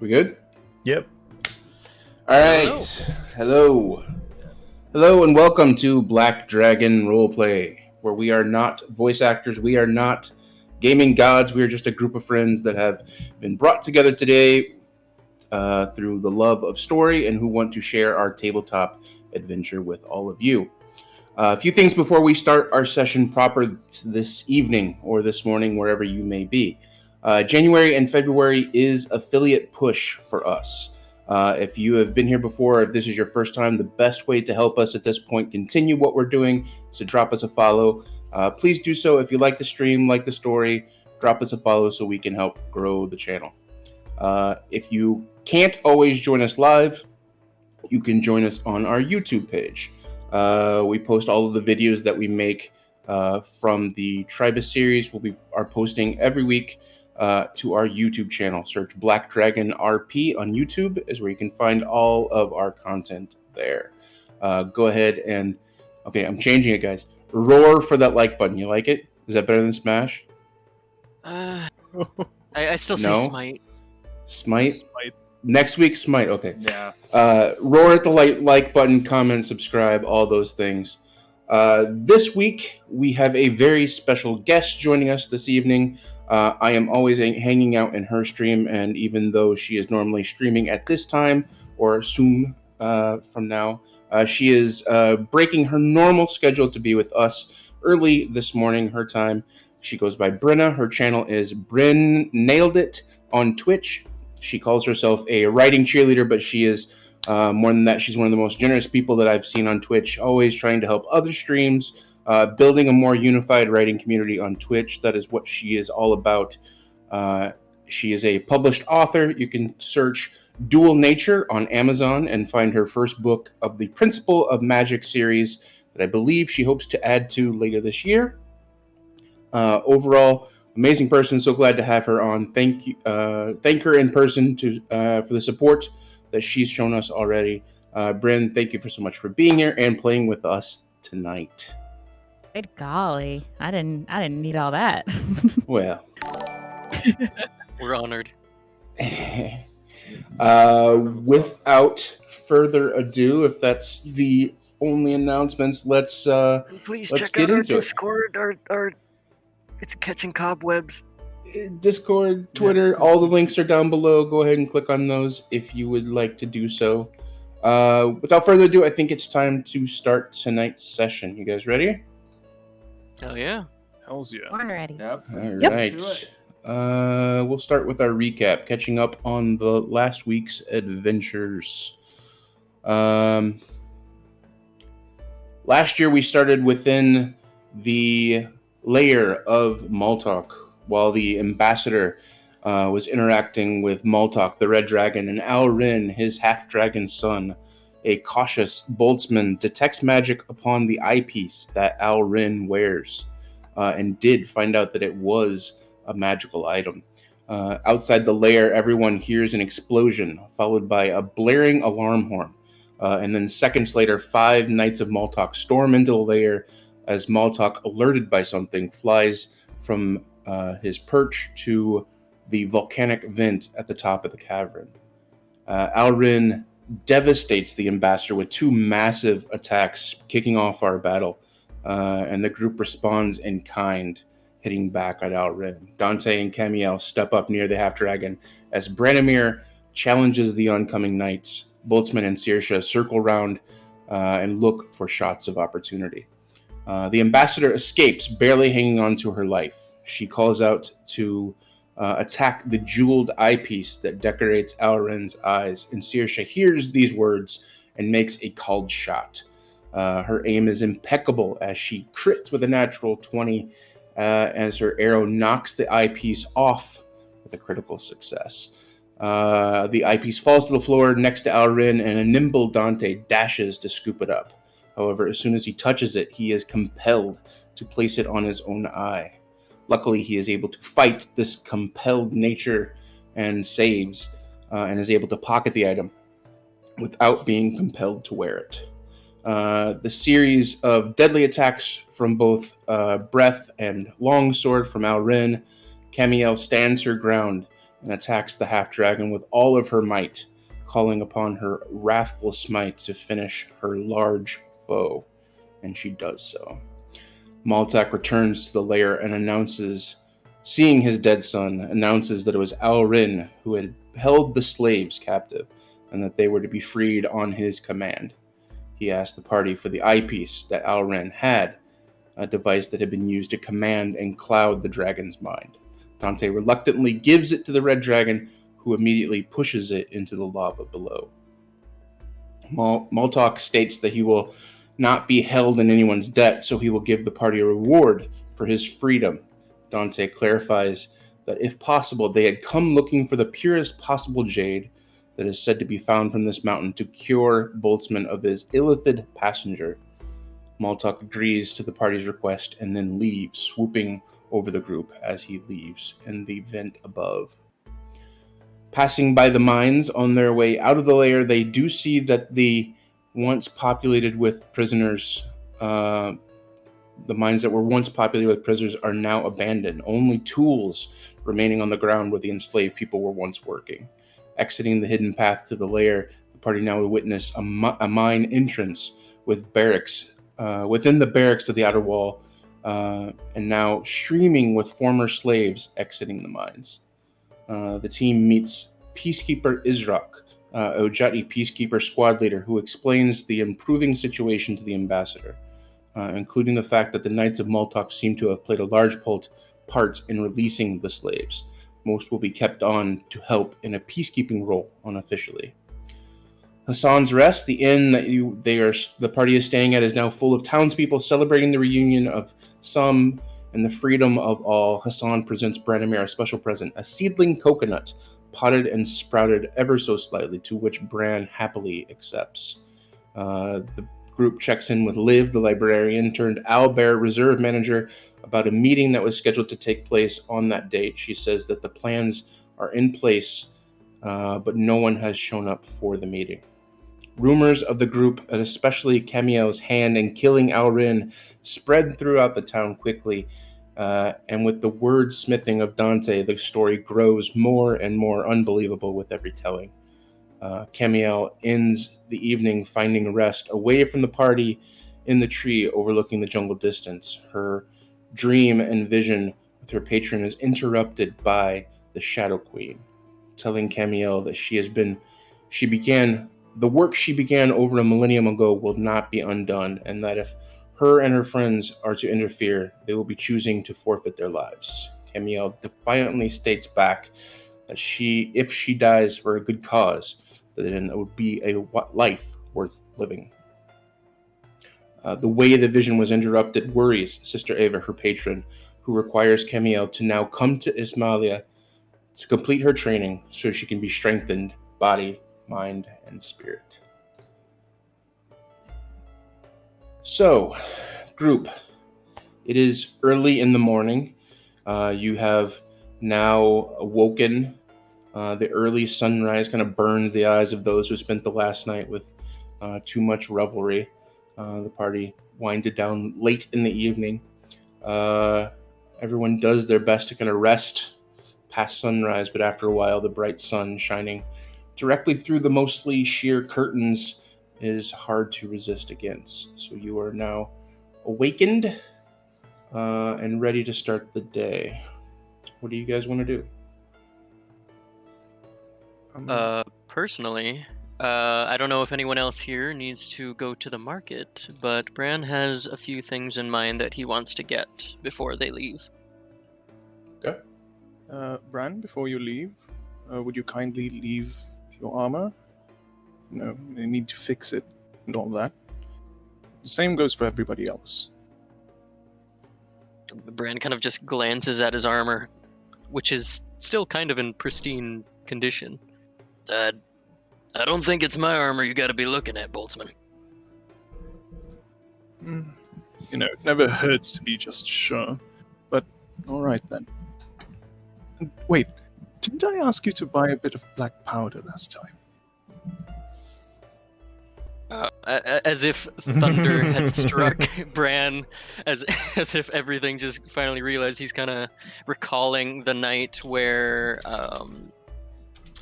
We good? Yep. All right. Hello, and welcome to Black Dragon Roleplay, where we are not voice actors, we are not gaming gods, we are just a group of friends that have been brought together today through the love of story and who want to share our tabletop adventure with all of you. A few things before we start our session proper this evening or this morning, wherever you may be. January and February is affiliate push for us. If you have been here before, if this is your first time, the best way to help us at this point continue what we're doing is to drop us a follow. Please do so. If you like the stream, like the story, drop us a follow so we can help grow the channel. If you can't always join us live, you can join us on our YouTube page. We post all of the videos that we make from the Tribus series. We are posting every week to our YouTube channel. Search Black Dragon RP on YouTube is where you can find all of our content there. Go ahead and, okay, I'm changing it, guys. Roar for that like button. You like it? Is that better than Smash? I still say No? Smite. Smite? Next week, Smite. Okay. Yeah. Roar at the like button, comment, subscribe, all those things. This week, we have a very special guest joining us this evening. I am always hanging out in her stream, and even though she is normally streaming at this time or soon from now, she is breaking her normal schedule to be with us early this morning, her time. She goes by Brenna. Her channel is Bryn Nailed It on Twitch. She calls herself a writing cheerleader, but she is more than that. She's one of the most generous people that I've seen on Twitch, always trying to help other streams, building a more unified writing community on Twitch. That is what she is all about. She is a published author. You can search Dual Nature on Amazon and find her first book of the Principle of Magic series that I believe she hopes to add to later this year. Overall, amazing person. So glad to have her on. Thank her in person for the support that she's shown us already. Bryn, thank you so much for being here and playing with us tonight. Good golly, I didn't need all that. Well, We're honored. Without further ado, if that's the only announcements, let's Please let's check get out our into it. Discord. Our it's catching cobwebs. Discord, Twitter, all the links are down below. Go ahead and click on those if you would like to do so. Without further ado, I think it's time to start tonight's session. You guys ready? Hell yeah. Hells yeah. Born ready. Yep. All Yep. right. We'll start with our recap, catching up on the last week's adventures. Last year we started within the lair of Maltok, while the ambassador was interacting with Maltok, the Red Dragon, and Al-ren, his half-dragon son. A cautious Boltzmann detects magic upon the eyepiece that Al-ren wears, and did find out that it was a magical item. Outside the lair, everyone hears an explosion, followed by a blaring alarm horn. And then seconds later, 5 Knights of Maltok storm into the lair as Maltok, alerted by something, flies from his perch to the volcanic vent at the top of the cavern. Al-ren devastates the ambassador with 2 massive attacks, kicking off our battle, and the group responds in kind, hitting back at Al-ren. Dante and Camael step up near the half-dragon as Branimir challenges the oncoming knights. Boltzmann and Saoirse circle round and look for shots of opportunity. The ambassador escapes, barely hanging on to her life. She calls out to attack the jeweled eyepiece that decorates Al-ren's eyes, and Saoirse hears these words and makes a called shot. Her aim is impeccable as she crits with a natural 20 as her arrow knocks the eyepiece off with a critical success. The eyepiece falls to the floor next to Al-ren, and a nimble Dante dashes to scoop it up. However, as soon as he touches it, he is compelled to place it on his own eye. Luckily, he is able to fight this compelled nature and saves, and is able to pocket the item without being compelled to wear it. The series of deadly attacks from both breath and longsword from Al-ren, Camael stands her ground and attacks the half-dragon with all of her might, calling upon her wrathful smite to finish her large foe, and she does so. Maltak returns to the lair and announces, seeing his dead son, announces that it was Al-ren who had held the slaves captive, and that they were to be freed on his command. He asked the party for the eyepiece that Al-ren had, a device that had been used to command and cloud the dragon's mind. Dante reluctantly gives it to the red dragon, who immediately pushes it into the lava below. Maltak states that he will not be held in anyone's debt, so he will give the party a reward for his freedom. Dante clarifies that if possible, they had come looking for the purest possible jade that is said to be found from this mountain to cure Boltzmann of his illithid passenger. Maltak agrees to the party's request and then leaves, swooping over the group as he leaves in the vent above. Passing by the mines on their way out of the lair, they do see that the once populated with prisoners, the mines that were once populated with prisoners are now abandoned. Only tools remaining on the ground where the enslaved people were once working. Exiting the hidden path to the lair, the party now will witness a mine entrance with barracks within the barracks of the outer wall, and now streaming with former slaves exiting the mines. The team meets Peacekeeper Izrak, Udjat Peacekeeper squad leader, who explains the improving situation to the ambassador, including the fact that the Knights of Maltak seem to have played a large part in releasing the slaves. Most will be kept on to help in a peacekeeping role unofficially. Hassan's Rest, the inn that the party is staying at, is now full of townspeople celebrating the reunion of some and the freedom of all. Hassan presents Branimir a special present, a seedling coconut, potted and sprouted ever so slightly, to which Bran happily accepts. The group checks in with Liv, the librarian turned owlbear reserve manager, about a meeting that was scheduled to take place on that date. She says that the plans are in place, but no one has shown up for the meeting. Rumors of the group, and especially Camael's hand in killing Al-ren, spread throughout the town quickly, and with the wordsmithing of Dante, the story grows more and more unbelievable with every telling. Camael ends the evening finding rest away from the party in the tree overlooking the jungle distance. Her dream and vision with her patron is interrupted by the Shadow Queen, telling Camael that the work she began over a millennium ago will not be undone, and that if her and her friends are to interfere, they will be choosing to forfeit their lives. Camael defiantly states back that if she dies for a good cause, then it would be a life worth living. The way the vision was interrupted worries Sister Ava, her patron, who requires Camael to now come to Ismailia to complete her training so she can be strengthened body, mind, and spirit. So, group, it is early in the morning. You have now awoken. The early sunrise kind of burns the eyes of those who spent the last night with too much revelry. The party winded down late in the evening. Everyone does their best to kind of rest past sunrise, but after a while, the bright sun shining directly through the mostly sheer curtains is hard to resist against. So you are now awakened and ready to start the day. What do you guys want to do? Personally, I don't know if anyone else here needs to go to the market, but Bran has a few things in mind that he wants to get before they leave. Okay. Bran, before you leave, would you kindly leave your armor? You need to fix it and all that. The same goes for everybody else. Bran kind of just glances at his armor, which is still kind of in pristine condition. I don't think it's my armor you gotta be looking at, Boltzmann. It never hurts to be just sure. But, alright then. And wait, didn't I ask you to buy a bit of black powder last time? As if thunder had struck Bran, as if everything just finally realized. He's kind of recalling the night where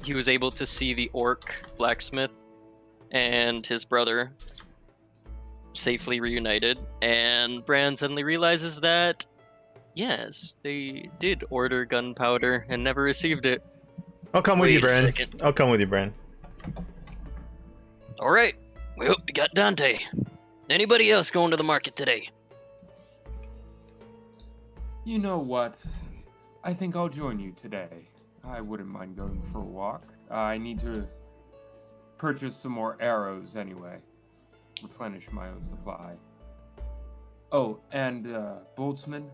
he was able to see the orc blacksmith and his brother safely reunited, and Bran suddenly realizes that yes, they did order gunpowder and never received it. I'll come with you, Wait a Bran. second. I'll come with you, Bran. All right. Well, we got Dante. Anybody else going to the market today? You know what? I think I'll join you today. I wouldn't mind going for a walk. I need to purchase some more arrows anyway. Replenish my own supply. Oh, and Boltzmann,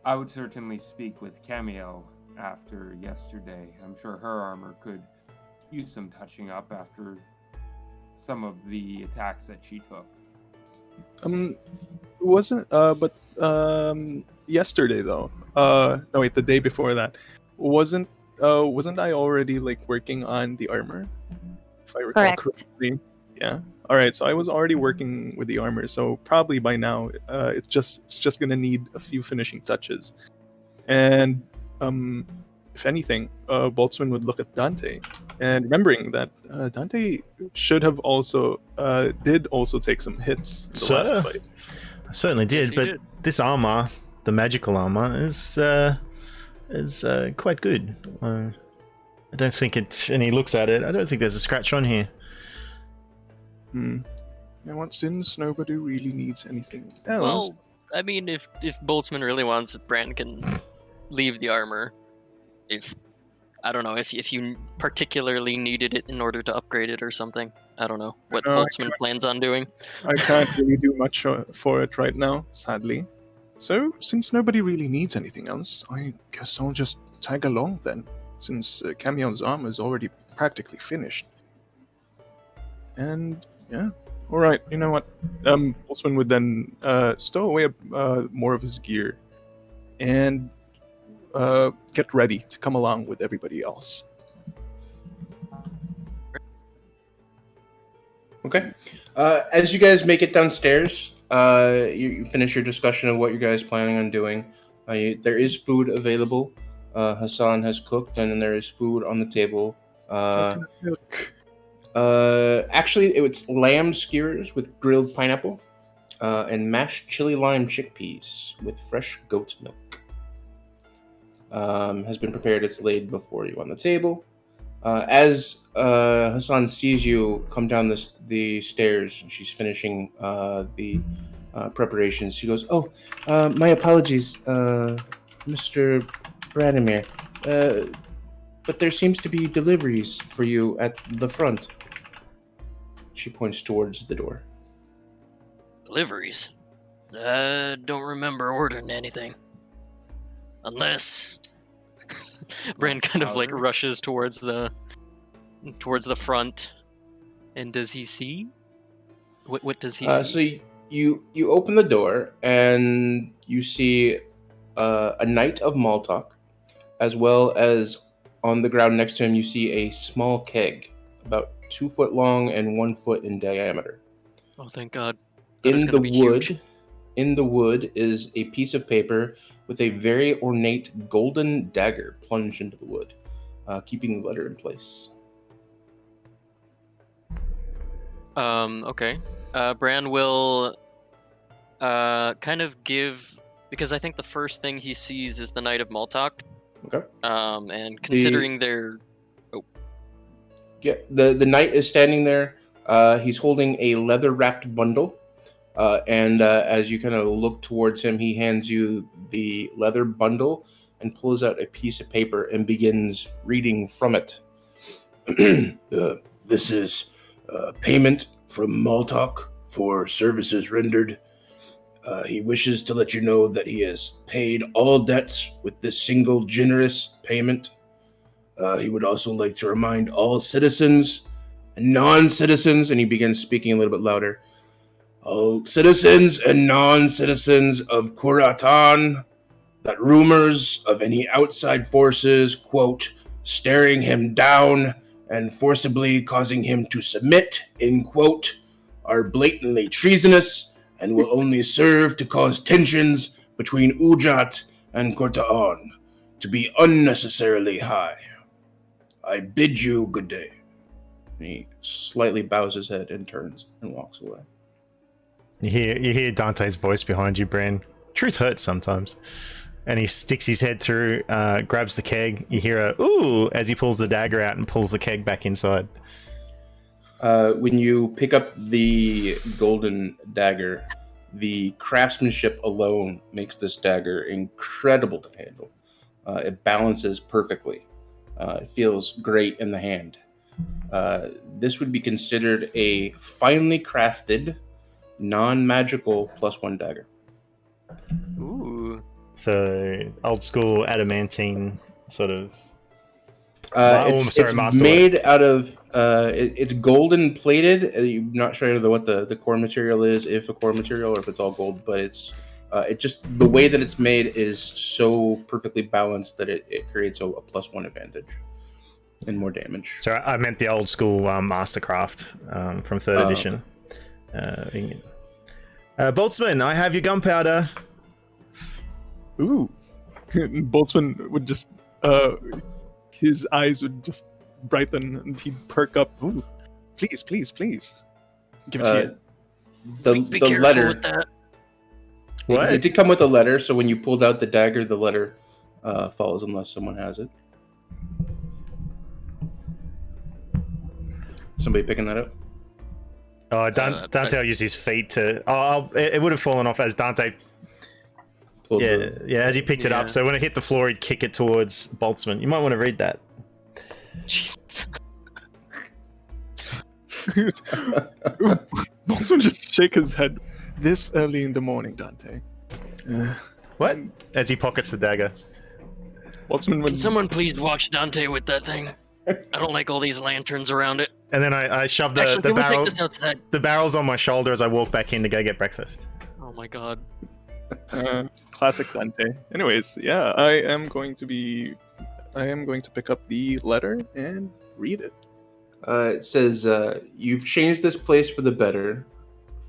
I would certainly speak with Camael after yesterday. I'm sure her armor could use some touching up after some of the attacks that she took. Yesterday though. No wait, the day before that. Wasn't I already like working on the armor? If I recall Correct. correctly. Yeah. All right, so I was already working with the armor, so probably by now it's just gonna need a few finishing touches. And if anything, Boltzmann would look at Dante, and remembering that Dante should have did also take some hits in the last fight. I certainly did, Yes, he but did. this armor, the magical armor, is quite good. I don't think it's. And he looks at it. I don't think there's a scratch on here. And what since nobody really needs anything else? Well, I mean, if Boltzmann really wants it, Bran can leave the armor. If I don't know if you particularly needed it in order to upgrade it or something. I don't know what No, I Boltzmann plans on doing. I can't really do much for it right now, sadly. So, since nobody really needs anything else, I guess I'll just tag along then, since Camael's armor is already practically finished. And, yeah. Alright, you know what? Boltzmann would then stow away more of his gear and get ready to come along with everybody else. Okay. As you guys make it downstairs, you finish your discussion of what you guys planning on doing. There is food available. Hassan has cooked, and then there is food on the table. Look. Actually, it's lamb skewers with grilled pineapple, and mashed chili lime chickpeas with fresh goat's milk. Has been prepared. It's laid before you on the table. As Hassan sees you come down the stairs, she's finishing the preparations. She goes, "Oh, my apologies, Mr. Branimir, but there seems to be deliveries for you at the front." She points towards the door. Deliveries? I don't remember ordering anything. Unless Bran kind of like rushes towards the front. And does he see? What does he see? So you open the door and you see a knight of Maltok, as well as on the ground next to him you see a small keg, about 2 foot long and 1 foot in diameter. Oh, thank God. That is In the gonna be wood, huge. in the wood is a piece of paper with a very ornate golden dagger plunged into the wood, keeping the letter in place. Okay. Bran will kind of give, because I think the first thing he sees is the Knight of Maltok. Okay. And considering their Yeah, the knight is standing there. He's holding a leather-wrapped bundle, and as you kind of look towards him, he hands you the leather bundle and pulls out a piece of paper and begins reading from it. This is payment from Maltok for services rendered. He wishes to let you know that he has paid all debts with this single generous payment. He would also like to remind all citizens and non-citizens, and he begins speaking a little bit louder, all citizens and non-citizens of Kuratan, that rumors of any outside forces, quote, staring him down and forcibly causing him to submit, end quote, are blatantly treasonous and will only serve to cause tensions between Udjat and Kortaan to be unnecessarily high. I bid you good day. And he slightly bows his head and turns and walks away. You hear Dante's voice behind you, Bran. Truth hurts sometimes. And he sticks his head through, grabs the keg. You hear a ooh as he pulls the dagger out and pulls the keg back inside. When you pick up the golden dagger, the craftsmanship alone makes this dagger incredible to handle. It balances perfectly. It feels great in the hand. This would be considered a finely crafted, non-magical +1 dagger. Ooh. So old school adamantine sort of. It's made out of. It's golden plated. I'm not sure what the core material is, if a core material or if it's all gold. But it's it just the way that it's made is so perfectly balanced that it creates a +1 advantage and more damage. So I meant the old school Mastercraft from 3rd edition. Okay. Boltzmann, I have your gunpowder. Ooh. Boltzmann would just his eyes would just brighten and he'd perk up. Ooh, please, please, please. Give it to you. Be The careful letter. with that. What? It did come with a letter, so when you pulled out the dagger, the letter follows unless someone has it. Somebody picking that up? Oh, Dante will use his feet to. It would have fallen off as Dante. As he picked it up. So when it hit the floor, he'd kick it towards Boltzmann. You might want to read that. Jesus. Boltzmann just shake his head. This early in the morning, Dante. What? As he pockets the dagger. Boltzmann would. Can someone please watch Dante with that thing? I don't like all these lanterns around it. And then I shove Actually, the can we barrel. take this outside? The barrel's on my shoulder as I walk back in to go get breakfast. Oh my god. Classic Dante. Anyways, yeah, I am going to pick up the letter and read it. It says, you've changed this place for the better.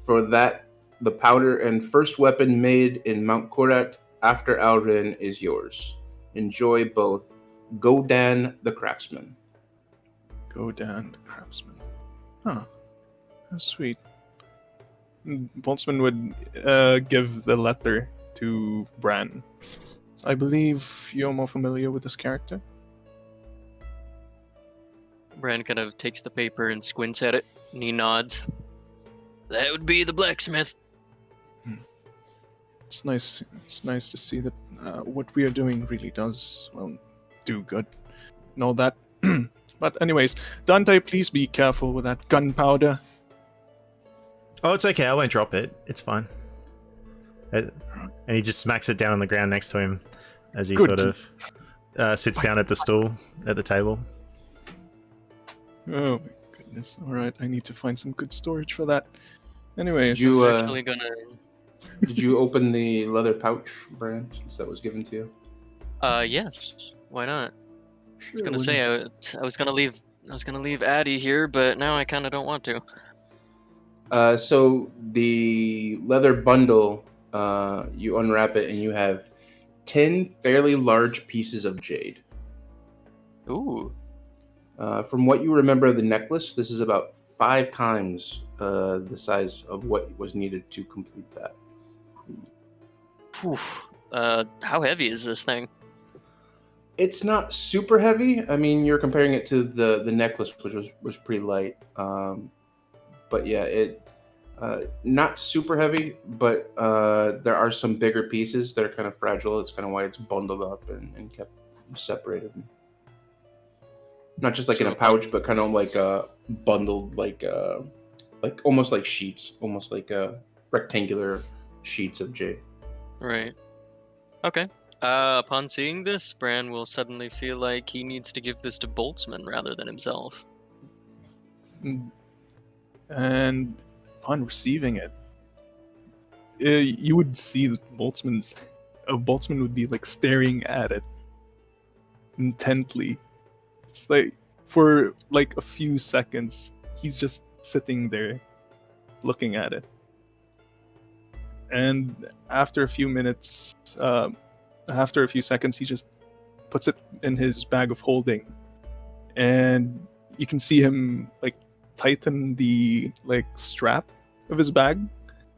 For that, the powder and first weapon made in Mount Korat after Al-ren is yours. Enjoy both. Godan the Craftsman. Godan the Craftsman. Huh. How sweet. Boltzmann would give the letter to Bran. So I believe you're more familiar with this character. Bran kind of takes the paper and squints at it, and he nods. That would be the blacksmith. It's nice. It's nice to see that what we are doing really does do good, and all that. But anyways, Dante, please be careful with that gunpowder. Oh, it's okay. I won't drop it. It's fine. And he just smacks it down on the ground next to him as he Good. sort of sits down at the stool at the table. Oh my goodness! All right, I need to find some good storage for that. Anyways, You, I was actually gonna. Did you open the leather pouch, Bran, since that was given to you? Yes. Why not? I was Sure, gonna say I was gonna leave Addie here, but now I kind of don't want to. So the leather bundle, you unwrap it and you have 10 fairly large pieces of jade. Ooh. From what you remember of the necklace, this is about 5 times the size of what was needed to complete that. Oof. How heavy is this thing? It's not super heavy. I mean, you're comparing it to the necklace, which was pretty light. But yeah, it not super heavy, but there are some bigger pieces that are kind of fragile. It's kind of why it's bundled up and kept separated. Not just like in a pouch, but kind of like bundled, like almost like sheets, almost like rectangular sheets of jade. Right. Okay. Upon seeing this, Bran will suddenly feel like he needs to give this to Boltzmann rather than himself. and upon receiving it, you would see that Boltzmann would be like staring at it intently. It's like for like a few seconds, he's just sitting there, looking at it. And after a few minutes, after a few seconds, he just puts it in his bag of holding, and you can see him like tighten the like strap of his bag.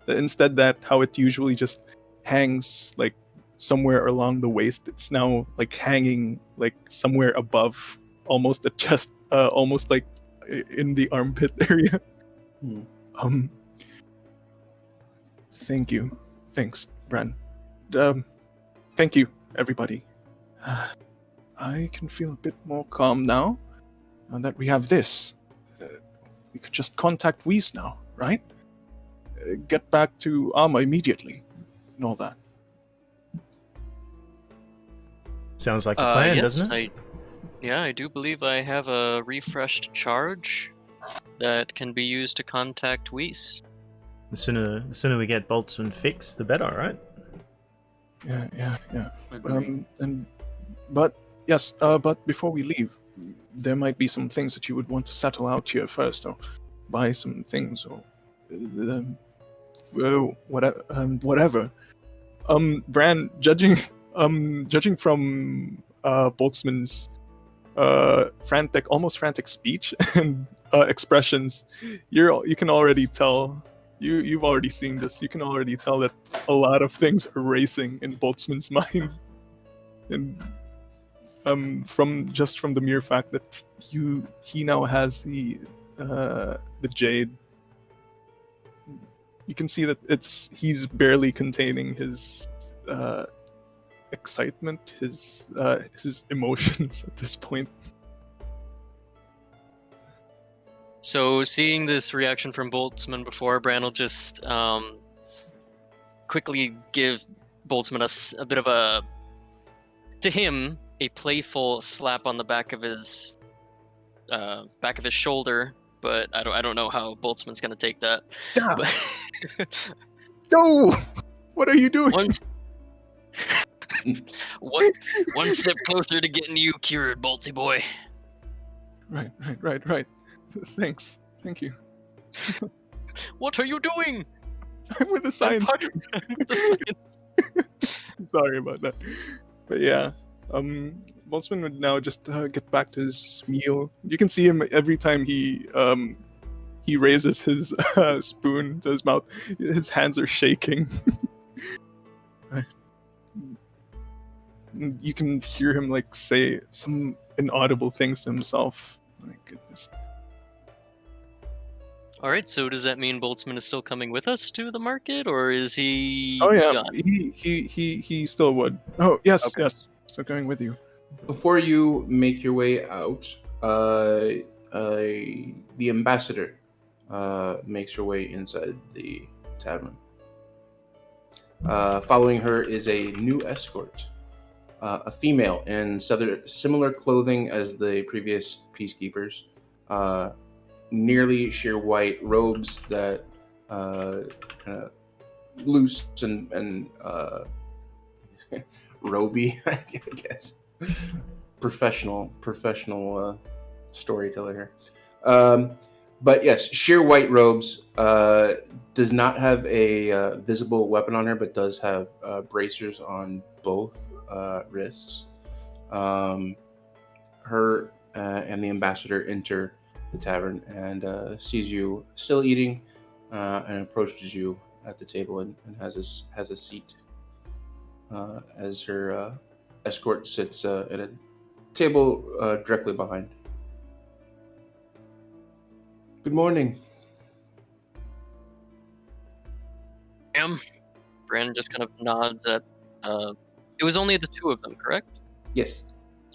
Instead, that how it usually just hangs like somewhere along the waist, it's now like hanging like somewhere above, almost at chest, almost like in the armpit area. Thank you. Thanks, Bran. Thank you, everybody. I can feel a bit more calm now that we have this. We could just contact Whis now, right? Get back to Amma immediately and all that. Sounds like a plan, yes, doesn't it? I do believe I have a refreshed charge that can be used to contact Whis. The sooner we get Boltzmann fixed, the better, right? Yeah. Agreed. But before we leave, there might be some things that you would want to settle out here first, or buy some things, or whatever. Bran, judging from Boltzmann's almost frantic speech and expressions, you can already tell. You've already seen this. You can already tell that a lot of things are racing in Boltzmann's mind, and from the mere fact that he now has the jade, you can see that he's barely containing his excitement, his emotions at this point. So, seeing this reaction from Boltzmann before, Bran will just quickly give Boltzmann a bit of a playful slap on the back of his shoulder. But I don't know how Boltzmann's gonna take that. Stop! But No! What are you doing? One step closer to getting you cured, Boltsy boy. Right. Thanks. Thank you. What are you doing? I'm with the science. I'm sorry about that. But yeah, Boltzmann would now just get back to his meal. You can see him every time he raises his spoon to his mouth. His hands are shaking. Right. You can hear him like say some inaudible things to himself. My goodness. All right, so does that mean Boltzmann is still coming with us to the market, or is he? Oh yeah, gone? he still would. Oh yes, Okay. yes. Still going with you. Before you make your way out, the ambassador makes her way inside the tavern. Following her is a new escort, a female in similar clothing as the previous peacekeepers, nearly sheer white robes that kind of loose and roby, I guess. Professional storyteller here. But yes, sheer white robes. Does not have a visible weapon on her, but does have bracers on both wrists. Her and the ambassador enter the tavern and sees you still eating, and approaches you at the table and has a seat as her escort sits at a table directly behind. Good morning. Brandon just kind of nods at. It was only the two of them, correct? Yes.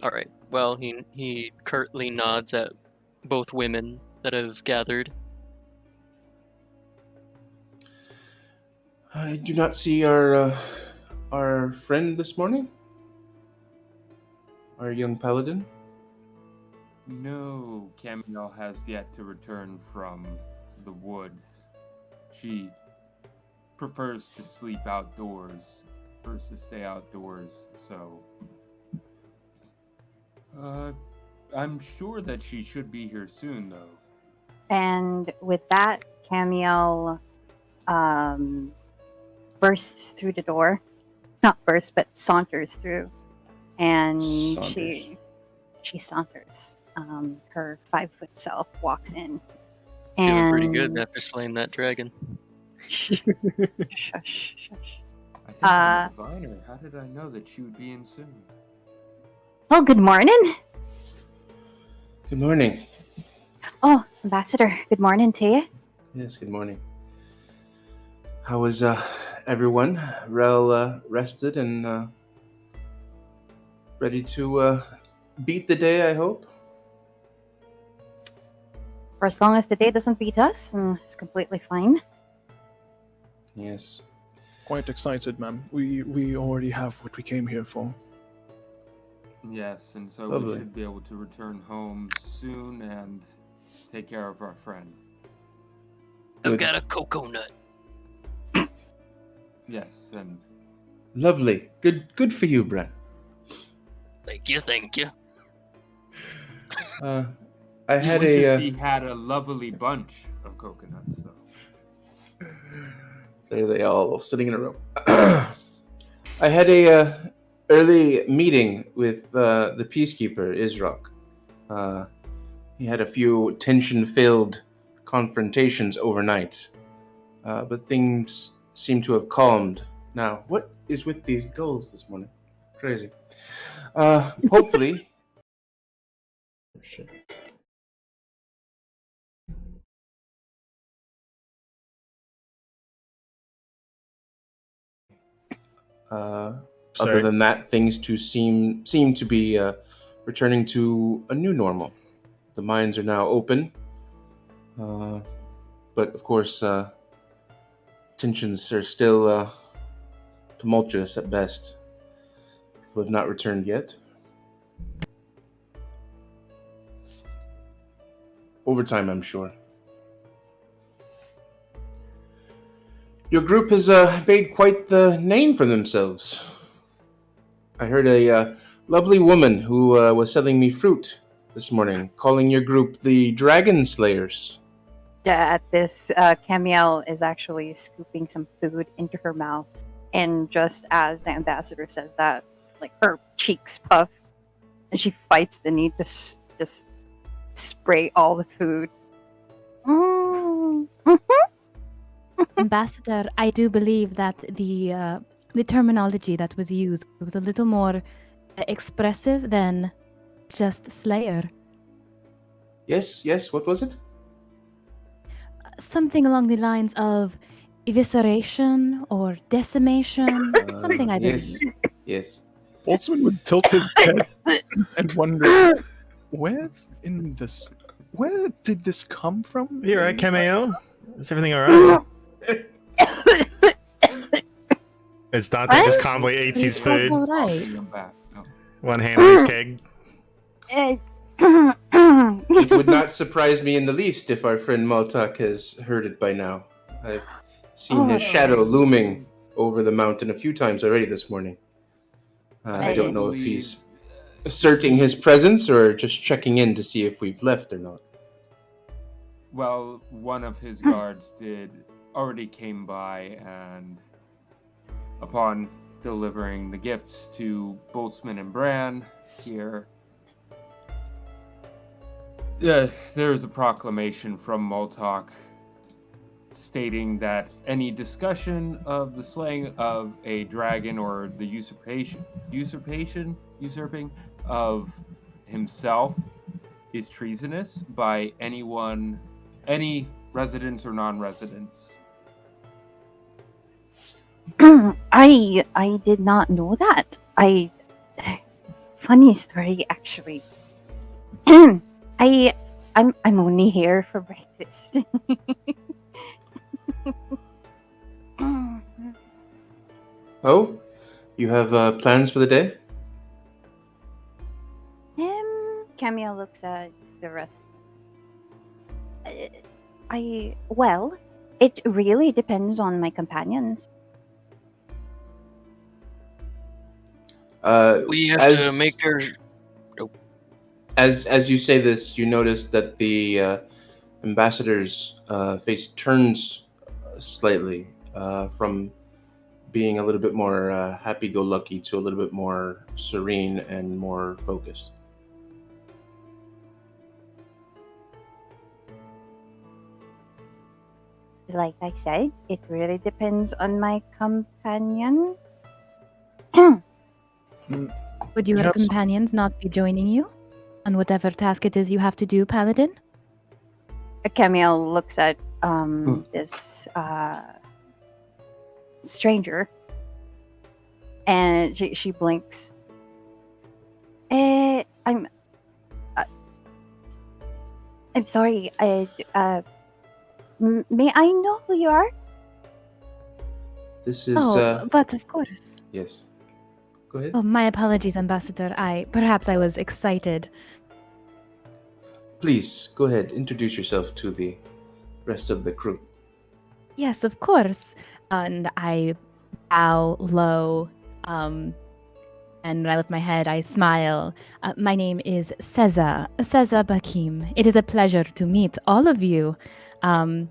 All right. Well, he curtly nods at both women that have gathered. I do not see our friend this morning. Our young paladin. No, Camael has yet to return from the woods. She prefers to sleep outdoors, prefers to stay outdoors, so I'm sure that she should be here soon, though. And with that, Camael bursts through the door. Not bursts, but saunters through. And she saunters. Her 5-foot self walks in. Feeling pretty good after slaying that dragon. Shush, shush. I think I'm a diviner. How did I know that she would be in soon? Oh, good morning. Good morning. Oh, Ambassador, good morning to you. Yes, good morning. How was everyone? Rel rested and ready to beat the day, I hope? For as long as the day doesn't beat us, it's completely fine. Yes. Quite excited, ma'am. We already have what we came here for. Yes, and so Lovely. we should be able to return home soon and take care of our friend. I've Good. got a coconut. Yes, and Lovely. Good for you, Brent. Thank you. I had wish a... he had a lovely bunch of coconuts, though. There they all sitting in a row. I had a early meeting with the peacekeeper, Isrock. He had a few tension-filled confrontations overnight, but things seem to have calmed. Now, what is with these gulls this morning? Crazy. Hopefully... Oh, shit. Other than that, things seem to be returning to a new normal. The mines are now open, but of course, tensions are still tumultuous at best. People have not returned yet. Overtime, I'm sure. Your group has made quite the name for themselves. I heard a lovely woman who was selling me fruit this morning, calling your group the Dragon Slayers. Yeah, at this, Camael is actually scooping some food into her mouth. And just as the ambassador says that, like, her cheeks puff. And she fights the need to just spray all the food. Ambassador, I do believe that the terminology that was used was a little more expressive than just Slayer. Yes, what was it? Something along the lines of evisceration or decimation, something I Yes, believe. yes. Boltzmann would tilt his head and wonder, where did this come from? You alright, Camael? Is everything alright? As Dante What? just calmly eats his food, All right. I'm back. No. one hand on his keg. It would not surprise me in the least if our friend Maltak has heard it by now. I've seen his shadow looming over the mountain a few times already this morning. I don't know if he's asserting his presence or just checking in to see if we've left or not. Well, one of his guards already came by, and upon delivering the gifts to Boltzmann and Bran here, there is a proclamation from Moltok stating that any discussion of the slaying of a dragon or the usurping of himself is treasonous by anyone, any residents or non-residents. I did not know that. Funny story, actually. I'm only here for breakfast. Oh? You have plans for the day? Camael looks at the rest. Well, it really depends on my companions. We have to make her. As you say this, you notice that the ambassador's face turns slightly from being a little bit more happy-go-lucky to a little bit more serene and more focused. Like I said, it really depends on my companions. Would your Yes. companions not be joining you on whatever task it is you have to do, Paladin? Camael looks at this stranger, and she blinks. I'm sorry. May I know who you are? This is But of course. yes. Go ahead. Oh, my apologies, Ambassador. Perhaps I was excited. Please go ahead. Introduce yourself to the rest of the crew. Yes, of course. And I bow low, and when I lift my head, I smile. My name is Seza Bakim. It is a pleasure to meet all of you, and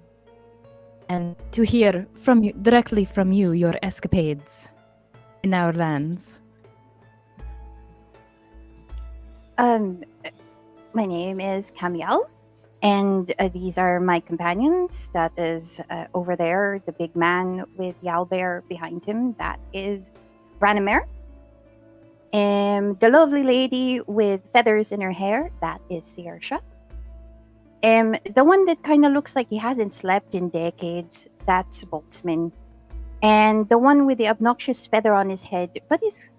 to hear from you directly from you your escapades in our lands. My name is Camael, and these are my companions. That is over there, the big man with the owlbear behind him. That is Branimir. The lovely lady with feathers in her hair. That is Saoirse. The one that kind of looks like he hasn't slept in decades. That's Boltzmann. And the one with the obnoxious feather on his head, but is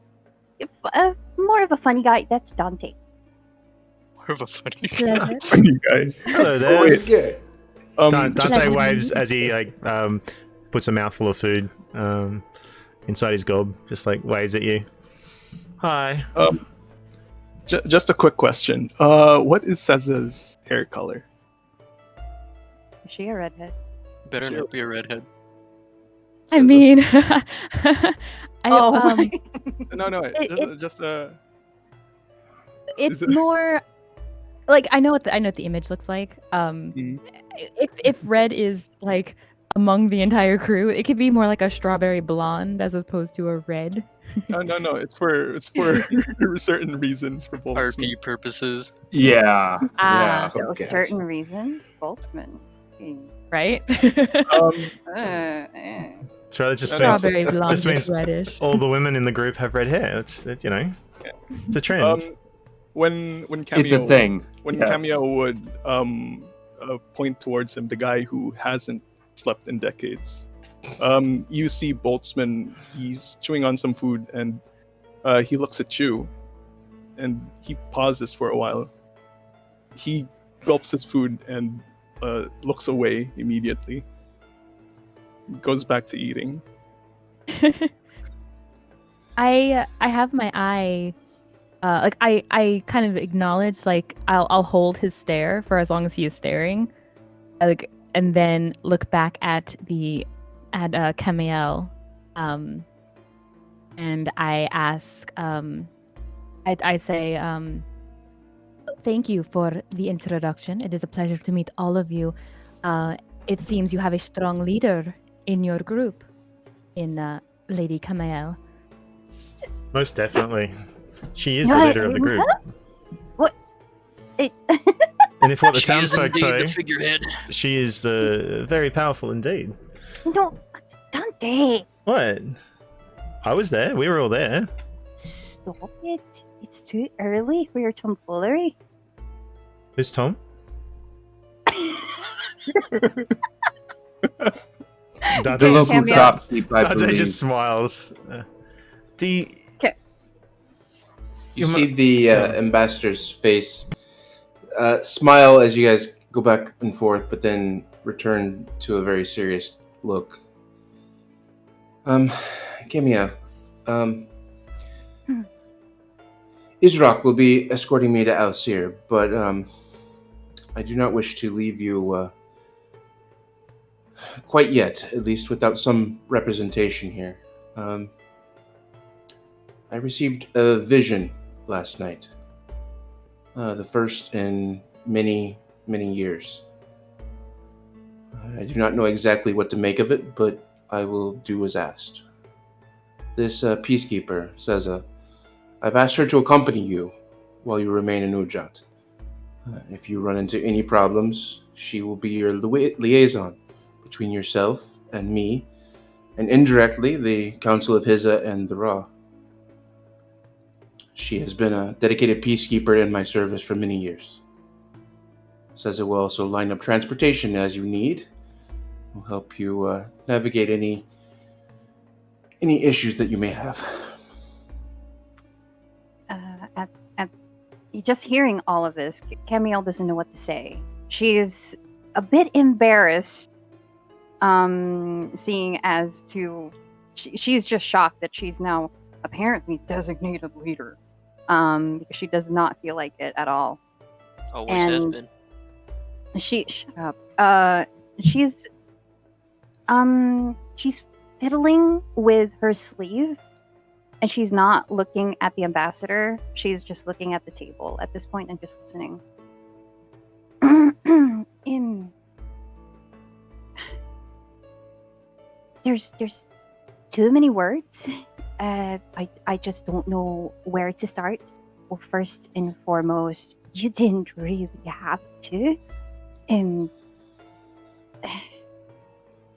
more of a funny guy. That's Dante. More of a funny Pleasure. Funny guy. Hello there. Wait. Dante Just- waves as he puts a mouthful of food inside his gob, just like waves at you. Hi. Just a quick question. What is Seza's hair color? Is she a redhead? Better Sure. not be a redhead. I mean, Oh. No. It- Just it's Is it- more like I know what the image looks like. If red is like among the entire crew, it could be more like a strawberry blonde as opposed to a red. no. It's for certain reasons for both. RP purposes. Yeah. Ah. So gosh. certain reasons, Boltzmann. Right? So that just Strawberry means, blonde just with means reddish. all the women in the group have red hair. That's it's a trend. When It's Camael a thing. when Yes. Camael would point towards him, the guy who hasn't slept in decades, you see Boltzmann. He's chewing on some food, and he looks at you, and he pauses for a while. He gulps his food and looks away immediately. Goes back to eating. I have my eye like I kind of acknowledge, like I'll hold his stare for as long as he is staring, like, and then look back at Camael, and I ask, I say, thank you for the introduction. It is a pleasure to meet all of you. It seems you have a strong leader in your group, in Lady Camael. Most definitely. She is the leader of the group. What? It, And if what the She is townsfolk indeed the say, figurehead. she is very powerful indeed. no, Dante, What? I was there. We were all there. stop it. It's too early for your tomfoolery. Who's Tom? The Dante local just, Camael. shopkeep, I Dante believe. just smiles. You see the ambassador's face smile as you guys go back and forth, but then return to a very serious look. Camael, Israk will be escorting me to Al-Sir, but I do not wish to leave you quite yet, at least without some representation here. I received a vision last night, the first in many, many years. I do not know exactly what to make of it, but I will do as asked. This peacekeeper, Seza, I've asked her to accompany you while you remain in Udjat. If you run into any problems, she will be your liaison between yourself and me, and indirectly the Council of Hiza and the Ra. She has been a dedicated peacekeeper in my service for many years. Says it will also line up transportation as you need. Will help you navigate any issues that you may have. Just hearing all of this, Camael doesn't know what to say. She's a bit embarrassed, seeing as to she's just shocked that she's now apparently designated leader, because she does not feel like it at all. Always has been. Shut up. She's fiddling with her sleeve. And she's not looking at the ambassador. She's just looking at the table at this point and just listening. There's too many words. I just don't know where to start. Well, first and foremost, you didn't really have to.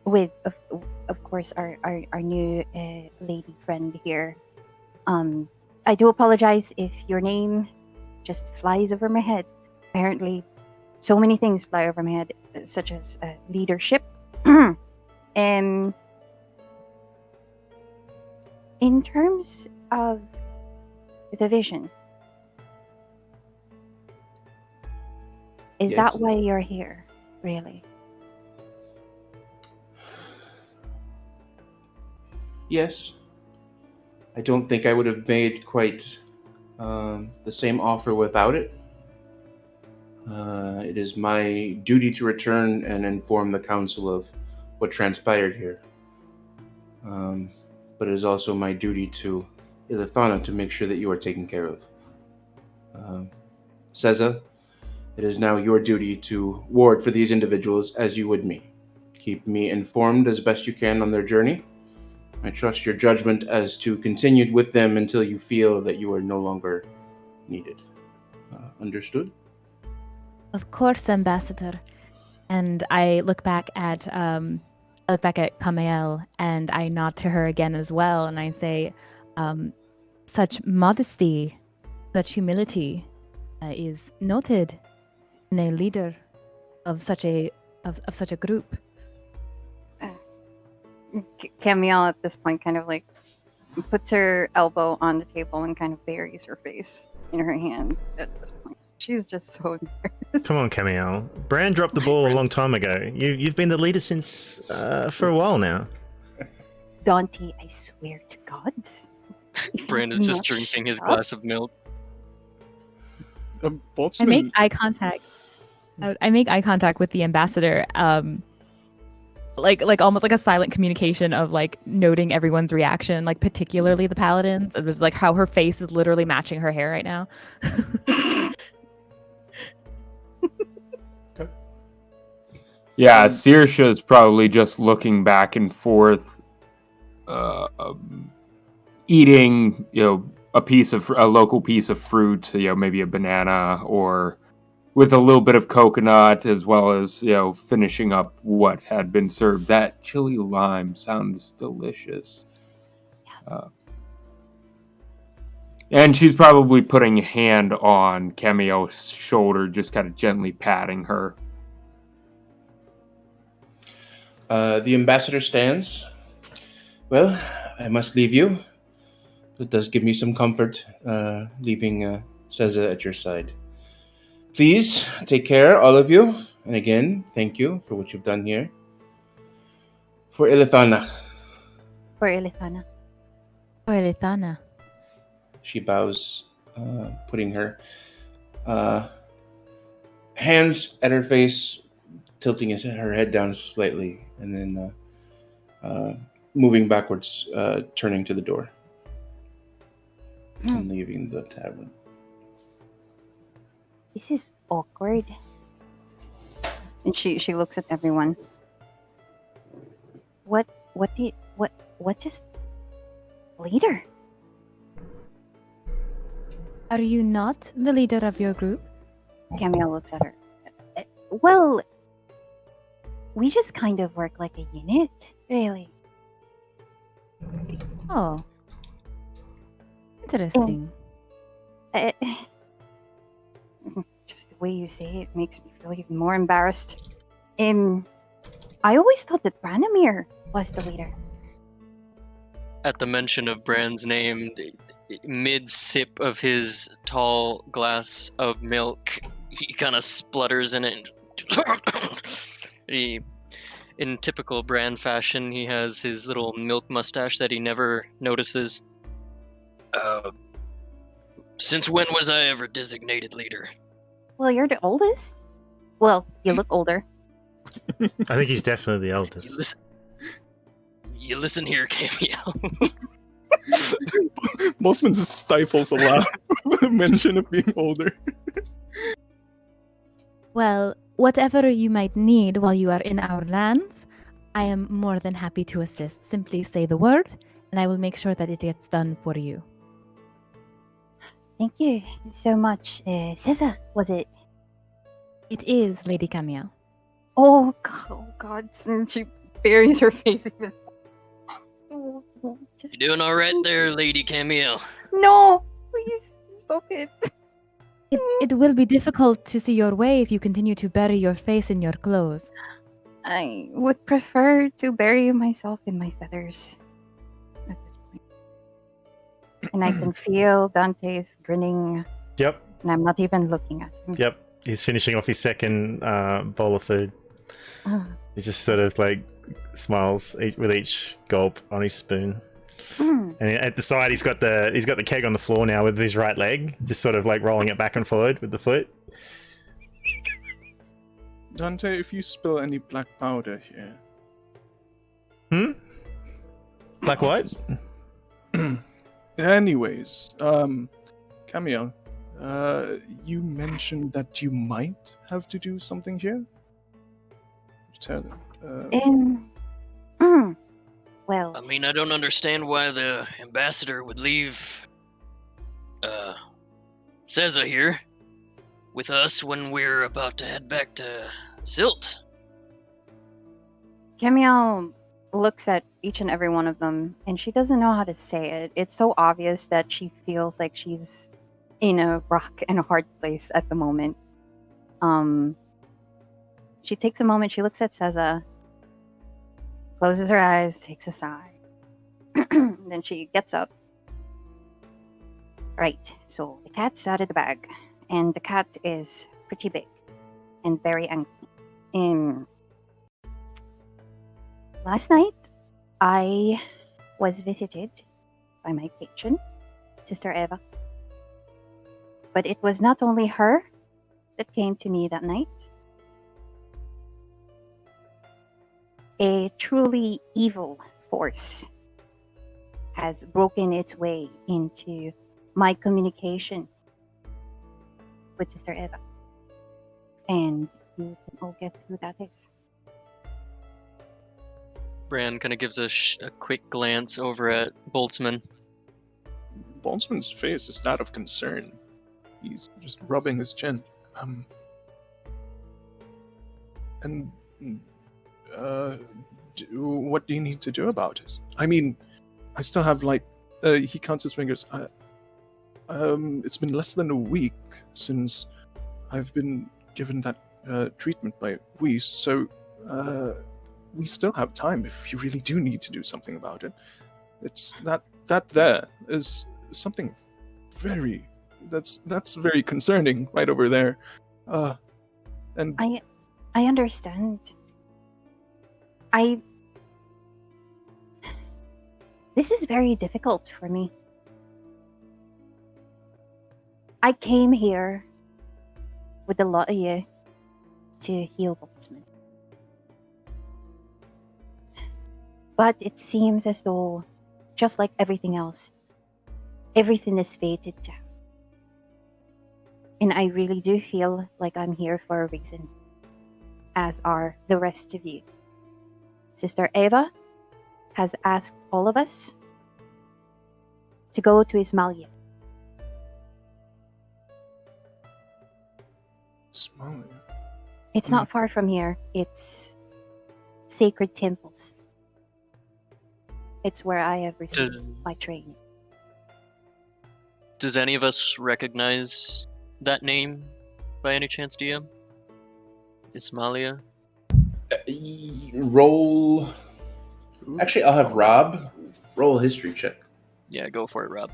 With of course our new lady friend here. I do apologize if your name just flies over my head. Apparently, so many things fly over my head, such as leadership. In terms of the vision, is Yes. that why you're here, really? Yes. I don't think I would have made quite the same offer without it. It is my duty to return and inform the council of what transpired here. But it is also my duty to Ilithana to make sure that you are taken care of. Seza, it is now your duty to ward for these individuals as you would me. Keep me informed as best you can on their journey. I trust your judgment as to continue with them until you feel that you are no longer needed. Understood? Of course, Ambassador. And I look back at Camael and I nod to her again as well, and I say, such modesty, such humility is noted in a leader of such a group. Camael at this point kind of like puts her elbow on the table and kind of buries her face in her hand at this point. She's just so embarrassed. Come on, Camael. Bran dropped the ball a long time ago. You've been the leader since for a while now. Dante, I swear to God. Bran is just drinking his glass of milk. I Boltzmann, make eye contact. I make eye contact with the ambassador, like almost like a silent communication of like noting everyone's reaction, like particularly the paladins. It's like how her face is literally matching her hair right now. Yeah, Saoirse is probably just looking back and forth, eating, a local piece of fruit, maybe a banana, or with a little bit of coconut, as well as, finishing up what had been served. That chili lime sounds delicious. And she's probably putting a hand on Camael's shoulder, just kind of gently patting her. The ambassador stands. Well, I must leave you. It does give me some comfort leaving Seza at your side. Please take care, all of you. And again, thank you for what you've done here. For Ilithana. For Ilithana. For Ilithana. She bows, putting her hands at her face, tilting her head down slightly, and then moving backwards, turning to the door and leaving the tavern. This is awkward. And she looks at everyone. what just leader? Are you not the leader of your group? Camael looks at her. Well, we just kind of work like a unit, really. Oh. Interesting. Just the way you say it makes me feel even more embarrassed. I always thought that Branimir was the leader. At the mention of Bran's name, mid sip of his tall glass of milk, he kind of splutters in it. In typical Bran fashion, he has his little milk mustache that he never notices. Since when was I ever designated leader? Well, you're the oldest. Well, you look older. I think he's definitely the eldest. You listen here, Camael. Boltzmann just stifles a laugh with the mention of being older. Well, whatever you might need while you are in our lands, I am more than happy to assist. Simply say the word, and I will make sure that it gets done for you. Thank you so much. Cesar, was it? It is, Lady Camael. Oh God. And she buries her face in it. You doing all right there, Lady Camael? No, please stop it. It will be difficult to see your way if you continue to bury your face in your clothes. I would prefer to bury myself in my feathers at this point. And I can feel Dante's grinning, Yep, and I'm not even looking at him. yep. He's finishing off his second bowl of food. He just sort of like smiles with each gulp on his spoon. And at the side, he's got the keg on the floor now with his right leg, just sort of like rolling it back and forward with the foot. Dante, if you spill any black powder here. Like what? Anyways, Camael, you mentioned that you might have to do something here? Tell them. Well, I mean, I don't understand why the ambassador would leave Cesar here with us when we're about to head back to Silt. Camael looks at each and every one of them, and she doesn't know how to say it. It's so obvious that she feels like she's in a rock and a hard place at the moment. She takes a moment, she looks at Cesar, closes her eyes, takes a sigh. Then she gets up. Right, so the cat's out of the bag, and the cat is pretty big and very angry. Last night, I was visited by my patron, Sister Eva. But it was not only her that came to me that night. A truly evil force has broken its way into my communication with Sister Eva. And you can all guess who that is. Bran kind of gives a quick glance over at Boltzmann. Boltzmann's face is that of concern. He's just rubbing his chin. What do you need to do about it? I mean, I still have he counts his fingers. It's been less than a week since I've been given that treatment by Weiss, so we still have time if you really do need to do something about it. It's that there is something very that's very concerning right over there. And I understand. This is very difficult for me. I came here with the lot of you to heal Boltzmann. But it seems as though, just like everything else, everything is fated down. And I really do feel like I'm here for a reason, as are the rest of you. Sister Eva, has asked all of us to go to Ismailia. Smaller. It's not far from here. It's sacred temples. It's where I have received my training. Does any of us recognize that name by any chance, DM? Ismailia? Roll. Actually, I'll have Rob roll a history check. Yeah, go for it, Rob.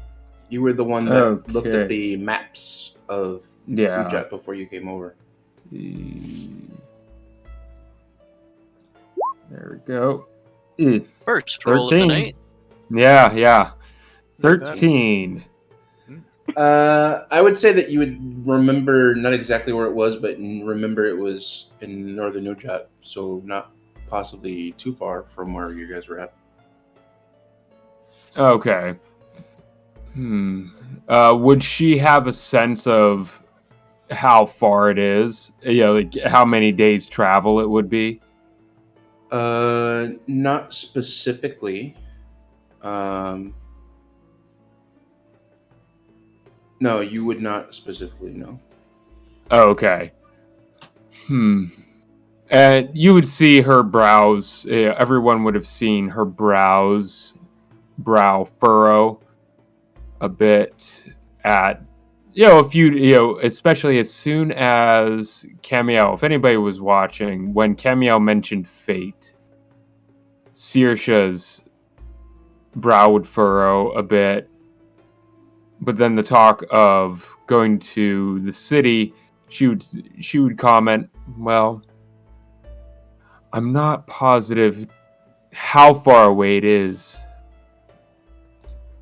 You were the one that looked Okay. at the maps of Yeah. Udjat before you came over. There we go. First roll of the 13. night. Yeah. 13. I would say that you would remember not exactly where it was, but remember it was in northern Udjat, so not possibly too far from where you guys were at. Okay. Would she have a sense of how far it is? Like how many days travel it would be? Not specifically. No, you would not specifically know. Okay. And you would see her brows. Everyone would have seen her brow furrow a bit at, if you, especially as soon as Camael, if anybody was watching, when Camael mentioned fate, Saoirse's brow would furrow a bit. But then the talk of going to the city, she would comment, well, I'm not positive how far away it is.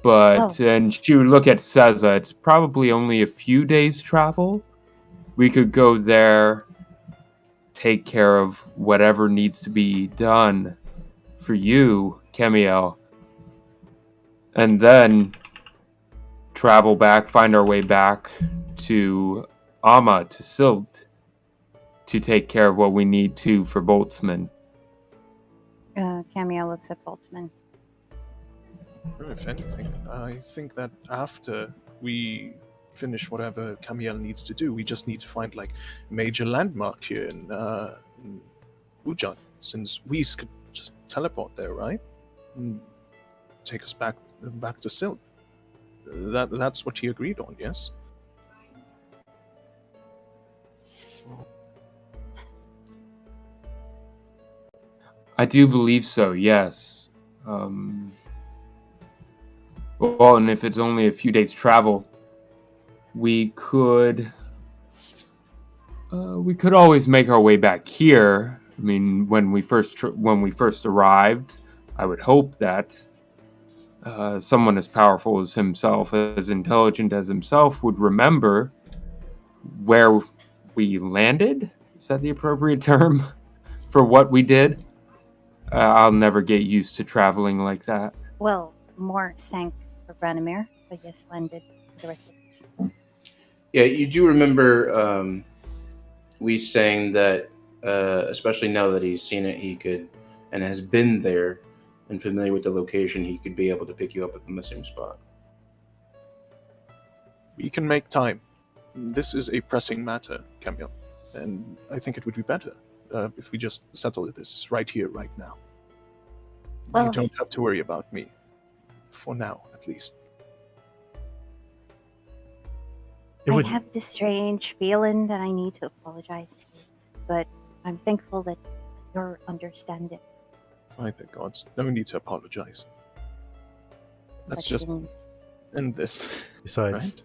But, and she would look at Seza, it's probably only a few days travel. We could go there, take care of whatever needs to be done for you, Camael. And then travel back, find our way back to Amma, to Silt, to take care of what we need to for Boltzmann. Camael looks at Boltzmann. If anything, I think that after we finish whatever Camael needs to do, we just need to find like major landmark here in Udjat, since we could just teleport there, right? And take us back to Silt. That's what he agreed on, yes? I do believe so, yes. Well, and if it's only a few days' travel, we could always make our way back here. I mean, when we first arrived, I would hope that someone as powerful as himself, as intelligent as himself, would remember where we landed. Is that the appropriate term for what we did? I'll never get used to traveling like that. Well, more sank for Branimir, but yes, landed for the rest of us. Yeah, you do remember we saying that, especially now that he's seen it, he could, and has been there and familiar with the location, he could be able to pick you up at the missing spot. We can make time. This is a pressing matter, Camael, and I think it would be better if we just settle this right here, right now. Well, you don't have to worry about me. For now, at least. I have this strange feeling that I need to apologize to you, but I'm thankful that you're understanding. I thank God. No need to apologize. Let's just end this. Besides, right?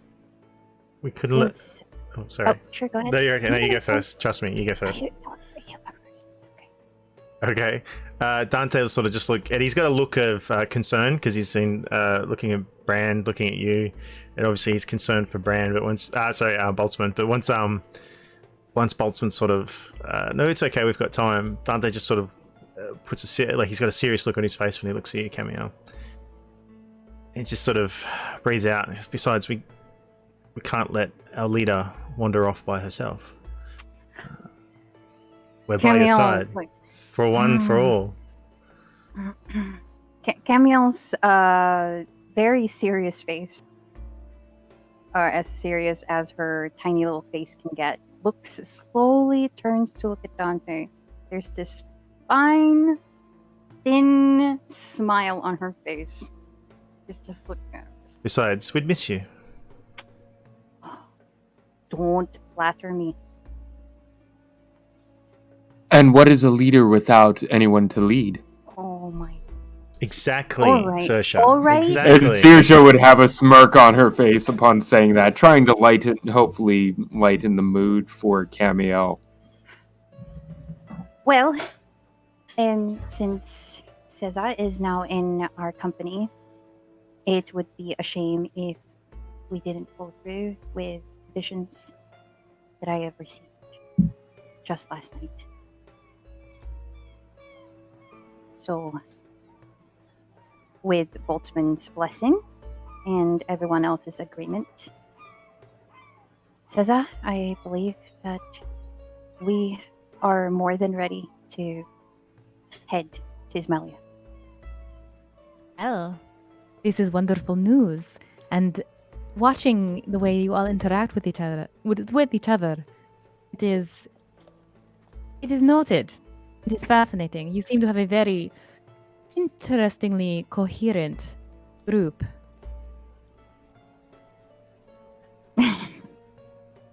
We could let... Oh, sorry. Oh, sure, go ahead. No, you're okay. No, you go first. Trust me, you go first. You go first. It's okay. Okay. Dante will sort of just look, and he's got a look of concern because he's seen looking at Bran, looking at you, and obviously he's concerned for Bran. But once, Boltzmann. But once Boltzmann sort of, no, it's okay, we've got time. Dante just sort of puts he's got a serious look on his face when he looks at you, Camael. And just sort of breathes out. Besides, we can't let our leader wander off by herself. We're by your side. For one, for all. Camael's very serious face, or as serious as her tiny little face can get, slowly turns to look at Dante. There's this fine, thin smile on her face. Just looking at her. Besides, we'd miss you. Don't flatter me. And what is a leader without anyone to lead? Oh my. Exactly, All right. Saoirse. All right. Exactly. Saoirse would have a smirk on her face upon saying that, trying to hopefully lighten the mood for Camael. Well, and since Cesar is now in our company, it would be a shame if we didn't pull through with visions that I have received just last night. So, with Boltzmann's blessing and everyone else's agreement, Cesar, I believe that we are more than ready to head to Ismailia. Well, this is wonderful news. And watching the way you all interact with each other, it is noted. It is fascinating. You seem to have a very interestingly coherent group.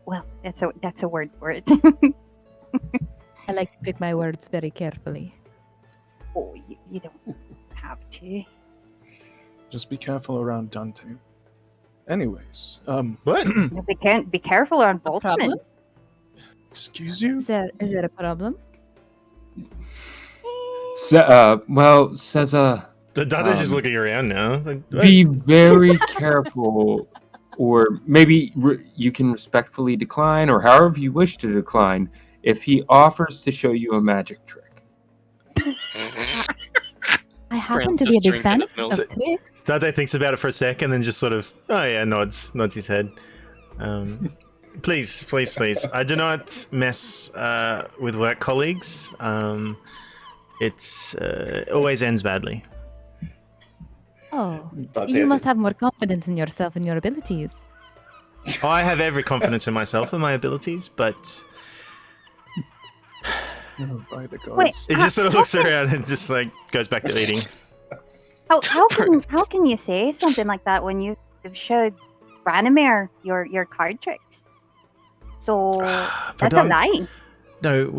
Well, that's a word for it. I like to pick my words very carefully. Oh, you don't have to. Just be careful around Dante. Anyways, What? Be careful on A Boltzmann. problem? excuse you? Is there a problem? Well, Cesar, Dante's just looking around now. Like, what? be very careful, or maybe you can respectfully decline, or however you wish to decline, if he offers to show you a magic trick. I happen Brand's to be a just big drinking fan his milk. of tricks. Dante thinks about it for a second, then just sort of, oh yeah, nods his head. Please. I do not mess with work colleagues. It's always ends badly. Oh, Dante you has must a- have more confidence in yourself and your abilities. I have every confidence in myself and my abilities, but Oh, by the gods. Wait, it just sort of looks around and just like goes back to eating. how can you say something like that when you have showed Branimir your card tricks? So But that's a I'm- lie. No,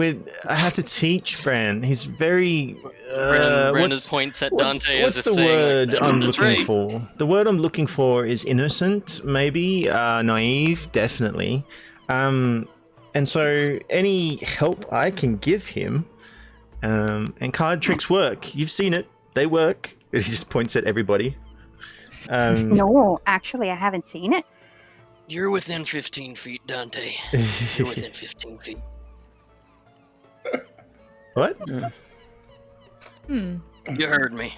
I have to teach Bran. He's very. Brennan points at Dante what's as if the saying, word like, I'm that's looking right. for? The word I'm looking for is innocent, maybe naive, definitely. And so any help I can give him, and card tricks work. You've seen it; they work. He just points at everybody. No, actually, I haven't seen it. You're within 15 feet, Dante. You're within 15 feet. What? Hmm. You heard me.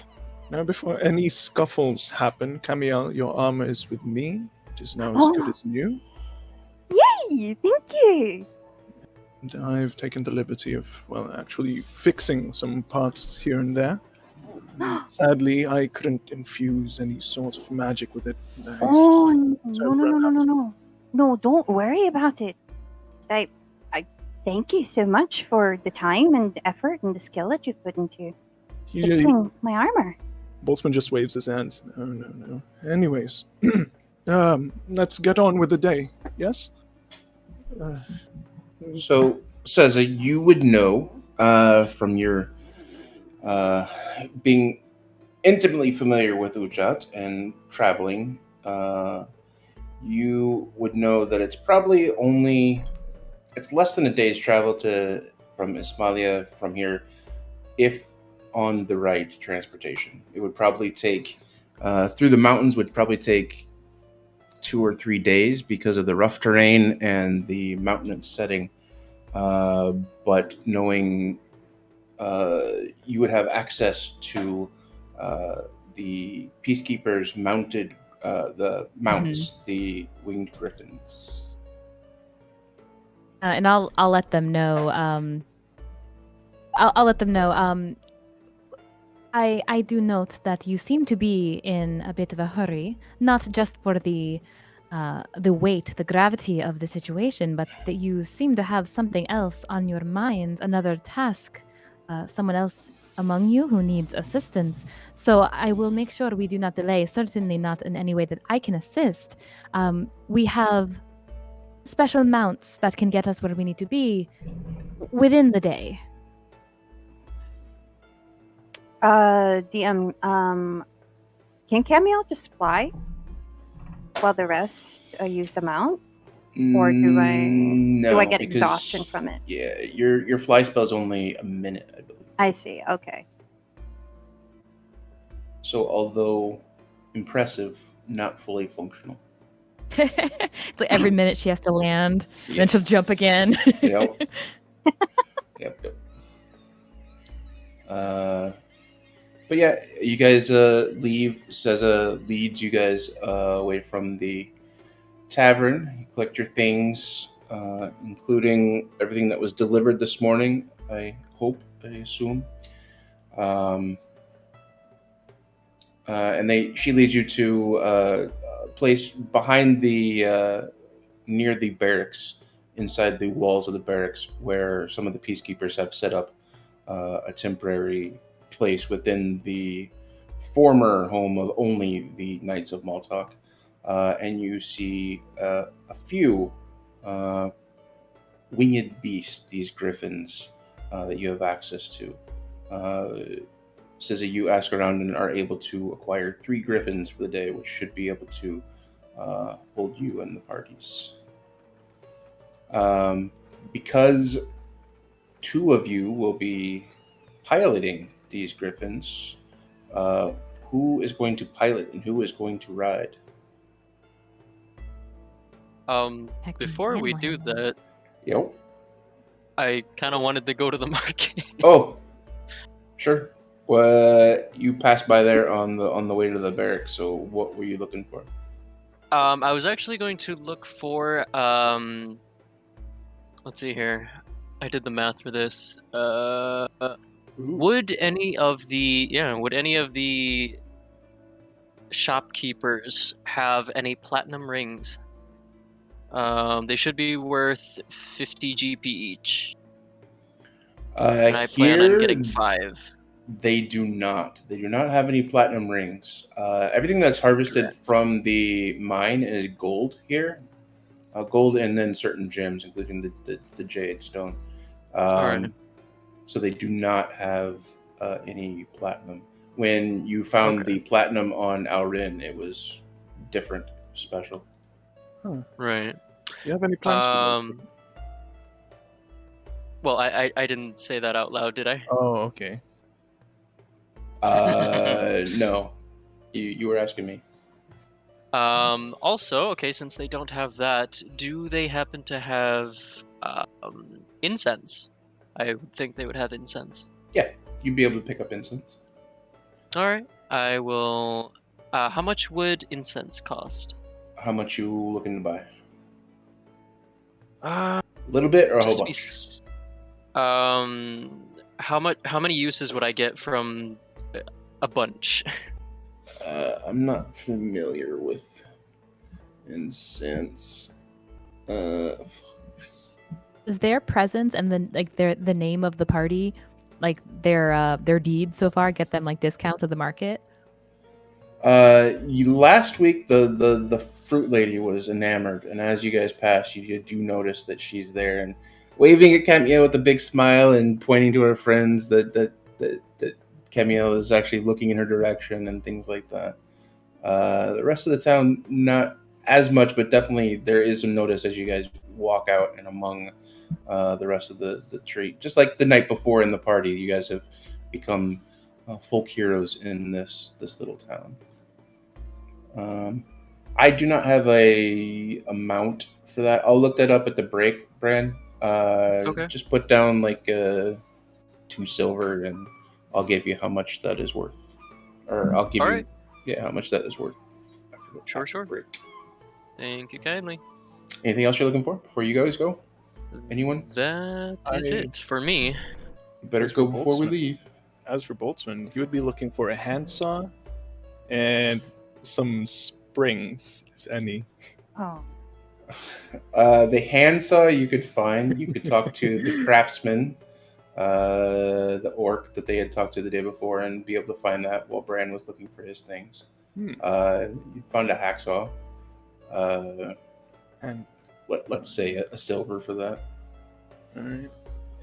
Now, before any scuffles happen, Camael, your armor is with me. It is now as good as new. Yay! Thank you. And I've taken the liberty of, well, actually fixing some parts here and there. Sadly, I couldn't infuse any sort of magic with it. Oh So no! Don't worry about it. I thank you so much for the time and the effort and the skill that you put into fixing my armor. Boltzmann just waves his hands. No. Anyways, let's get on with the day. Yes? So, Cesar, you would know from your being intimately familiar with Udjat and traveling, you would know that it's probably it's less than a day's travel from Ismailia from here, if on the right transportation. It would probably take through the mountains would probably take 2 or 3 days because of the rough terrain and the mountainous setting. But knowing you would have access to the peacekeepers mounted the mounts, the winged griffins. And I'll let them know. I'll let them know. I do note that you seem to be in a bit of a hurry, not just for the weight, the gravity of the situation, but that you seem to have something else on your mind, another task, someone else among you who needs assistance. So I will make sure we do not delay, certainly not in any way that I can assist. We have special mounts that can get us where we need to be within the day. DM, can Camael just fly while the rest use the mount? Or do I get because, exhaustion from it? Yeah, your fly spell's only a minute, I believe. I see. Okay. So although impressive, not fully functional. It's like every minute she has to land, Yeah. then she'll jump again. Yep. Yep. But yeah, you guys leave. Seza leads you guys away from the tavern. You collect your things, including everything that was delivered this morning. I assume. And she leads you to a place behind the near the barracks, inside the walls of the barracks, where some of the peacekeepers have set up a temporary place within the former home of only the Knights of Maltok. And you see a few winged beasts, these griffins, that you have access to. Says that you ask around and are able to acquire 3 griffins for the day, which should be able to hold you and the parties. Because 2 of you will be piloting these griffins, who is going to pilot and who is going to ride? Before we do that, Yep. I kind of wanted to go to the market. Oh, sure. Well, you passed by there on the way to the barracks. So what were you looking for? I was actually going to look for let's see here. I did the math for this. Would any of the shopkeepers have any platinum rings? They should be worth 50 GP each. And I plan on getting 5. They do not. They do not have any platinum rings. Everything that's harvested from the mine is gold here. Gold and then certain gems, including the jade stone. Alright. So they do not have any platinum. When you found the platinum on Al-ren, it was different, special. Right. Do you have any plans for those? Well, I didn't say that out loud, did I? Oh, okay. No. You were asking me. Also, okay, since they don't have that, do they happen to have incense? I would think they would have incense. Yeah, you'd be able to pick up incense. Alright, I will... how much would incense cost? How much you looking to buy? A little bit or a whole bunch? How many uses would I get from a bunch? I'm not familiar with incense. Is their presence and then like the name of the party, like their deed so far, get them like discounts at the market? Last week the fruit lady was enamored, and as you guys pass, you do notice that she's there and waving at Camael with a big smile and pointing to her friends that Camael is actually looking in her direction and things like that. The rest of the town, not as much, but definitely there is some notice as you guys walk out and among the rest of the tree. Just like the night before in the party, you guys have become folk heroes in this little town. I do not have a amount for that. I'll look that up at the break, Bran. Okay. Just put down like 2 silver, and I'll give you how much that is worth. Or I'll give you how much that is worth. Sure. Break. Thank you kindly. Anything else you're looking for before you guys go? Anyone? That is it for me. You better go before we leave. as for Boltzmann, he would be looking for a handsaw and some springs, if any. Oh. The handsaw you could find. You could talk to the craftsman, the orc that they had talked to the day before, and be able to find that while Bran was looking for his things. You found a hacksaw. And Let's say a silver for that. all right.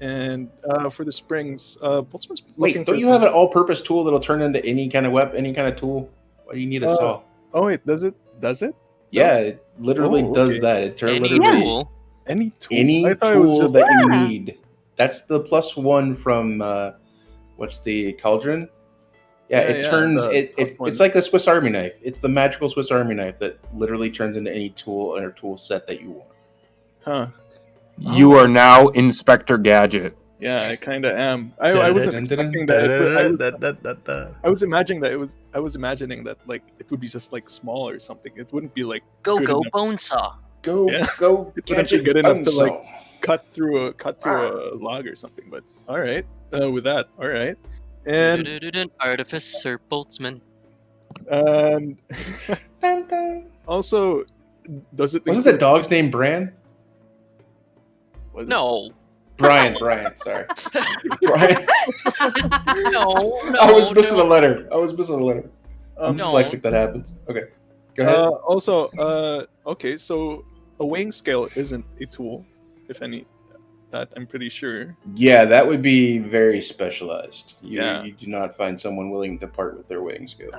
And for the springs, Boltzmann's Wait, looking don't for. you have an all-purpose tool that'll turn into any kind of weapon, any kind of tool? Why do you need a saw? Oh wait, does it? Does it? Yeah, it literally Oh, does okay. that. It turns Any literally tool. Any tool? any I thought it was tool just that you Yeah. need. That's the +1 from what's the cauldron? Yeah, it turns the it. +1. It's like the Swiss Army knife. It's the magical Swiss Army knife that literally turns into any tool or tool set that you want. Huh? You are now Inspector Gadget. Yeah, I kind of am. I wasn't expecting that. I was imagining that it was. I was imagining that like it would be just like small or something. It wouldn't be like Go good go enough. bone saw. Go Yeah. go! It wouldn't be gadget good enough to, unsaw. like, cut through a log or something. But all right, with that, all right, and Artificer Boltzmann. and Dun, dun. also, does it Wasn't the include- dog's name Bran? was it- No. Brian. Sorry, Brian. No. I was missing no. a letter. I'm No. dyslexic. That happens. Okay, go ahead. Also, okay, so a weighing scale isn't a tool, if any. That I'm pretty sure. Yeah, that would be very specialized. Yeah. You do not find someone willing to part with their weighing scale.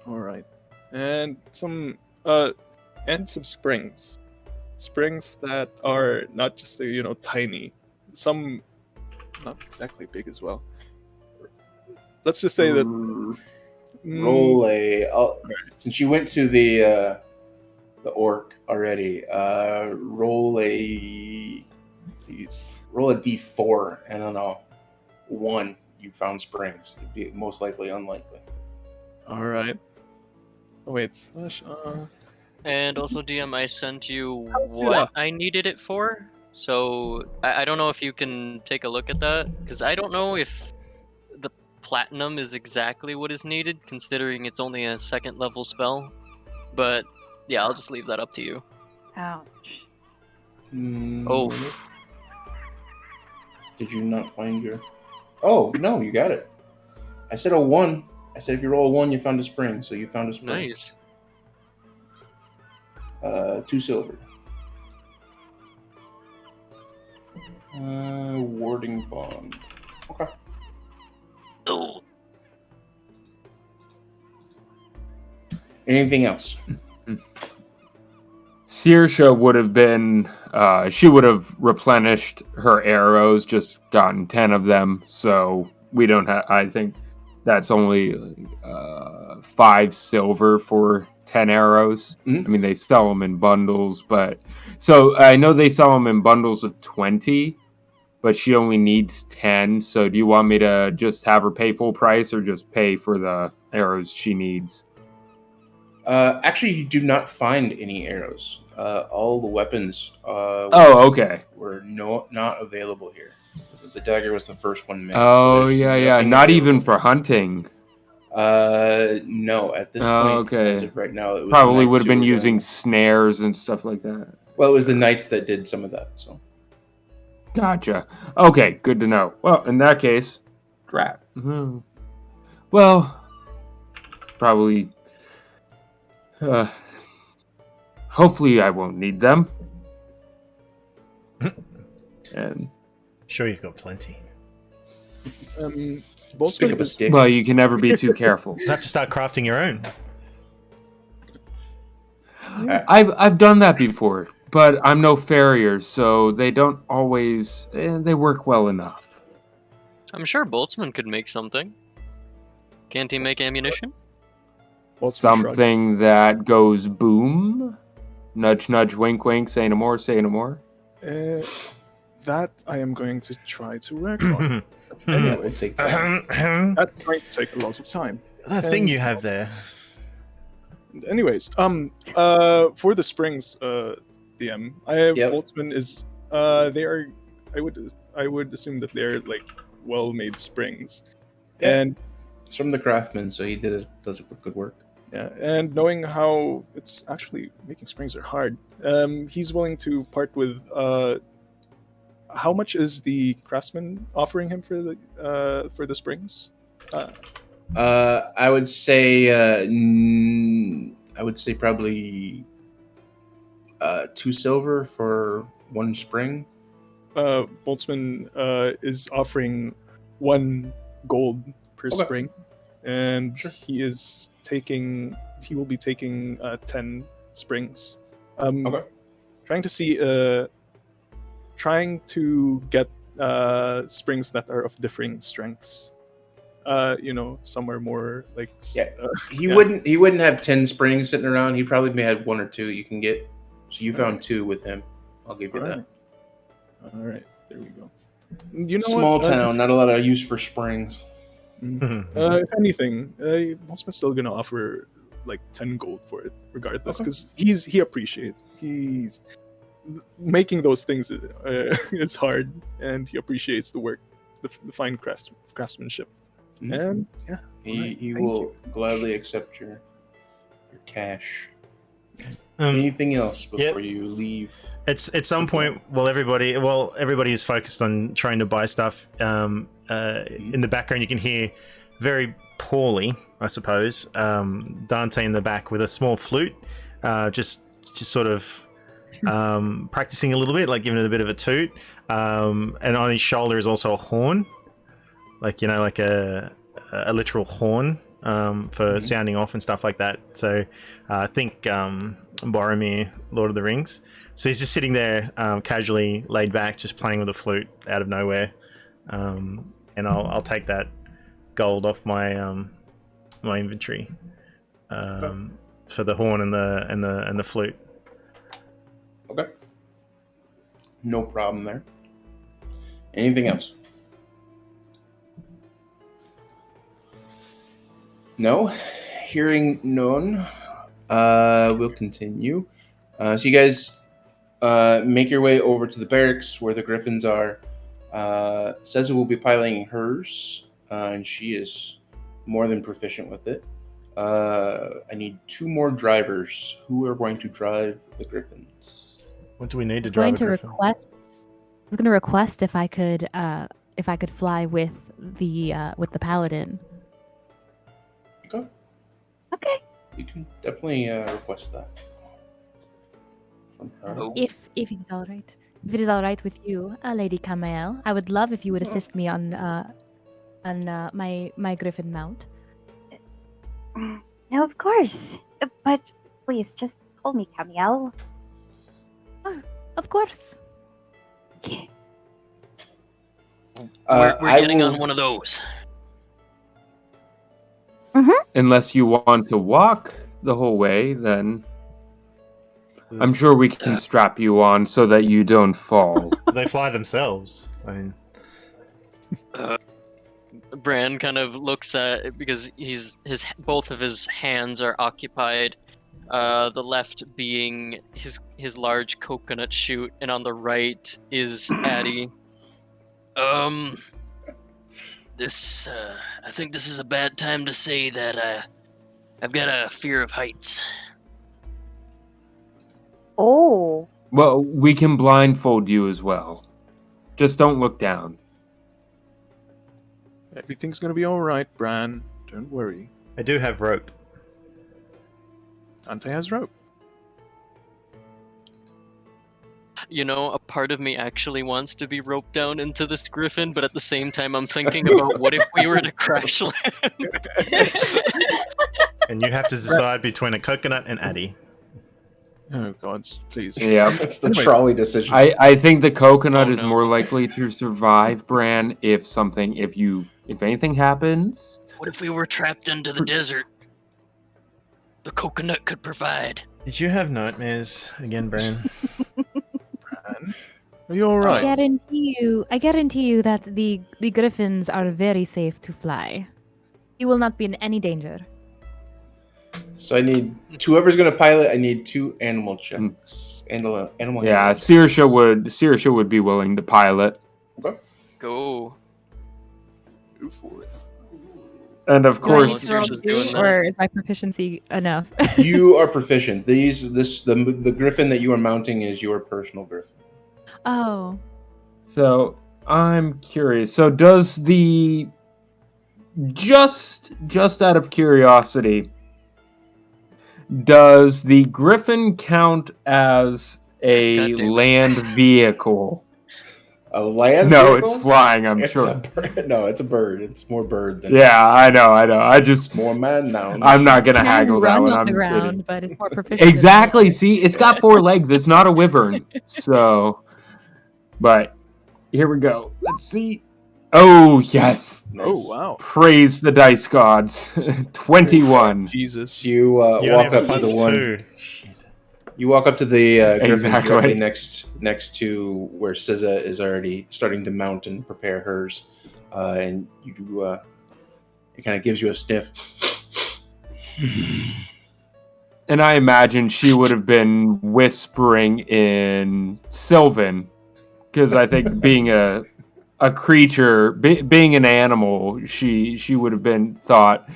All right, and some springs, that are not just tiny, some not exactly big as well. Let's just say that Roll since you went to the orc already. Roll a D4 and on a 1 you found springs. It'd be most likely unlikely. All right. Oh wait, slash. And also, DM, I sent you see what that. I needed it for. So I don't know if you can take a look at that, because I don't know if the platinum is exactly what is needed, considering it's only a 2nd level spell. But yeah, I'll just leave that up to you. Ouch. Oh, Did you not find your... Oh, no, you got it. I said a 1. I said if you roll a 1, you found a spring, so you found a spring. nice. 2 silver. Warding bond. Okay. Oh, Anything else? Saoirse would have been, she would have replenished her arrows, just gotten 10 of them. So we don't have, I think that's only 5 silver for 10 arrows. Mhm. I mean, they sell them in bundles, but so I know they sell them in bundles of 20, but she only needs 10. So do you want me to just have her pay full price or just pay for the arrows she needs? Actually, you do not find any arrows. All the weapons Okay. were not available here. The dagger was the first one made. Oh, there's yeah. nothing Not even available. for hunting. No, at this point, Okay. as of right now, it was Probably the knights would have who been were doing using it. snares and stuff like that. Well, it was the knights that did some of that. So Gotcha. Okay, good to know. Well, in that case, drat. Well, probably. Hopefully, I won't need them. And Sure, you've got plenty. pick up a Boltzmann, stick. well, you can never be too careful. You have to start crafting your own. I've done that before, but I'm no farrier, so they don't always. They work well enough. I'm sure Boltzmann could make something. Can't he make ammunition? Boltzmann shrugs. Something that goes boom. Nudge, nudge, wink, wink. Say no more. Say no more. That I am going to try to work on. That Anyway, would take time. that that's going to take a lot of time. thing you have there. Anyways, for the springs, DM, Yep. Boltzmann is they are. I would assume that they're like well-made springs. Yeah. And It's from the craftsman, so he does good work. yeah, and knowing how it's actually making springs are hard, he's willing to part with. How much is the craftsman offering him for the springs? I would say probably 2 silver for 1 spring. Boltzmann is offering 1 gold per Okay. spring, and Sure. he will be taking 10 springs. Okay. Trying to get springs that are of differing strengths. Some are more like Yeah. He Yeah. wouldn't have 10 springs sitting around. He probably may have 1 or 2 you can get. So you found 2 with him. I'll give you that. All right, there we go. You know Small what? town, not a lot of use for springs. If anything, Boltzmann's still gonna offer like 10 gold for it, regardless, Okay. because he's making those things is hard, and he appreciates the work, the fine craftsmanship, Mhm. and yeah, He Alright, he thank will gladly accept your cash. Anything else before you leave? It's at some point while everybody is focused on trying to buy stuff. In the background, you can hear very poorly, I suppose, Dante in the back with a small flute, just sort of practicing a little bit, like giving it a bit of a toot. And on his shoulder is also a horn, like a literal horn for sounding off and stuff like that. So I think Boromir, Lord of the Rings. So he's just sitting there, casually laid back, just playing with a flute out of nowhere. And I'll take that gold off my my inventory for the horn and the flute. Okay. No problem there. Anything else? No? Hearing none, we'll continue. So you guys make your way over to the barracks where the griffins are. Ceza will be piloting hers, and she is more than proficient with it. I need 2 more drivers. Who are going to drive the griffins? What do we need to I was drive going a to griffin? request. I was going to request if I could fly with the paladin. Okay. Okay. You can definitely request that from her. Oh. If it is all right. If it is all right with you, Lady Camael, I would love if you would assist me on my griffin mount. No, of course. But please, just call me Camiel. Of course. Okay. We're I getting will- on one of those. Unless you want to walk the whole way, then I'm sure we can strap you on so that you don't fall. They fly themselves. I mean, Bran kind of looks at, because both of his hands are occupied. The left being his large coconut shoot, and on the right is Addie. I think this is a bad time to say that I've got a fear of heights. Oh. Well, we can blindfold you as well. Just don't look down. everything's gonna be all right, Bran. Don't worry. I do have rope. Dante has rope. You know, a part of me actually wants to be roped down into this griffin, but at the same time, I'm thinking about what if we were to crash land? And you have to decide between a coconut and Addy. Oh gods, please. Yeah. That's the Anyways, trolley decision. I think the coconut Oh, is no. more likely to survive, Bran, if anything happens. What if we were trapped into the desert? The coconut could provide. Did you have nightmares again, Bran? Bran, are you all I right? guarantee you that the griffins are very safe to fly. You will not be in any danger. So I need whoever's going to pilot. I need 2 animal checks. Animal. Yeah, handling. Saoirse would be willing to pilot. Go. go for it. And of Do I need course, to roll Just too, doing that. or is my proficiency enough? You are proficient. The griffin that you are mounting is your personal griffin. Oh, so I'm curious. So does the just out of curiosity, does the griffin count as a God damn it. land vehicle? A land No, vehicle? it's flying, I'm It's sure. a bird. No, it's a bird. It's more bird than Yeah, I know. I just It's more man now. I'm not gonna can haggle that run one. on I'm the kidding. ground, but it's more proficient. than Exactly. me. See, it's got 4 legs. It's not a wyvern. So, but here we go. Let's see. Oh yes. Nice. Oh wow, Praise the dice gods. 21. Jesus! You You only walk have a up to plus the one. 2. Shit. You walk up to the griffin Exactly. directly next to where SZA is already starting to mount and prepare hers, and it kind of gives you a sniff. And I imagine she would have been whispering in Sylvan, because I think being a creature, being an animal, she would have been thought.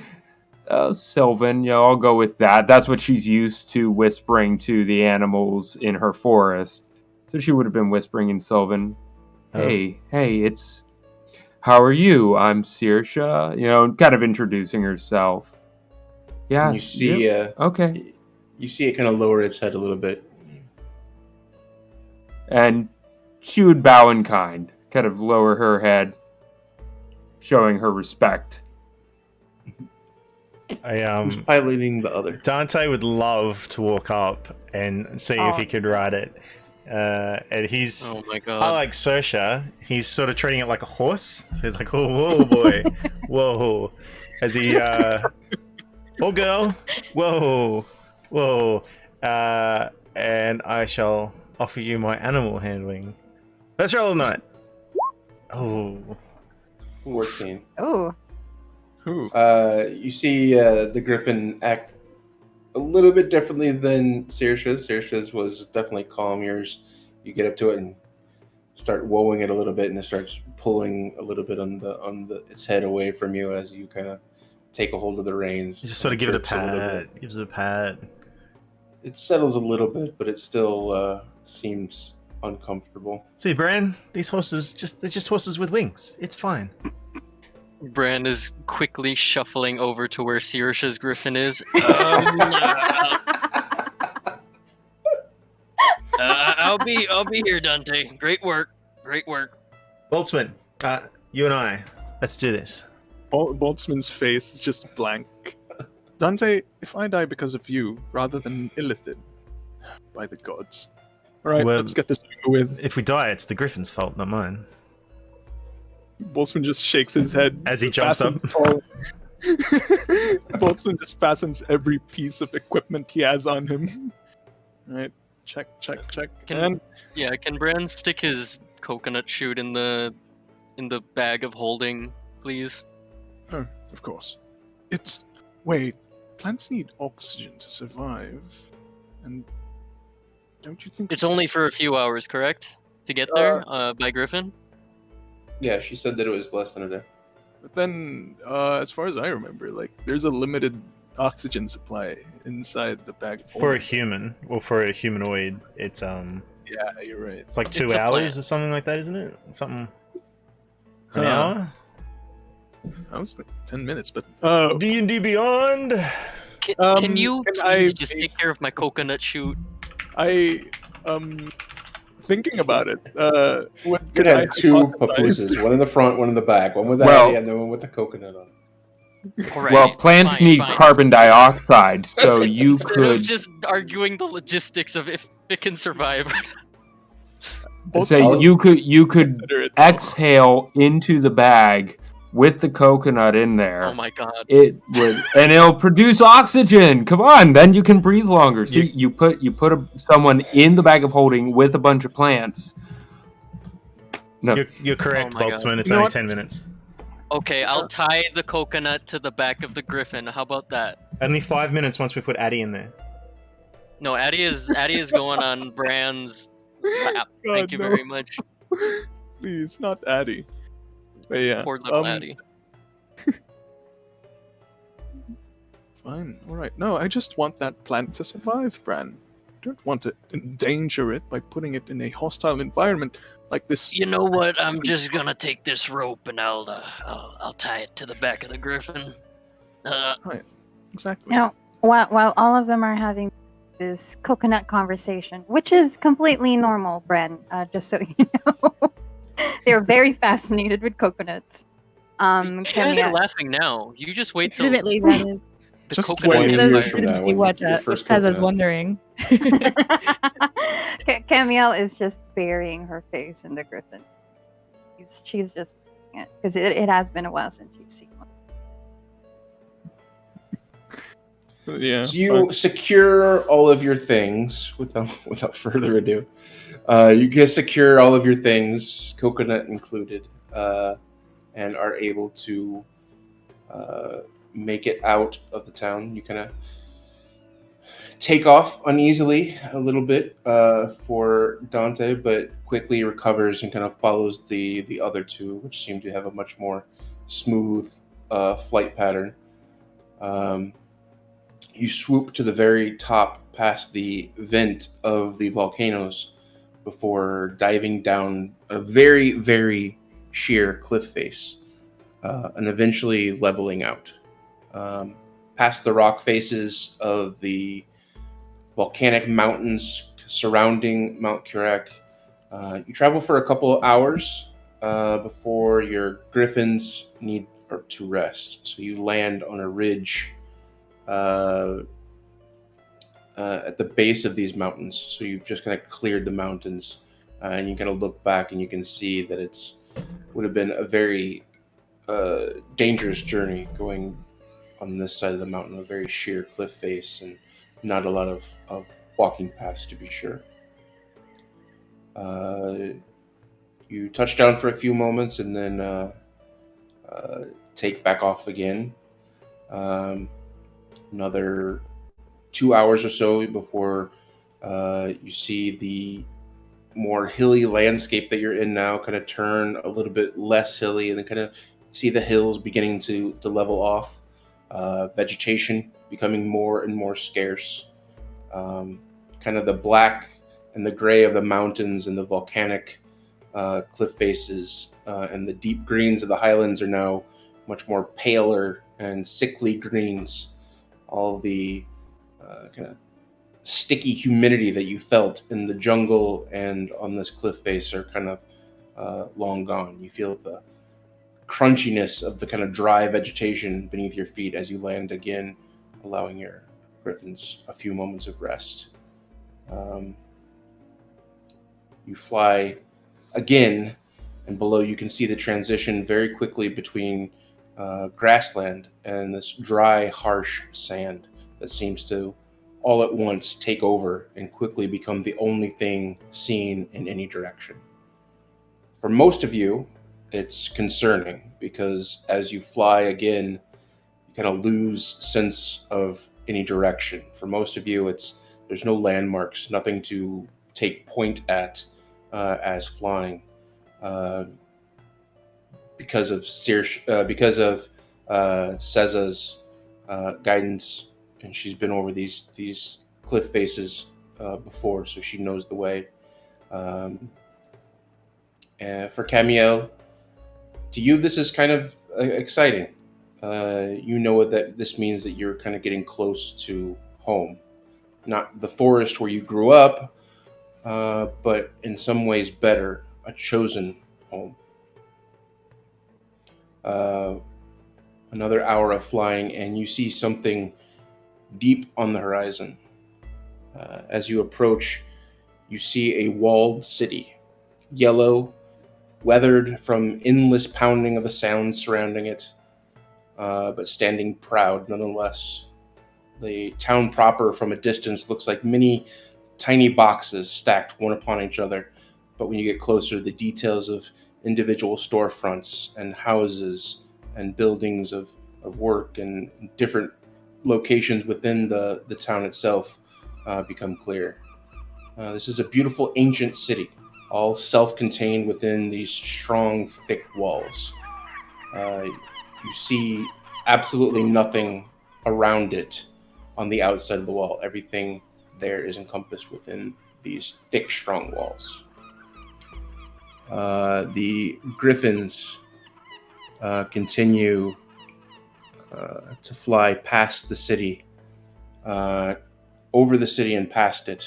Sylvan, I'll go with that. That's what she's used to, whispering to the animals in her forest. So she would have been whispering in Sylvan. Hey, it's... How are you? I'm Saoirse. Kind of introducing herself. Yeah, And you see, okay. you see it kind of lower its head a little bit. And she would bow in kind, kind of lower her head, showing her respect. Who's piloting the other? Dante would love to walk up and see if he could ride it. And he's, Oh my god. I like Saoirse, he's sort of treating it like a horse. So he's like, oh, whoa, boy. Whoa. As he, oh, girl. Whoa. Whoa. And I shall offer you my animal handling. Let's roll a night. Oh. 14. Oh, Who? You see the griffin act a little bit differently than Saoirse's. Saoirse's was definitely calm. Yours, you get up to it and start woeing it a little bit, and it starts pulling a little bit on its head away from you as you kind of take a hold of the reins. You just sort of give it a Jerks little pat. bit. Gives it a pat. It settles a little bit, but it still seems uncomfortable. See, Bran, these horses, they're just horses with wings. It's fine. Bran is quickly shuffling over to where Saoirse's griffin is. I'll be here, Dante. Great work. Boltzmann, you and I, let's do this. Boltzmann's face is just blank. Dante, if I die because of you, rather than Illithid, by the gods. Alright, Well- let's get this over with. If we die, it's the griffin's fault, not mine. Boltzmann just shakes his head. As he jumps up. Boltzmann just fastens every piece of equipment he has on him. Alright, check. Can Bran stick his coconut shoot in the bag of holding, please? Oh, of course. Wait, plants need oxygen to survive. And don't you think It's only for a few hours, correct? To get there by Griffin? Yeah, she said that it was less than a day. But then, as far as I remember, there's a limited oxygen supply inside the bag of For a holding. human, or for a humanoid, it's Yeah, you're right. it's like 2 It's a hours plant. or something like that, isn't it? Something. An Huh. hour? I was thinking 10 minutes, but D&D Beyond. Can you can please I- just take care of my coconut shoot? Thinking about it. What You could could I have 2 hypothesize? papooses, one in the front, one in the back, one with the Well- Hattie and then one with the coconut on. Alright, Well, plants fine, need fine. carbon dioxide, so you Instead of could just arguing the logistics of if it can survive. say I'll- you could Consider it, though. exhale into the bag with the coconut in there. Oh my god. It would, and it'll produce oxygen. Come on, then you can breathe longer. See, you put someone in the bag of holding with a bunch of plants. No, You're correct, Oh my God. Boltzmann. It's You know only what? 10 minutes. Okay, I'll tie the coconut to the back of the griffin. How about that? Only 5 minutes once we put Addy in there. No, Addie is going on Bran's lap. Thank God, you no. very much. Please, not Addy. But yeah. Poor little Addie. Fine. All right. No, I just want that plant to survive, Bran. I don't want to endanger it by putting it in a hostile environment like this. You know what? I'm just gonna take this rope and I'll tie it to the back of the griffin. Right. Exactly. You know, while all of them are having this coconut conversation, which is completely normal, Bren, just so you know. They're very fascinated with coconuts. You guys are Camille- laughing now. You just wait till Legitimately, that is the Just coconut wait. gets 20 years fired. from now, when what your first Ceza's coconut- wondering. Camiel is just burying her face in the griffin. She's just, because it has been a while since she's seen one. Yeah. So you secure all of your things without further ado. You can secure all of your things, coconut included, and are able to make it out of the town. You kind of take off uneasily a little bit for Dante, but quickly recovers and kind of follows the other two, which seem to have a much more smooth flight pattern. You swoop to the very top past the vent of the volcanoes before diving down a very, very sheer cliff face and eventually leveling out. Past the rock faces of the volcanic mountains surrounding Mount Curak, you travel for a couple of hours before your griffins need to rest. So you land on a ridge at the base of these mountains. So you've just kind of cleared the mountains, and you kind of look back and you can see that would have been a very dangerous journey going on this side of the mountain, a very sheer cliff face, and not a lot of walking paths to be sure. You touch down for a few moments and then take back off again. Another 2 hours or so before you see the more hilly landscape that you're in now kind of turn a little bit less hilly, and then kind of see the hills beginning to level off. Vegetation becoming more and more scarce. Kind of the black and the gray of the mountains and the volcanic cliff faces and the deep greens of the highlands are now much more paler and sickly greens. All the kind of sticky humidity that you felt in the jungle and on this cliff face are kind of long gone. You feel the crunchiness of the kind of dry vegetation beneath your feet as you land again, allowing your griffins a few moments of rest. You fly again, and below you can see the transition very quickly between grassland and this dry, harsh sand that seems to all at once take over and quickly become the only thing seen in any direction. For most of you, it's concerning because as you fly again, you kind of lose sense of any direction. For most of you, there's no landmarks, nothing to take point at as flying because of Ceza's guidance, and she's been over these cliff faces before, so she knows the way. And for Camael, to you, this is kind of exciting. You know that this means that you're kind of getting close to home. Not the forest where you grew up, but in some ways better, a chosen home. Another hour of flying, and you see something deep on the horizon. As you approach, you see a walled city, yellow, weathered from endless pounding of the sounds surrounding it, but standing proud nonetheless. The town proper from a distance looks like many tiny boxes stacked one upon each other, but when you get closer, the details of individual storefronts and houses and buildings of work and different locations within the town itself become clear. This is a beautiful ancient city, all self-contained within these strong, thick walls. You see absolutely nothing around it on the outside of the wall. Everything there is encompassed within these thick, strong walls. The griffins continue to fly past the city, over the city and past it.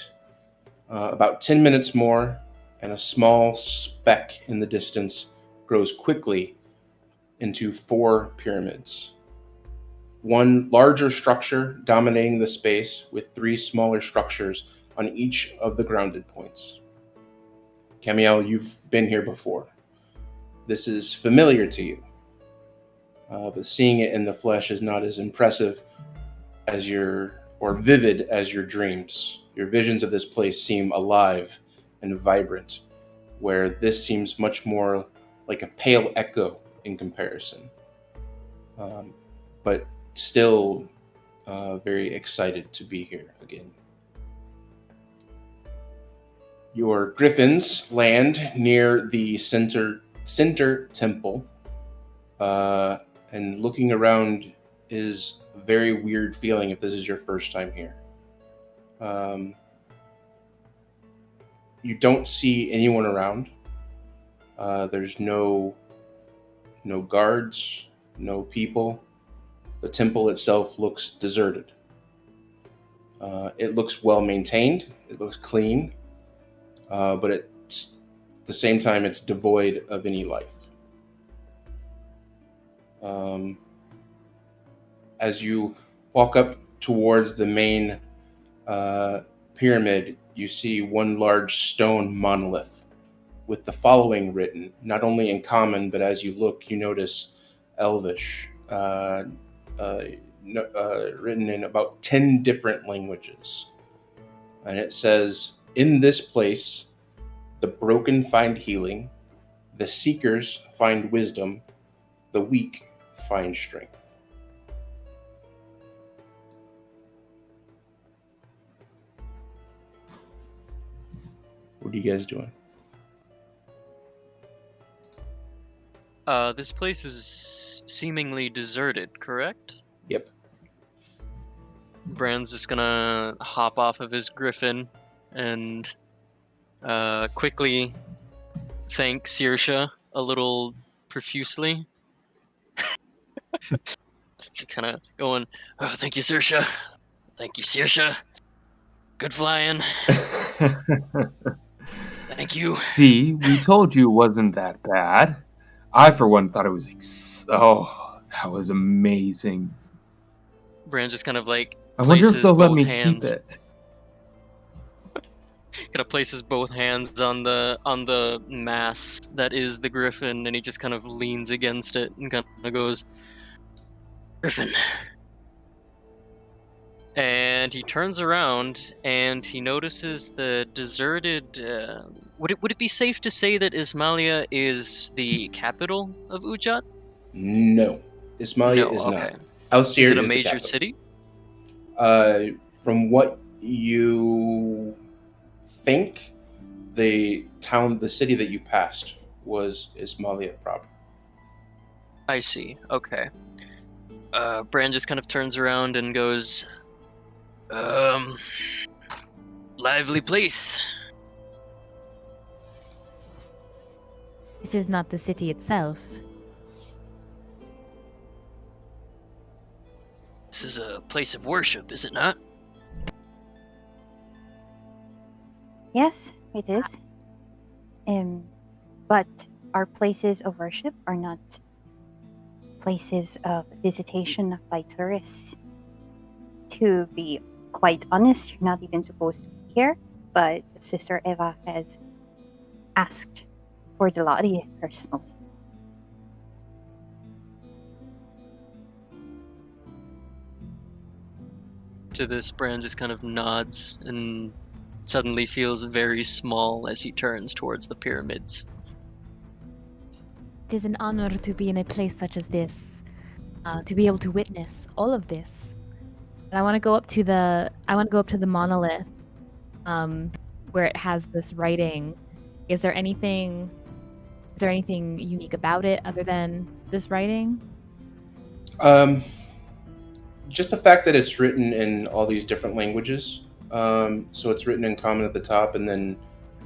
About 10 minutes more, and a small speck in the distance grows quickly into 4 pyramids. One larger structure dominating the space, with 3 smaller structures on each of the grounded points. Camael, you've been here before. This is familiar to you, but seeing it in the flesh is not as impressive as or vivid as your dreams. Your visions of this place seem alive and vibrant, where this seems much more like a pale echo in comparison. But still very excited to be here again. Your griffins land near the center temple, and looking around is a very weird feeling if this is your first time here. You don't see anyone around. There's no guards, no people. The temple itself looks deserted. It looks well maintained. It looks clean, but at the same time, it's devoid of any life. As you walk up towards the main pyramid, you see one large stone monolith with the following written, not only in common, but as you look, you notice Elvish, written in about 10 different languages. And it says, "In this place, the broken find healing, the seekers find wisdom, the weak find strength." What are you guys doing? This place is seemingly deserted, correct? Yep. Bran's just gonna hop off of his griffin and quickly thank Saoirse a little profusely. Kind of going, "Oh, thank you, Saoirse. Thank you, Saoirse. Good flying. Thank you." See, we told you it wasn't that bad. I, for one, thought it was. That was amazing. Bran just kind of like I wonder if places they'll let both me hands. keep it. Kind of places both hands on the mass that is the griffin, and he just kind of leans against it and kind of goes, "Griffin." And he turns around and he notices the deserted. Would it be safe to say that Ismailia is the capital of Udjat? No, Ismailia is okay. not. Alcir Is it a the major capital. city? From what you think, the city that you passed was Ismailia proper. I see. Okay. Bran just kind of turns around and goes, lively place. This is not the city itself. This is a place of worship, is it not? Yes, it is. But our places of worship are not places of visitation by tourists. To be quite honest, you're not even supposed to be here, but Sister Eva has asked for the lottie personally. To this, Bran just kind of nods and suddenly feels very small as he turns towards the pyramids. It is an honor to be in a place such as this, to be able to witness all of this. And I want to go up to the monolith, where it has this writing. Is there anything unique about it other than this writing? Just the fact that it's written in all these different languages. So it's written in common at the top, and then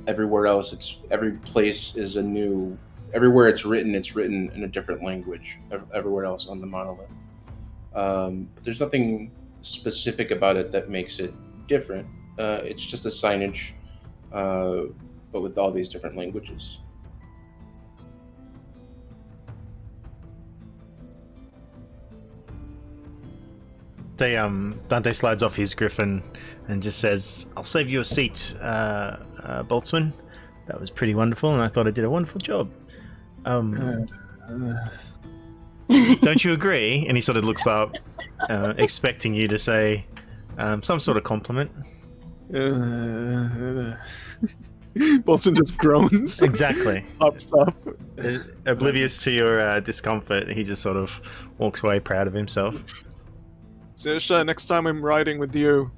everywhere else, every place is a new. Everywhere it's written in a different language. Everywhere else on the monolith. But there's nothing specific about it that makes it different. It's just a signage, but with all these different languages. Dante slides off his griffin and just says, "I'll save you a seat, Boltzmann. That was pretty wonderful, and I thought I did a wonderful job. Don't you agree?" And he sort of looks up, expecting you to say some sort of compliment. Boltzmann just groans. Exactly. Hops up. Oblivious to your discomfort, he just sort of walks away proud of himself. Zisha, next time I'm riding with you.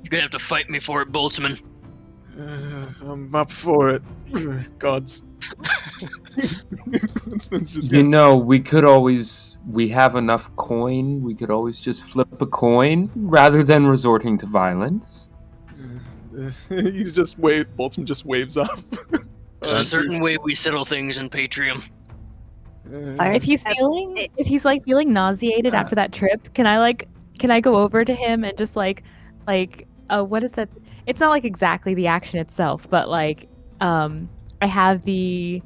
You're gonna have to fight me for it, Boltzmann. I'm up for it. Gods. You know, we have enough coin, we could always just flip a coin rather than resorting to violence. Boltzmann just waves off. There's a certain way we settle things in Patrium. If he's feeling nauseated after that trip, can I go over to him and just what is that? It's not exactly the action itself, but I have the,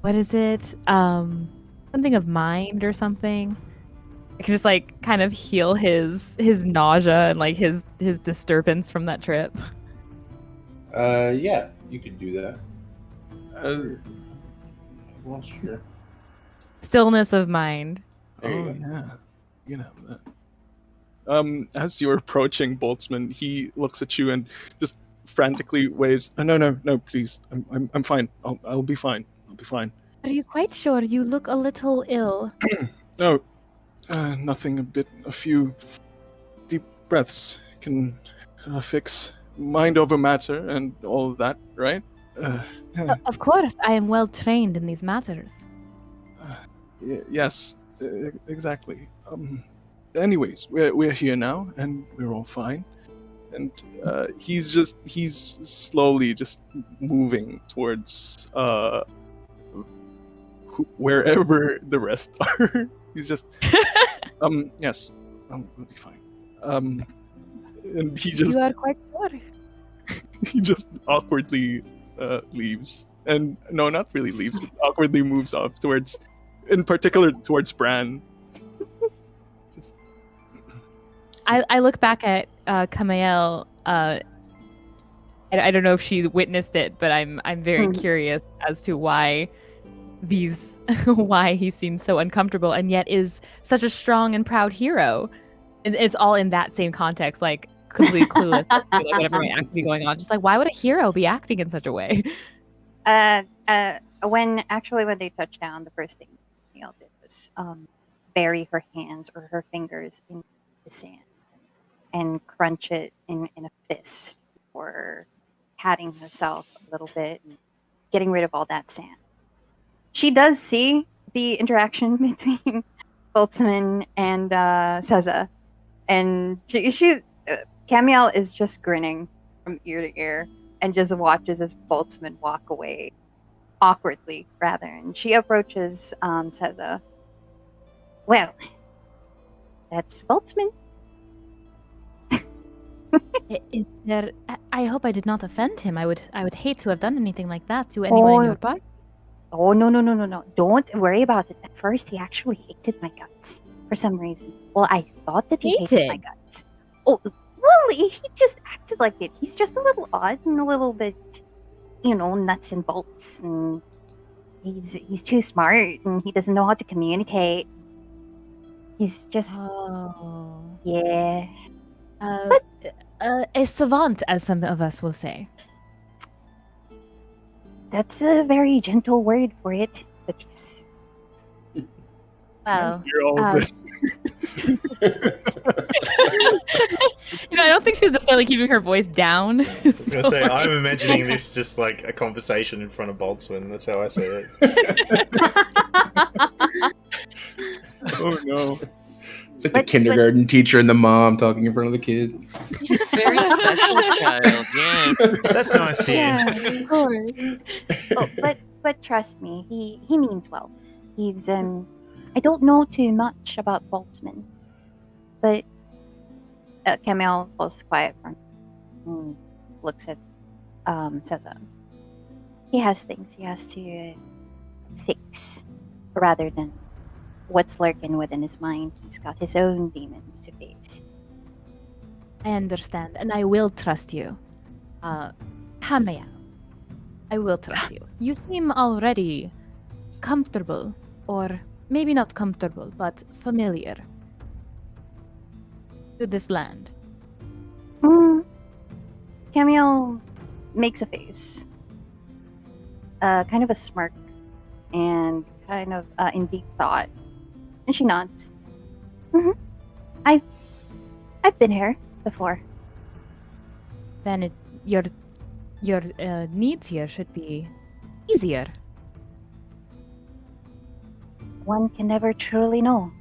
what is it? Something of mind or something. I can just kind of heal his nausea and his disturbance from that trip. Yeah, you could do that. Well, sure. Stillness of mind. Yeah, you can have that. As you're approaching Boltzmann, he looks at you and just frantically waves. No, please. I'm fine. I'll be fine. I'll be fine. Are you quite sure? You look a little ill. No, nothing. A few deep breaths can fix mind over matter and all of that, right? Of course, I am well trained in these matters. Yes, exactly. Anyways, we're here now, and we're all fine. And he's slowly just moving towards wherever the rest are. He's just yes, we'll be fine. And he just You are quite sure. he just awkwardly leaves, and no, not really leaves, but awkwardly moves off towards. In particular, towards Bran. I look back at Camael. I don't know if she's witnessed it, but I'm very curious as to why he seems so uncomfortable and yet is such a strong and proud hero. And it's all in that same context, completely clueless as to whatever might actually be going on. Just why would a hero be acting in such a way? When they touched down, the first thing Camael did was bury her hands or her fingers in the sand and crunch it in a fist, or patting herself a little bit and getting rid of all that sand. She does see the interaction between Boltzmann and Seza, and Camael is just grinning from ear to ear and just watches as Boltzmann walk away. Awkwardly, rather, and she approaches Seza. Well, that's Boltzmann. Is there? I hope I did not offend him. I would hate to have done anything like that to anyone in your party. Oh no! Don't worry about it. At first, he actually hated my guts for some reason. Well, I thought that he hated my guts. Oh, well, he just acted like it. He's just a little odd and a little bit, nuts and bolts, and he's too smart, and he doesn't know how to communicate. He's just yeah. A savant, as some of us will say. That's a very gentle word for it, but yes. Well, hear all of this. I don't think she was necessarily keeping her voice down. I was going to say, I'm imagining this just like a conversation in front of Boltzmann. That's how I say it. Oh no. It's like the kindergarten teacher and the mom talking in front of the kid. He's a very special child. Yes. That's nice, dear. Yeah, of course. Oh, but trust me, he means well. He's I don't know too much about Boltzmann, but Camael falls quiet for looks at Cesar. He has things he has to fix rather than what's lurking within his mind. He's got his own demons to face. I understand, and I will trust you. Camael, I will trust you. You seem already comfortable, or maybe not comfortable, but familiar to this land. Camael makes a face, kind of a smirk, and kind of in deep thought, and she nods. I've been here before. Then your needs here should be easier. One can never truly know.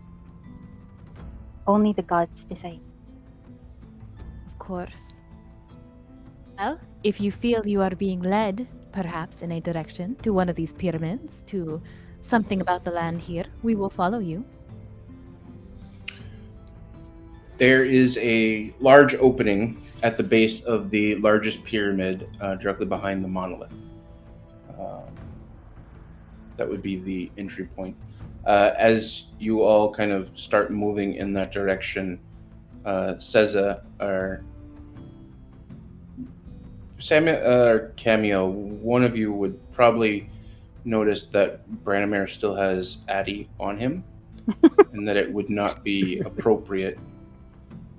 Only the gods decide. Of course. Well, if you feel you are being led, perhaps in a direction, to one of these pyramids, to something about the land here, we will follow you. There is a large opening at the base of the largest pyramid, directly behind the monolith. That would be the entry point. As you all kind of start moving in that direction, Cesar or Camael, one of you would probably notice that Branimir still has Addy on him, and that it would not be appropriate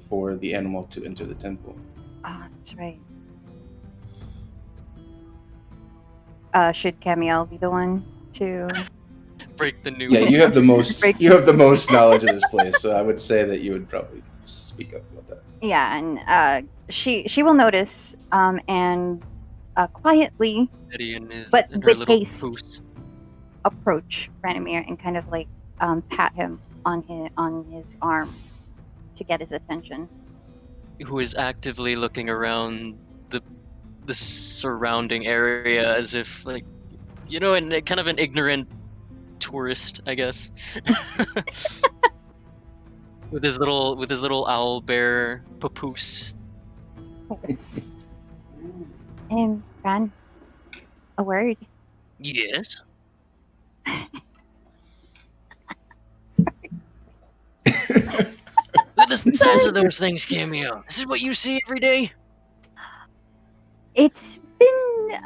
for the animal to enter the temple. Ah, that's right. Should Camael be the one to Break the news. Yeah, you have the most. You have the most knowledge of this place, so I would say that you would probably speak up about that. Yeah, and she will notice and quietly Eddie and his but and her with little haste. poos. approach Branimir and kind of like pat him on his arm to get his attention. Who is actively looking around the surrounding area as if, like, you know, in kind of an ignorant tourist, I guess. with his little owl bear papoose. Bran, a word. Yes. Look at the size of those things, Camael. This is what you see every day? It's been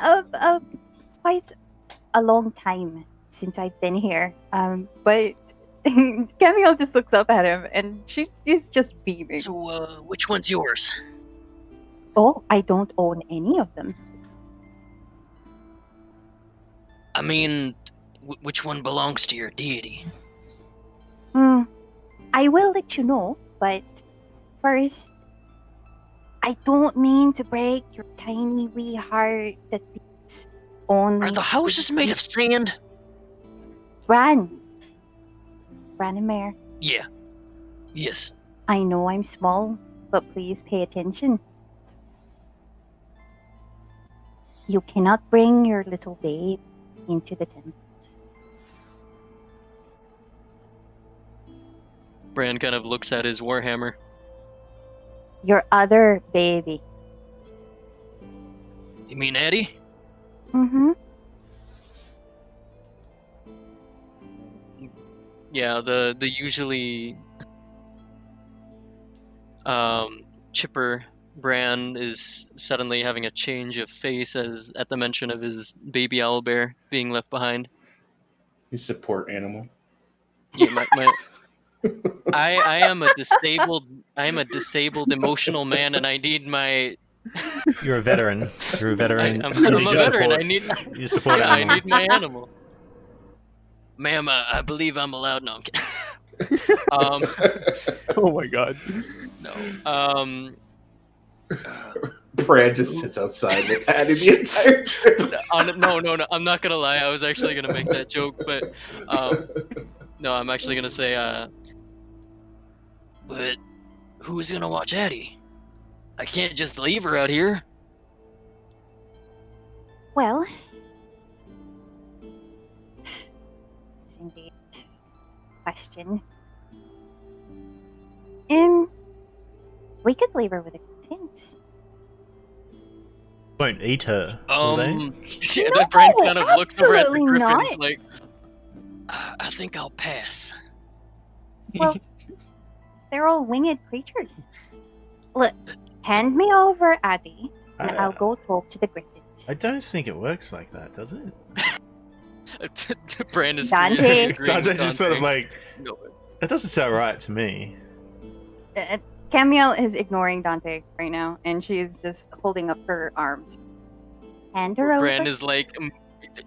quite a long time since I've been here. But Camael just looks up at him and she's just beaming. So, which one's yours? Oh, I don't own any of them. I mean, which one belongs to your deity? I will let you know, but first, I don't mean to break your tiny wee heart that beats only. Are the houses made of sand? Branimir, Yeah. Yes. I know I'm small, but please pay attention. You cannot bring your little babe into the temples. Bran kind of looks at his warhammer. Your other baby. You mean Eddie? Mm-hmm. Yeah, the usually chipper Bran is suddenly having a change of face as at the mention of his baby owlbear being left behind. His support animal. Yeah, my I am a disabled emotional man, and I need my. You're a veteran. You're a veteran. I'm You a need your veteran. support. I need. You support Yeah, I animal. need my animal. Ma'am, I believe I'm allowed. No, I'm kidding. Oh my god. No. Brad just sits outside with Addy the entire trip. No. I'm not gonna lie. I was actually gonna make that joke, but No, I'm actually gonna say, but who's gonna watch Addie? I can't just leave her out here. Well, it's indeed a question. We could leave her with the Griffins. Won't eat her, will they? Yeah, the Brent kind of looks over at the absolutely Griffins not. like, I think I'll pass. Well, they're all winged creatures. Look, hand me over Addie, and I'll go talk to the Griffins. I don't think it works like that, does it? Brand is Dante. furiously agreeing with Dante's just sort of Dante. like, No. that doesn't sound right to me. Camael is ignoring Dante right now, and she is just holding up her arms. Hand her over. Brand is like,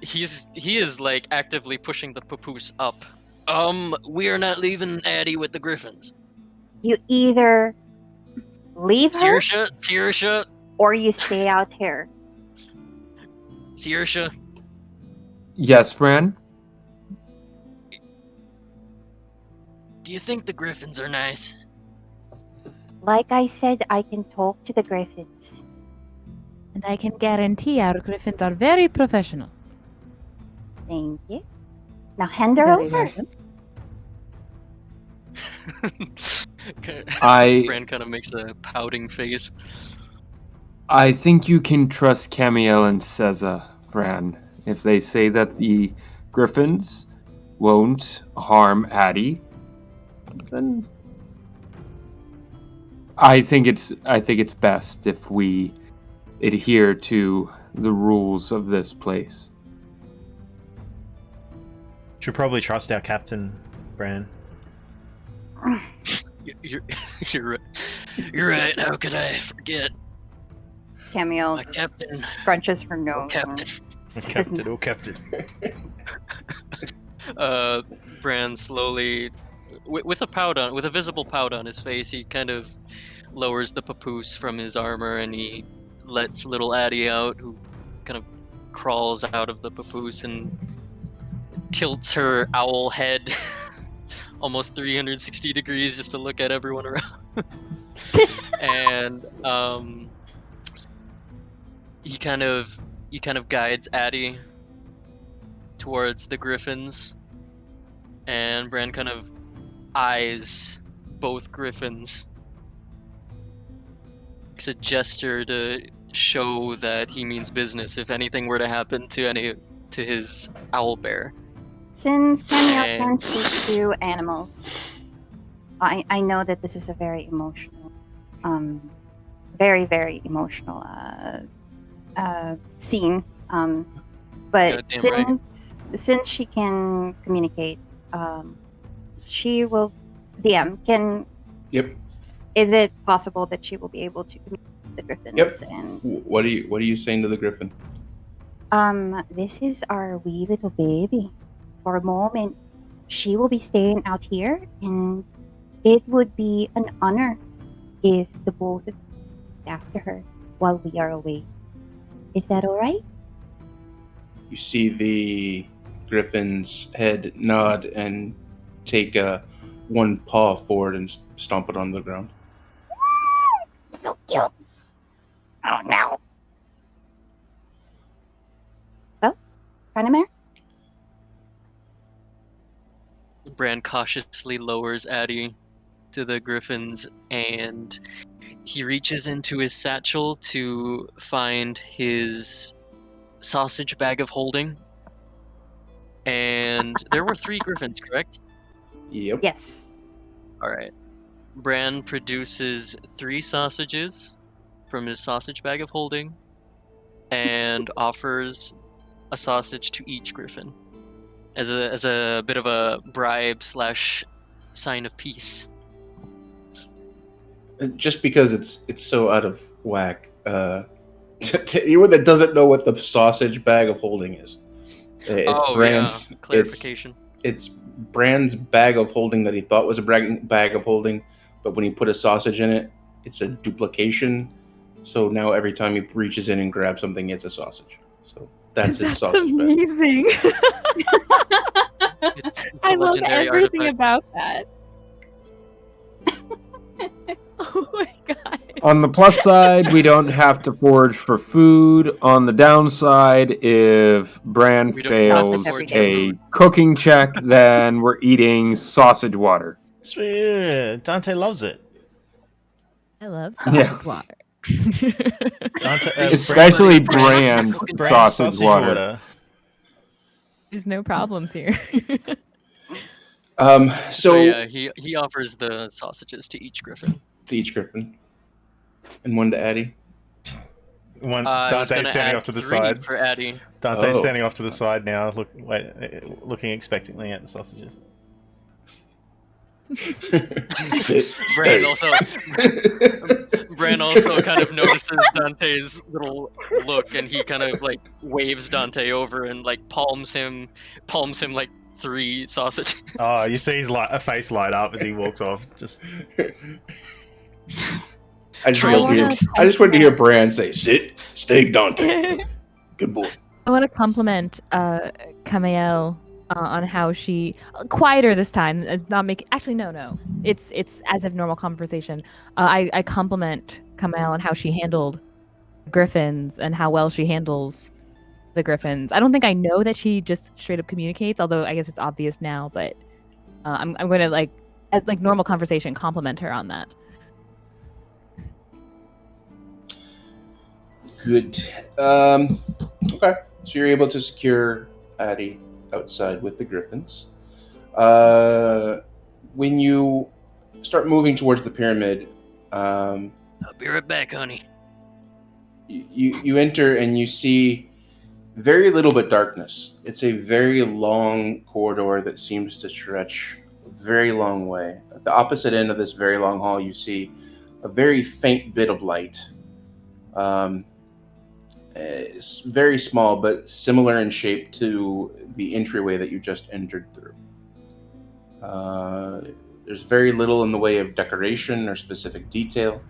he is like actively pushing the papoose up. We are not leaving Addie with the Griffins. You either leave her, Saoirse, or you stay out here. Saoirse. Yes, Bran? Do you think the Griffins are nice? Like I said, I can talk to the Griffins. And I can guarantee our Griffins are very professional. Thank you. Now hand her Very over. welcome. Brand kind of makes a pouting face. I think you can trust Camael and Seza, Bran. If they say that the Griffins won't harm Addie, then I think it's best if we adhere to the rules of this place. Should probably trust our captain, Bran. You're right. You're right. How could I forget? Camael My just captain. scrunches her nose. Captain. Captain. Bran slowly, with a visible pout on his face, he kind of lowers the papoose from his armor and he lets little Addie out, who kind of crawls out of the papoose and tilts her owl head almost 360 degrees just to look at everyone around. And he kind of guides Addie towards the Griffins, and Bran kind of eyes both Griffins. It's a gesture to show that he means business if anything were to happen to his owl bear. Since Camael And- can speak to animals, I know that this is a very emotional, very, very emotional scene. But Goddamn since she can communicate, she will DM. Yep. Is it possible that she will be able to communicate with the Griffins? Yep. And What are you saying to the Griffin? this is our wee little baby. For a moment, she will be staying out here, and it would be an honor if the both of you looked after her while we are away. Is that all right? You see the Griffin's head nod and take one paw forward and stomp it on the ground. So cute. Oh no. Well, Ranamir? Bran cautiously lowers Addie to the Griffins, and he reaches into his satchel to find his sausage bag of holding. And there were 3 Griffins, correct? Yep. Yes. Alright. Bran produces 3 sausages from his sausage bag of holding and offers a sausage to each Griffin as a bit of a bribe / sign of peace. Just because it's so out of whack. To anyone that doesn't know what the sausage bag of holding is, it's Brand's clarification. It's Brand's bag of holding that he thought was a bag of holding, but when he put a sausage in it, it's a duplication. So now every time he reaches in and grabs something, it's a sausage. So that's his sausage bag. amazing. It's I a love legendary everything artifact. about that. Oh my god. On the plus side, we don't have to forage for food. On the downside, if Bran We don't have to fails forage a food. cooking check, then we're eating sausage water. Sweet. Dante loves it. I love Yeah. sausage water. Dante, Especially Bran- Bran Brand's sausage water. There's no problems here. So yeah, he offers the sausages to each griffin. to each griffin, and one to Addie. One I was Dante's gonna standing add off to the 3 side. for Addie. Dante's Oh. standing off to the side now, looking expectantly at the sausages. Sit, Bran stay. Bran also kind of notices Dante's little look, and he kind of like waves Dante over and like palms him like 3 sausages. Oh, you see his a face light up as he walks off. Just I just wanted to hear Bran say, "Sit, stay, Dante." Good boy. I want to compliment Camael on how she quieter this time. Not making actually no. It's as if normal conversation. I compliment Camael on how she handled griffins and how well she handles the griffins. I don't think I know that she just straight up communicates, although I guess it's obvious now. But I'm going to as normal conversation compliment her on that. Good. Okay. So you're able to secure Addie outside with the griffins. When you start moving towards the pyramid, I'll be right back, honey. you enter and you see very little but darkness. It's a very long corridor that seems to stretch a very long way. At the opposite end of this very long hall, you see a very faint bit of light. It's very small, but similar in shape to the entryway that you just entered through. There's very little in the way of decoration or specific detail.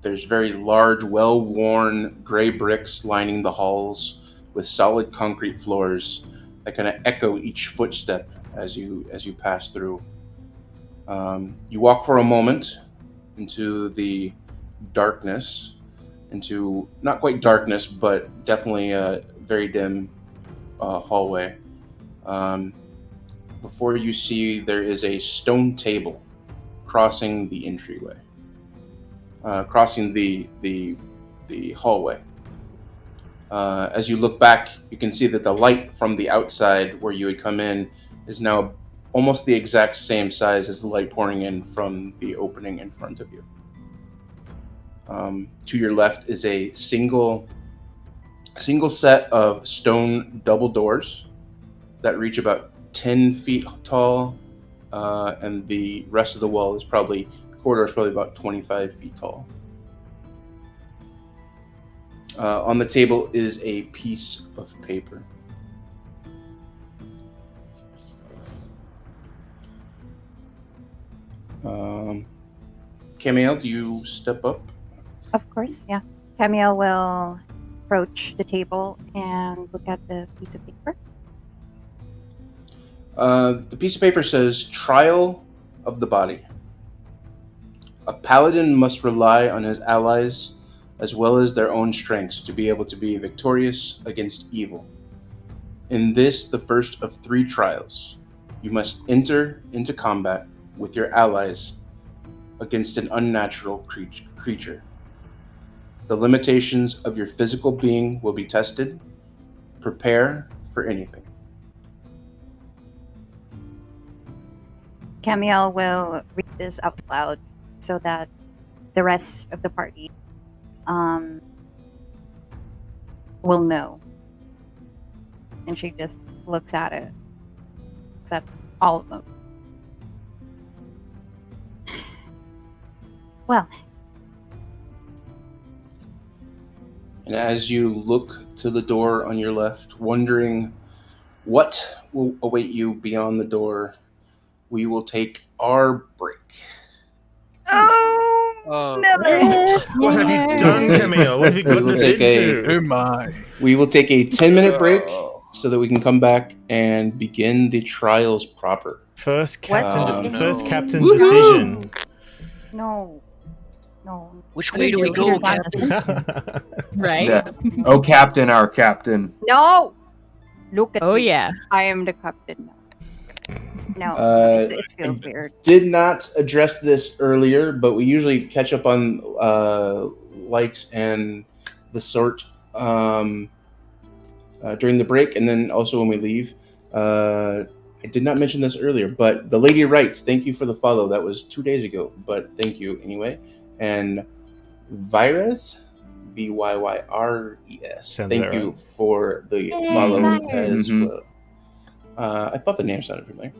There's very large, well-worn gray bricks lining the halls with solid concrete floors that kind of echo each footstep as you pass through. You walk for a moment into the darkness, into not quite darkness, but definitely a very dim hallway. Before you see, there is a stone table crossing the entryway, crossing the hallway. As you look back, you can see that the light from the outside where you had come in is now almost the exact same size as the light pouring in from the opening in front of you. To your left is a single set of stone double doors that reach about 10 feet tall, and the rest of the wall is corridor is probably about 25 feet tall. On the table is a piece of paper. Camael, do you step up? Of course, yeah. Camael will approach the table and look at the piece of paper. The piece of paper says, "Trial of the body. A paladin must rely on his allies as well as their own strengths to be able to be victorious against evil. In this, the first of 3 trials, you must enter into combat with your allies against an unnatural creature. The limitations of your physical being will be tested. Prepare for anything." Camael will read this out loud so that the rest of the party will know. And she just looks at it. Looks at all of them. Well, And as you look to the door on your left, wondering what will await you beyond the door, we will take our break. Oh, What have you done, Camael? What have you gotten us Take into? Oh my. We will take a 10-minute break, so that we can come back and begin the trials proper. First captain, What? first No. captain Woohoo! decision. No. Which What way is do we your go, leader, Captain? Jonathan? Right? Yeah. Oh, Captain, our Captain. No! Look at Oh, me. yeah. I am the captain now. No, it feels weird. Did not address this earlier, but we usually catch up on likes and the sort during the break, and then also when we leave. I did not mention this earlier, but the lady writes, thank you for the follow. That was 2 days ago, but thank you anyway. And Virus, Vyyrres, Sounds thank about you right. for the Yay, follow Virus. as Mhm. well. I thought the name sounded familiar.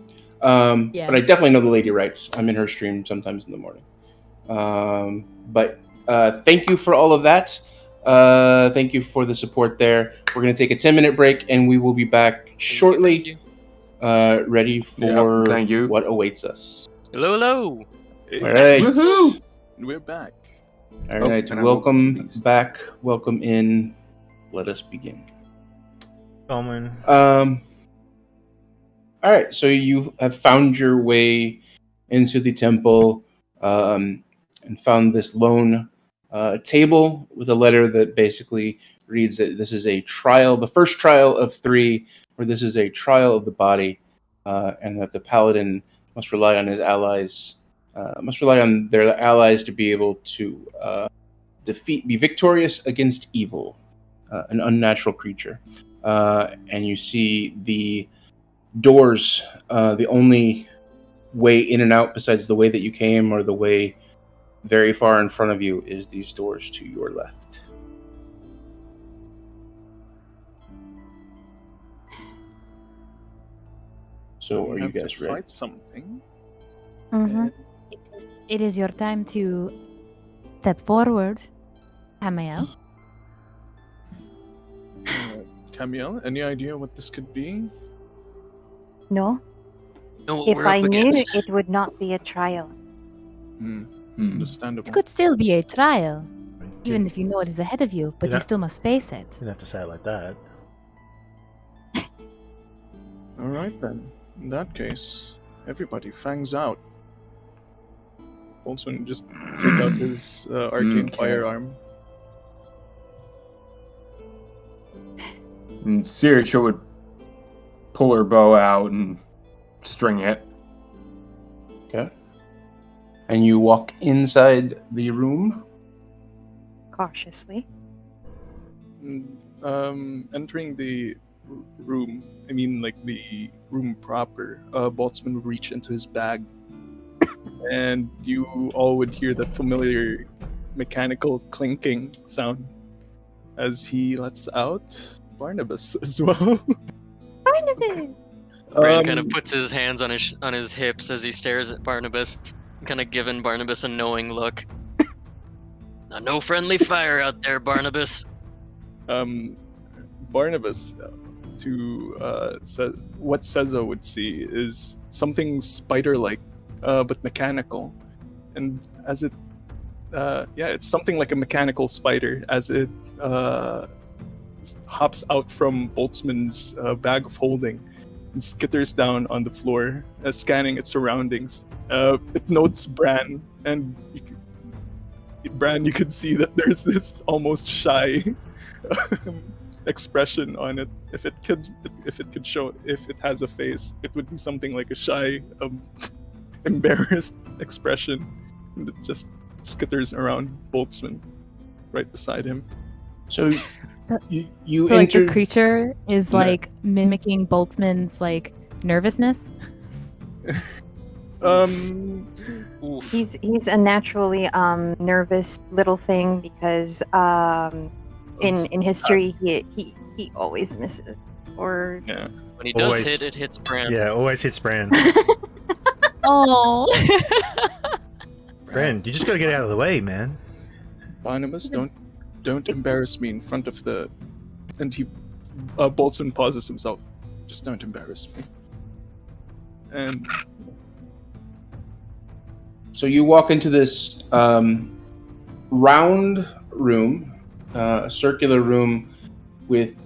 Yeah. But I definitely know the lady writes. I'm in her stream sometimes in the morning. But thank you for all of that. Thank you for the support there. We're going to take a 10-minute break, and we will be back shortly, Thank you. ready for Yep, thank you. what awaits us. Hello, hello. All right. Woohoo! We're back. All right. and I will Welcome please. back. Welcome in. Let us begin. Common. All right, so you have found your way into the temple and found this lone table with a letter that basically reads that this is a trial, the first trial of 3, where this is a trial of the body, and that the paladin must rely on his allies, must rely on their allies to be able to be victorious against evil, an unnatural creature. And you see the doors, the only way in and out besides the way that you came or the way very far in front of you is these doors to your left. So are We you have to guys ready? fight something? Mm-hmm. It is your time to step forward, Camael. Camael, any idea what this could be? No, Know what if we're I up knew, against. it would not be a trial. Hmm. Understandable. It could still be a trial, even You if you know what is ahead of you, but Yeah. you still must face it. didn't have to say it like that. All right then. In that case, everybody, fangs out. Boltzmann just take out his arcane Okay. firearm. And Sirisha would pull her bow out and string it. Okay. And you walk inside the room. Cautiously. Entering the room, I mean like the room proper, Boltzmann would reach into his bag, and you all would hear that familiar mechanical clinking sound as he lets out Barnabas as well. Bran kind of puts his hands on his hips as he stares at Barnabas, kind of giving Barnabas a knowing look. No friendly fire out there, Barnabas. Barnabas, what Ceza would see is something spider-like, but mechanical, and as it, it's something like a mechanical spider as it hops out from Boltzmann's bag of holding and skitters down on the floor, scanning its surroundings. It notes Bran, and Bran, you could see that there's this almost shy expression on it. If it has a face, it would be something like a shy, embarrassed expression, and it just skitters around Boltzmann, right beside him. So you So, like, the entered. creature is, Yeah. like, mimicking Boltzmann's, like, nervousness? Oof. He's a naturally nervous little thing because in history he always misses or Yeah. When he does Always. hit, it hits Bran. Yeah, always hits Bran. Oh. Bran, you just gotta get out of the way, man. Barnabas, don't embarrass me in front of the. And he, Boltzmann pauses himself. Just don't embarrass me. And So you walk into this round room, a circular room with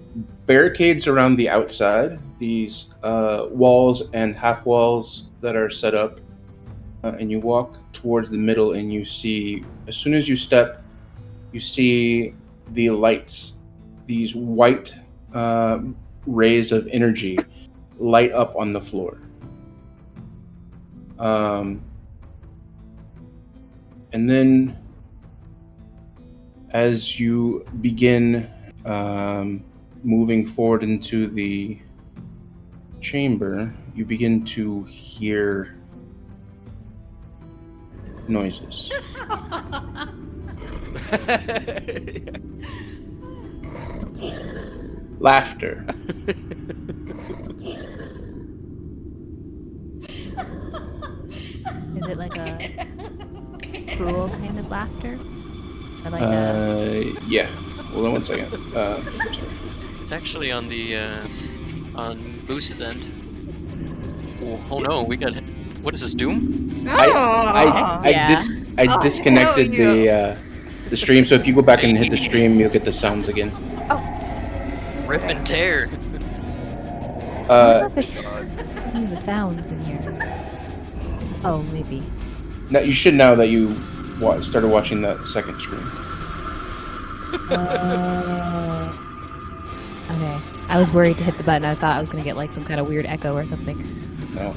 barricades around the outside, these walls and half walls that are set up, and you walk towards the middle, and you see, as soon as you step, you see the lights, these white rays of energy light up on the floor. And then as you begin moving forward into the chamber, you begin to hear noises. Laughter. Is it like a cruel kind of laughter? Or like Yeah. Hold on one second. Sorry. It's actually on the on Boose's end. Oh no, we got hit. What is this, Doom? I disconnected the stream, so if you go back and hit the stream, you'll get the sounds again. Rip and tear. I don't know if it's some of the sounds in here. Oh, maybe. Now you should know that you started watching the second stream. Okay. I was worried to hit the button. I thought I was gonna get like some kind of weird echo or something. No.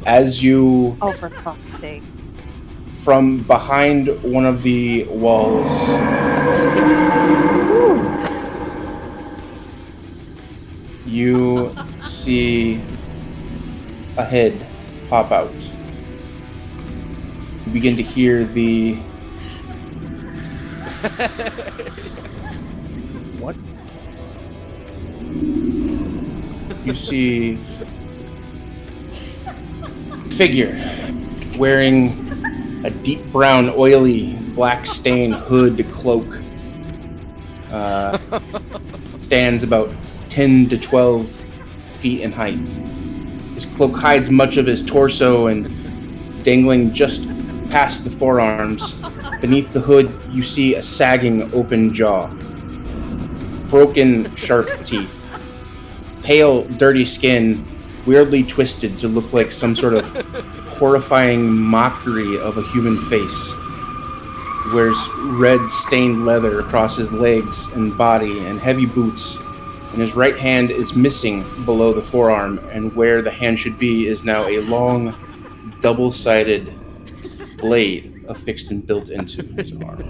As you, Oh, for fuck's sake. from behind one of the walls, you see a head pop out. You begin to hear the What? you see figure wearing a deep brown, oily, black stained hood cloak. Stands about 10 to 12 feet in height. His cloak hides much of his torso, and dangling just past the forearms, beneath the hood, you see a sagging open jaw, broken, sharp teeth, pale, dirty skin, weirdly twisted to look like some sort of horrifying mockery of a human face. Wears red stained leather across his legs and body and heavy boots, and his right hand is missing below the forearm, and where the hand should be is now a long, double-sided blade affixed and built into his arm.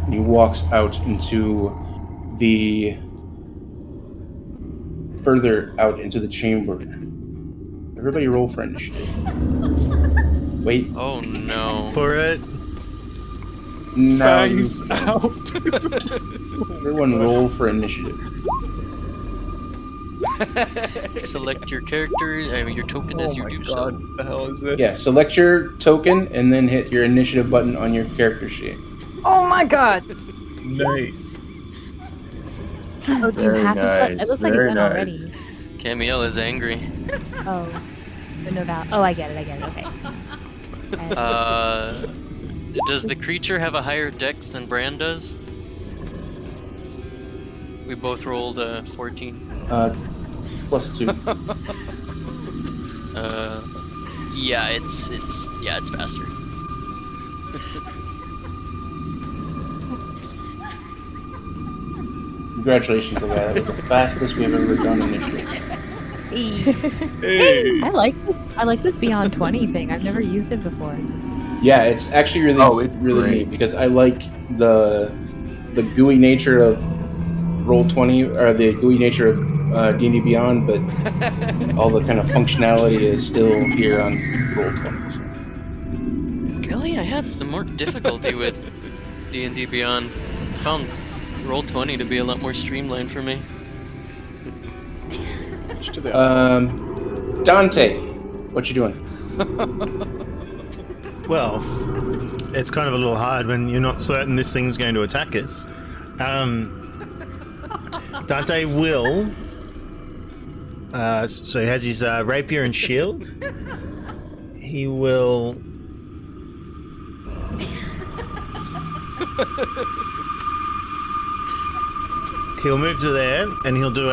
And he walks out into the further out into the chamber. Everybody roll for initiative. Wait. Oh no. For it. Now you, Fangs out. everyone roll for initiative. Select your character, your token as you do so. What the hell is this? Yeah, select your token and then hit your initiative button on your character sheet. Oh my god! Nice. Oh, do you Very have to? nice, It looks like it very went nice. already. Camael is angry. Oh, but no doubt. Oh, I get it. Okay. Does the creature have a higher dex than Bran does? We both rolled 14. +2. Yeah, it's faster. Congratulations, Leah. That was the fastest we've ever done initiative. Hey. I like this Beyond 20 thing. I've never used it before. Yeah, it's actually really, It's really great. neat because I like the gooey nature of Roll20 or the gooey nature of D&D Beyond, but all the kind of functionality is still here on Roll20. So. Really, I had the more difficulty with D&D Beyond. I found Roll20 to be a lot more streamlined for me. Dante, what you doing? Well, it's kind of a little hard when you're not certain this thing's going to attack us. Dante will. So he has his rapier and shield. He will He'll move to there, and he'll do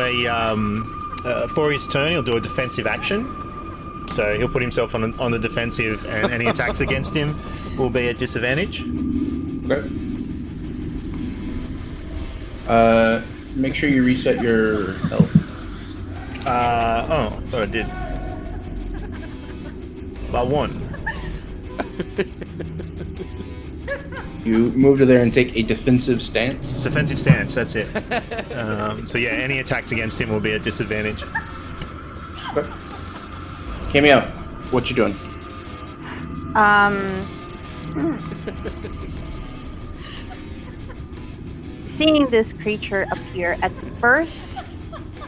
for his turn, he'll do a defensive action. So he'll put himself on the defensive, and any attacks against him will be at disadvantage. Okay. Make sure you reset your health. I thought I did. By 1. You move to there and take a defensive stance. Defensive stance, that's it. So yeah, any attacks against him will be at disadvantage. Okay. Camael, what you doing? Seeing this creature appear at first,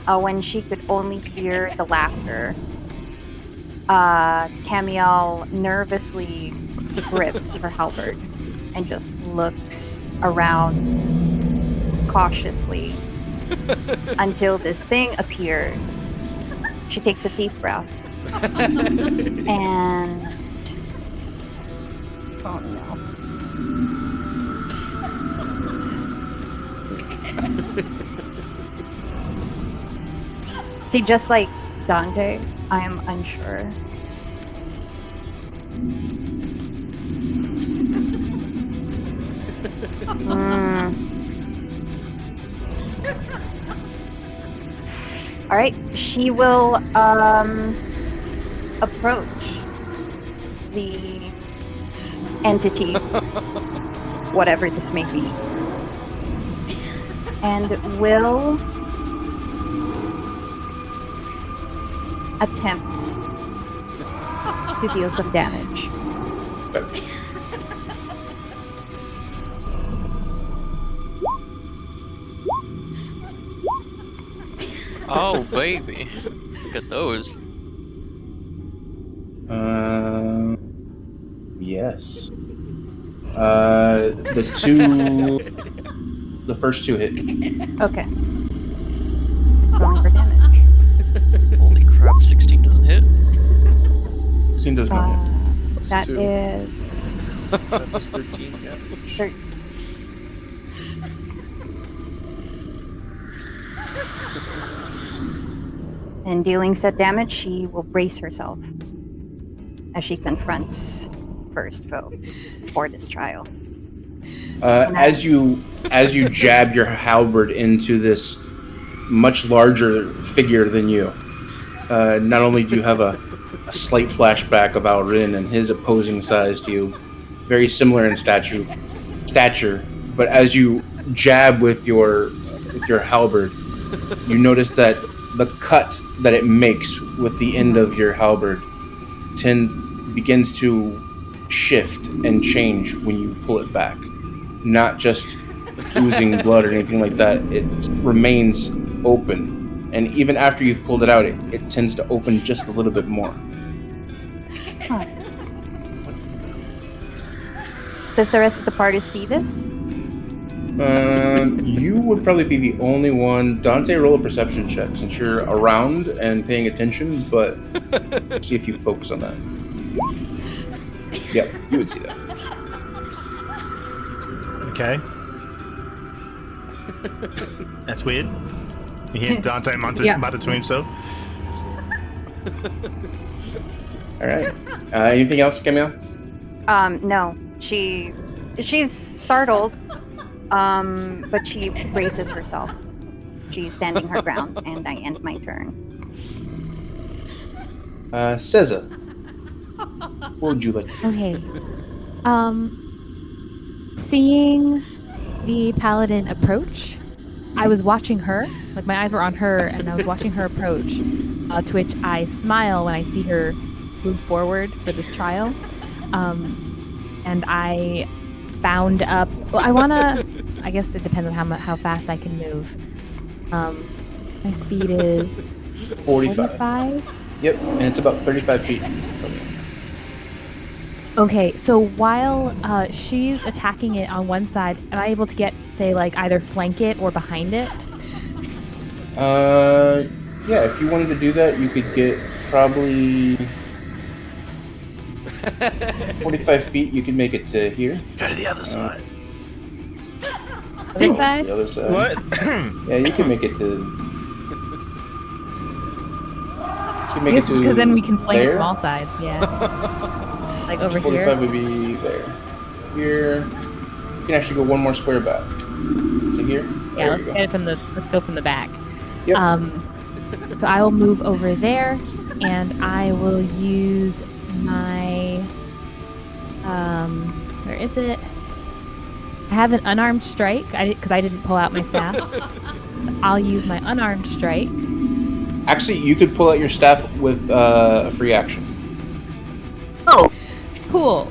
when she could only hear the laughter, Camael nervously grips her halberd and just looks around cautiously until this thing appeared. She takes a deep breath and oh no. See, just like Dante, I am unsure. All right, she will approach the entity, whatever this may be, and will attempt to deal some damage. Okay. Oh, baby. Look at those. Yes. The first 2 hit. Okay. Rolling for damage. Holy crap, 16 doesn't hit. 16 does not hit. Plus That 2. is That was 13 damage. 13. And dealing said damage, she will brace herself as she confronts first foe for this trial. As you jab your halberd into this much larger figure than you, not only do you have a slight flashback of Al-ren and his opposing size to you, very similar in stature, but as you jab with your halberd, you notice that the cut that it makes with the end of your halberd begins to shift and change when you pull it back. Not just oozing blood or anything like that. It remains open. And even after you've pulled it out, it tends to open just a little bit more. Huh. Does the rest of the party see this? You would probably be the only one. Dante, roll a perception check since you're around and paying attention, but see if you focus on that. Yep, you would see that. Okay. That's weird. You hear Dante mutter to himself. Alright. Anything else, Camael? No. She's startled, but she braces herself. She's standing her ground, and I end my turn. Ceza. What would you like? Okay. Seeing the paladin approach, I was watching her, like my eyes were on her, and I was watching her approach, to which I smile when I see her move forward for this trial. And I bound up. Well, I guess it depends on how fast I can move. My speed is 45. Yep, and it's about 35 feet from you. Okay, so while she's attacking it on one side, am I able to get, say, like either flank it or behind it? Yeah, if you wanted to do that, you could get probably 45 feet. You could make it to here. Go to the other side. Other side? The other side. What? Yeah, you can make it to. You can make it to. Because then we can flank there. from all sides. Yeah. Like over 45 here. would be there. Here, you can actually go one more square back. To here. Yeah, There you let's go from the back. Yep. So I will move over there, and I will use my where is it? I have an unarmed strike because I didn't pull out my staff. I'll use my unarmed strike. Actually, you could pull out your staff with a free action. Oh, cool.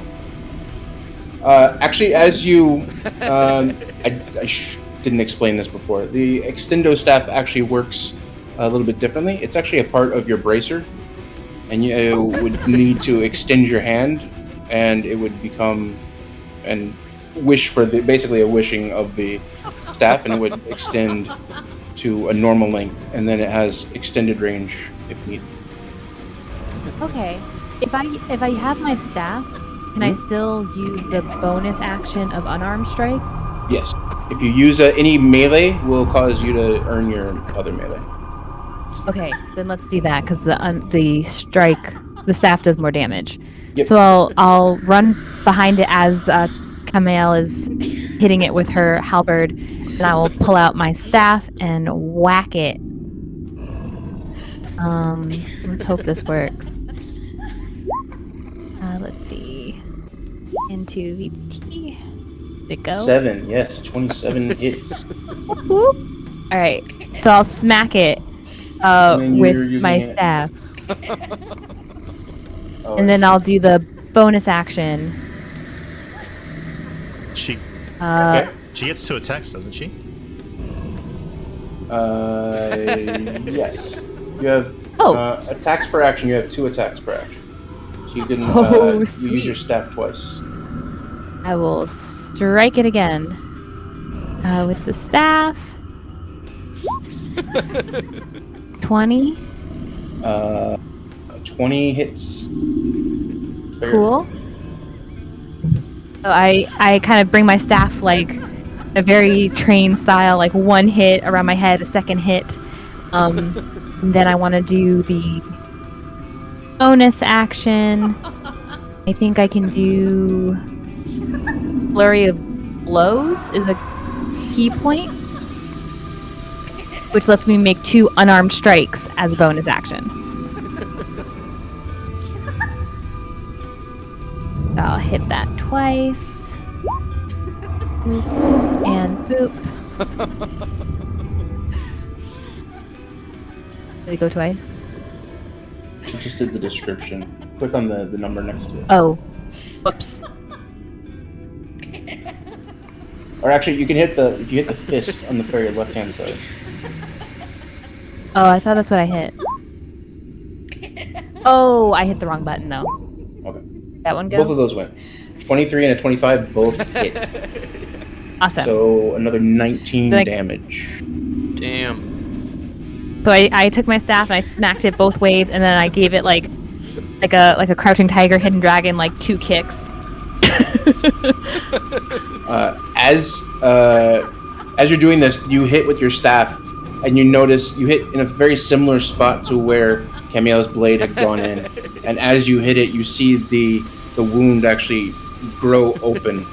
Actually, as you, I didn't explain this before. The extendo staff actually works a little bit differently. It's actually a part of your bracer, and you would need to extend your hand, and it would become and wish for basically a wishing of the staff, and it would extend to a normal length, and then it has extended range if needed. Okay. If I have my staff, can I still use the bonus action of unarmed strike? Yes. If you use any melee, will cause you to earn your other melee. Okay, then let's do that because the strike, the staff does more damage. Yep. So I'll run behind it as Camael is hitting it with her halberd, and I will pull out my staff and whack it. Let's hope this works. Let's see. Into VT. Did it go? 7, yes, 27 hits. Whoop. All right, so I'll smack it then you're with using my it. staff, Oh, and then I'll do the bonus action. She Okay. she gets 2 attacks, doesn't she? Yes. You have attacks per action. You have 2 attacks per action. So you can you Sweet. use your staff twice. I will strike it again with the staff. 20. 20 hits. Cool. So I kind of bring my staff like a very trained style, like one hit around my head, a second hit. And then I want to do the bonus action. I think I can do flurry of blows is a key point, which lets me make 2 unarmed strikes as a bonus action. I'll hit that twice. Boop and boop. Did it go twice? You just did the description. Click on the number next to it. Oh. Whoops. Or actually, you can hit if you hit the fist on the very left-hand side. Oh, I thought that's what I hit. Oh, I hit the wrong button though. Okay. That one go? Both of those went. 23 and a 25 both hit. Awesome. So another 19 Like- damage. Damn. So I took my staff and I smacked it both ways, and then I gave it like a crouching tiger, hidden dragon, like 2 kicks. As you're doing this, you hit with your staff, and you notice you hit in a very similar spot to where Camael's blade had gone in. And as you hit it, you see the wound actually grow open.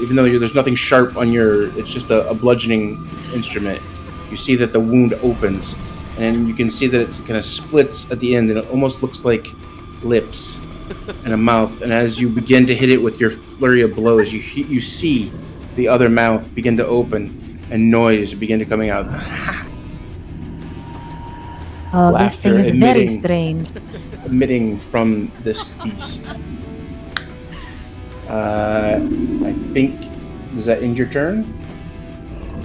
Even though there's nothing sharp on it's just a bludgeoning instrument. You see that the wound opens, and you can see that it kind of splits at the end, and it almost looks like lips and a mouth. And as you begin to hit it with your flurry of blows, you see the other mouth begin to open, and noise begin to coming out. Oh, Laughter this thing is very emitting. strange. Emitting from this beast. I think, does that end your turn?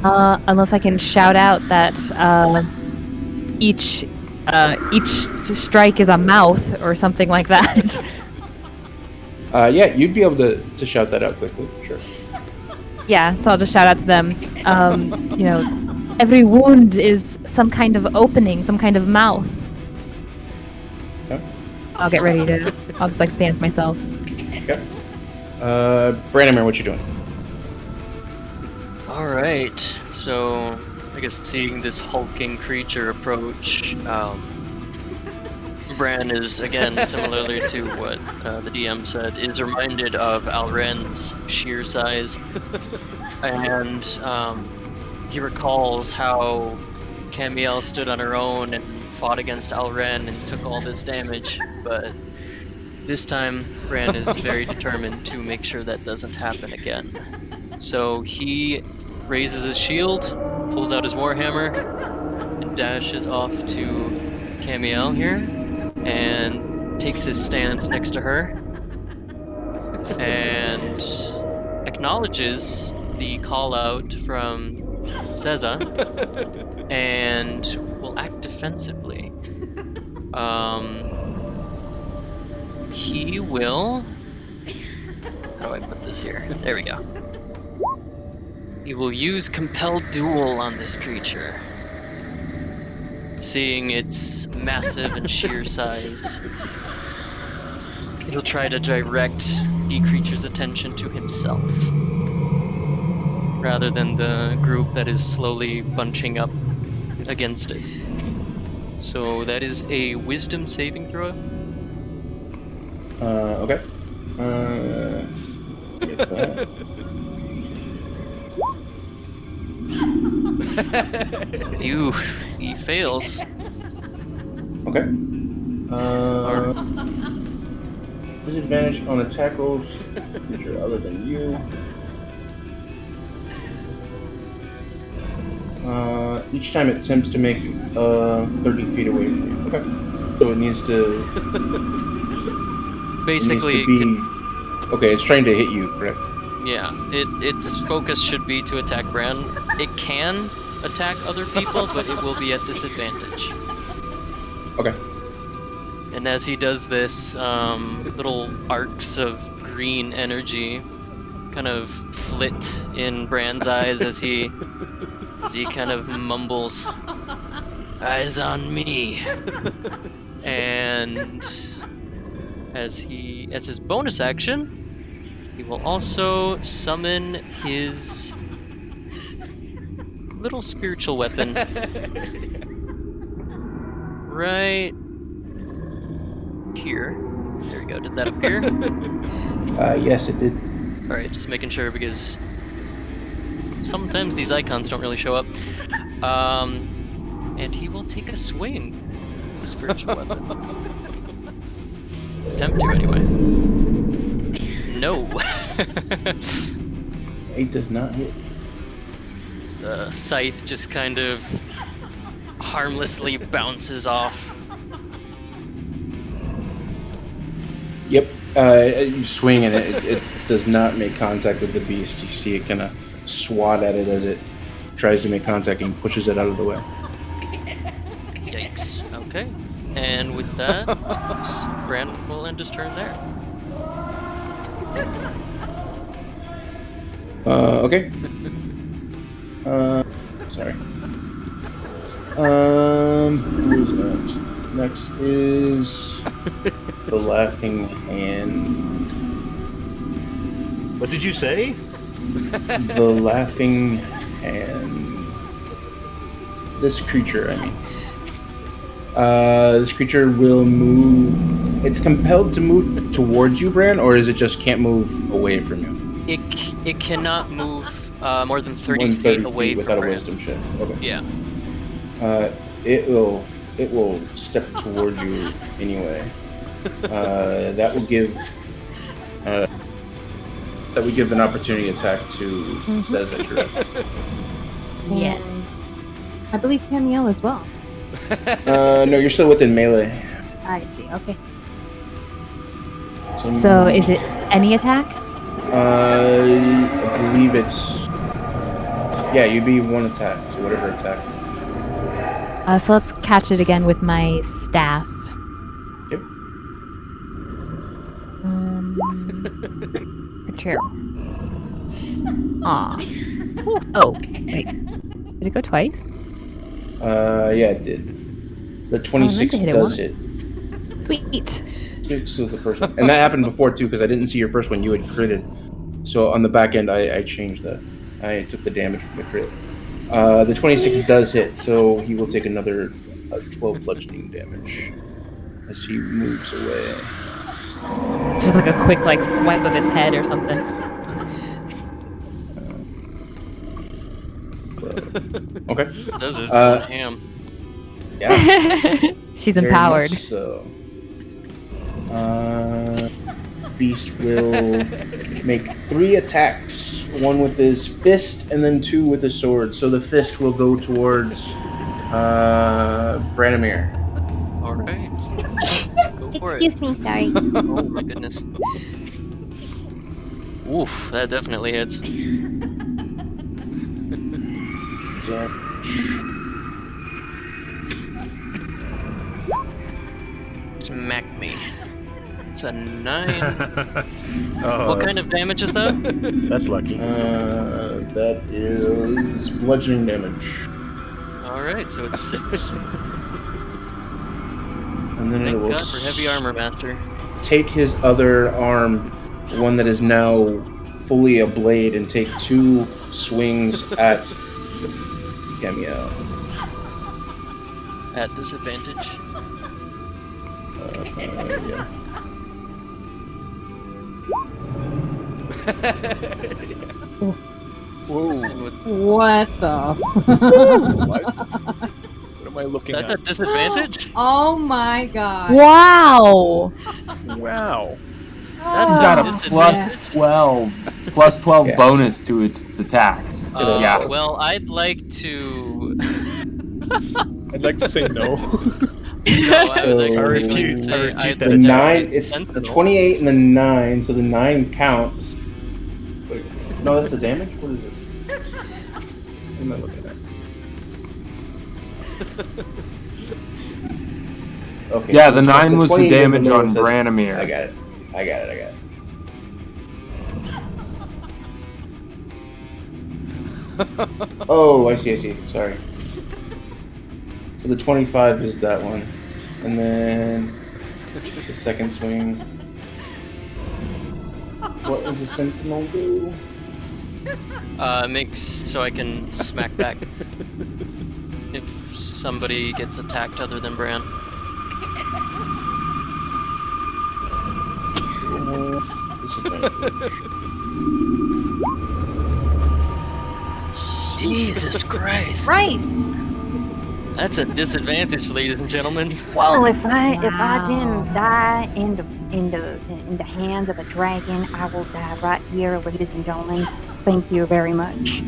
Unless I can shout out that each strike is a mouth or something like that. Yeah, you'd be able to shout that out quickly, sure. Yeah, so I'll just shout out to them. Every wound is some kind of opening, some kind of mouth. Okay. I'll get ready to. I'll just stance myself. Okay. Branimir, what you doing? Alright, so I guess seeing this hulking creature approach, Bran is, again, similarly to what the DM said, is reminded of Al-ren's sheer size. And he recalls how Camael stood on her own and fought against Al-ren and took all this damage, but this time Bran is very determined to make sure that doesn't happen again. So he raises his shield, pulls out his warhammer, and dashes off to Camael here, and takes his stance next to her, and acknowledges the call out from Seza, and will act defensively. He will... How do I put this here? There we go. He will use Compel Duel on this creature. Seeing its massive and sheer size, he'll try to direct the creature's attention to himself, rather than the group that is slowly bunching up against it. So that is a Wisdom saving throw. Okay. Get that. He fails. Okay. Disadvantage on attack rolls, creature other than you. Each time it attempts to make 30 feet away from you. Okay. So it needs to. Basically, it needs to be. Okay, it's trying to hit you, correct? Yeah, its focus should be to attack Bran. It can attack other people, but it will be at disadvantage. Okay. And as he does this, little arcs of green energy kind of flit in Bran's eyes as he kind of mumbles, "Eyes on me." And as his bonus action, he will also summon his little spiritual weapon right here. There we go. Did that appear? Yes, it did. Alright, just making sure because sometimes these icons don't really show up. And he will take a swing with the spiritual weapon. Attempt to, anyway. No. 8 does not hit. The scythe just kind of harmlessly bounces off. Yep. You swing and it does not make contact with the beast. You see it kind of swat at it as it tries to make contact and pushes it out of the way. Yikes. Okay. And with that, Bran will end his turn there. Okay. Sorry. Who's next? Next is the Laughing Hand. What did you say? The Laughing Hand. This creature, I mean. This creature will move. It's compelled to move towards you, Bran, or is it just can't move away from you? It cannot move more than 30 feet away from without a Bran. wisdom check. Okay. Yeah. It will step towards you anyway. That will give an opportunity attack to Seza, correct? Yeah. I believe Camael as well. No, you're still within melee. I see. Okay. So is it any attack? I believe it's. Yeah, you'd be one attack, so whatever attack. So let's catch it again with my staff. Yep. Chair. Aw. Oh, wait. Did it go twice? Yeah, it did. The 26 hit it does once. hit. Sweet. 6 was the first one. And that happened before, too, because I didn't see your first one. You had critted. So on the back end, I changed that. I took the damage from the crit. The 26 does hit, so he will take another 12 bludgeoning damage as he moves away. Just like a quick like swipe of its head or something. Okay. Does this on ham? Yeah. She's very empowered. much so. Beast will make 3 attacks. 1 with his fist and then 2 with his sword. So the fist will go towards Branimir. All right. Go for it. Excuse me, sorry. Oh my goodness. Oof, that definitely hits. Smack me. It's a 9. Oh, What kind of damage is that? that's lucky. That is bludgeoning damage. Alright, so it's 6. And then it Thank will God for heavy armor, master. take his other arm, one that is now fully a blade, and take 2 swings at Camael. At disadvantage. Yeah. Whoa. And with What the? What? What am I looking that at? at disadvantage? Oh my god. Wow. Wow. That's It's got a disadvantage. plus 12 Yeah. bonus to its attacks. Yeah. Well, I'd like to. I'd like to say no. No, I was So- like, I refute- say I refute I'd that The like to 9, use it's the Sentinel. 28 and the 9, so the 9 counts. Wait, no, that's the damage? What is this? What am I looking at? Okay. Yeah, the 9 was the 28 is damage on lowest. Branimir. I got it. Oh, I see. Sorry. So the 25 is that one. And then the second swing. What does the sentinel do? Makes so I can smack back if somebody gets attacked other than Bran. Disadvantage. Jesus Christ! Christ! That's a disadvantage, ladies and gentlemen. Well, if I Wow. didn't die in the hands of a dragon, I will die right here, ladies and gentlemen. Thank you very much.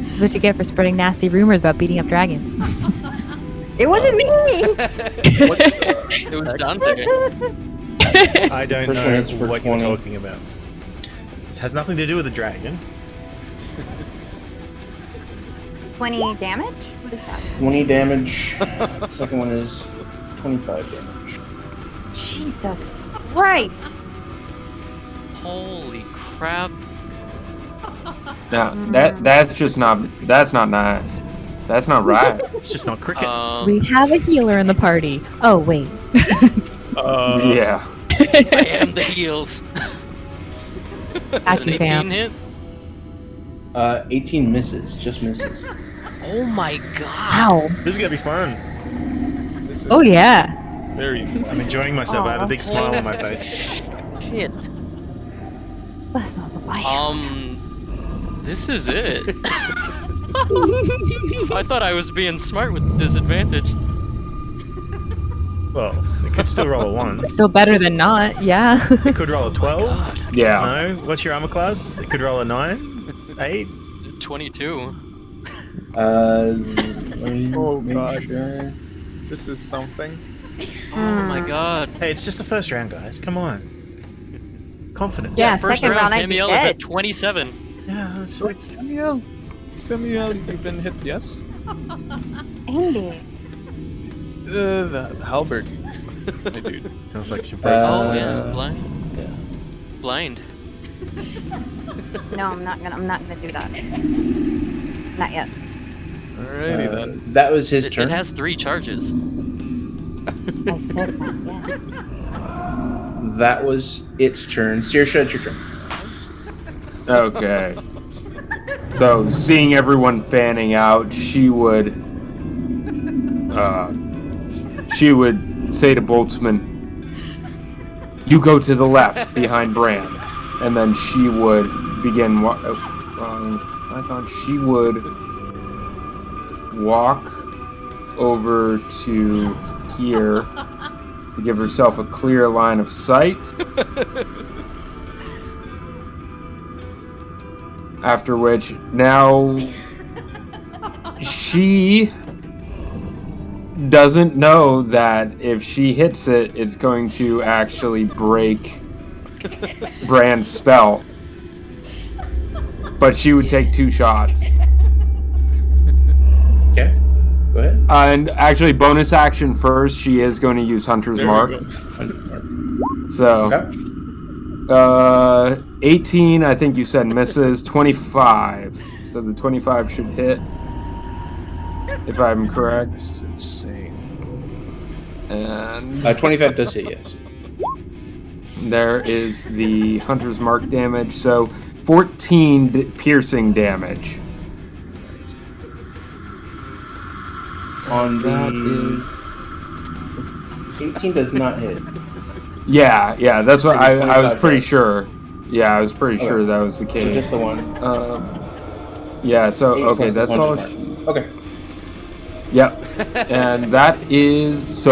This is what you get for spreading nasty rumors about beating up dragons. It wasn't me. It was Dante. I don't First one know hits for what 20. you're talking about. This has nothing to do with the dragon. 20 damage? What is that? 20 damage. Second one is 25 damage. Jesus Christ! Holy crap! Now, that's not nice. That's not right. It's just not cricket. We have a healer in the party. Oh, wait. Yeah. I am the heals. Got Is you, an 18 fam. hit? 18 misses. Just misses. Oh my god! Ow. This is gonna be fun. This is Oh, yeah. very I'm fun. enjoying myself. I have a big smile on my face. Shit. That sounds like This is it. I thought I was being smart with disadvantage. Well, it could still roll a 1. Still better than not, yeah. It could roll a 12. God, Yeah. No, what's your armor class? It could roll a 9, 8. 22. Oh, God. Sure. This is something. Oh my god. Hey, it's just the first round, guys. Come on. Confidence. Yeah, First second round I'd be Camael is dead. at 27. Yeah, it's Camael, you've been hit, yes? Andy. The halberd. My dude. sounds like she breaks Oh, something. yes, blind. Yeah. Blind. No, I'm not gonna do that. Not yet. Alrighty then. That was his It turn. has 3 charges. I said not yet. That was its turn. Saoirse, it's your turn. Okay. So, seeing everyone fanning out, she would say to Boltzmann, "You go to the left behind Bran," and then she would begin. I thought she would walk over to here to give herself a clear line of sight. After which, now she doesn't know that if she hits it, it's going to actually break Bran's spell. But she would take 2 shots. Okay, go ahead. And actually, bonus action first, she is going to use Hunter's Mark. So, Okay. 18, I think you said misses. 25. So the 25 should hit, if I'm correct. This is insane. And 25 does hit, yes. there is the Hunter's Mark damage. So 14 piercing damage. On That the is... 18 does not hit. Yeah, that's what I was 25 pretty does. sure. Yeah, I was pretty Okay. sure that was the So case. just the one. Yeah, so, 8 okay, plus the that's all. Hunter's Mark. Okay. Yep. And that is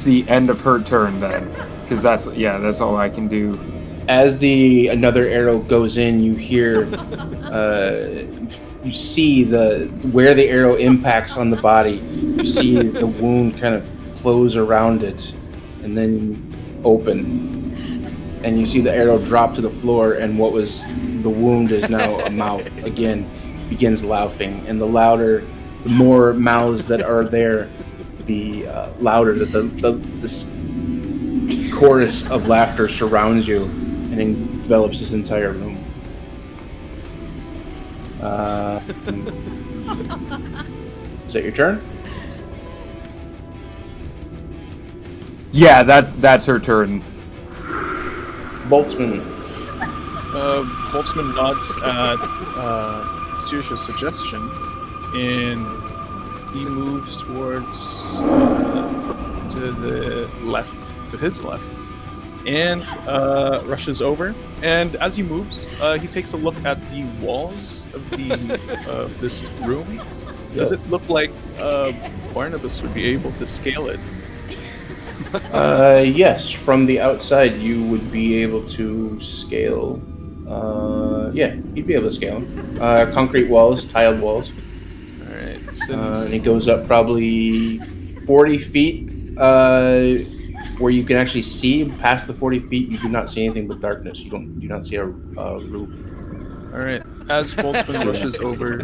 the end of her turn then. Because that's all I can do. As another arrow goes in, you hear, you see where the arrow impacts on the body. You see the wound kind of close around it, and then open. And you see the arrow drop to the floor, and what was the wound is now a mouth again, begins laughing. And the more mouths that are there, the louder that this chorus of laughter surrounds you and envelops this entire room. Is that your turn? Yeah, that's her turn. Boltzmann. Boltzmann nods at Saoirse's suggestion, and he moves towards to the left, to his left, and rushes over. And as he moves, he takes a look at the walls of of this room. Does it look like Barnabas would be able to scale it? Yes, from the outside you would be able to scale. Yeah, you'd be able to scale them. Concrete walls, tiled walls. All right, And it goes up probably 40 feet, where you can actually see. Past the 40 feet, you do not see anything but darkness. You do not see a roof. All right. As Boltzmann rushes over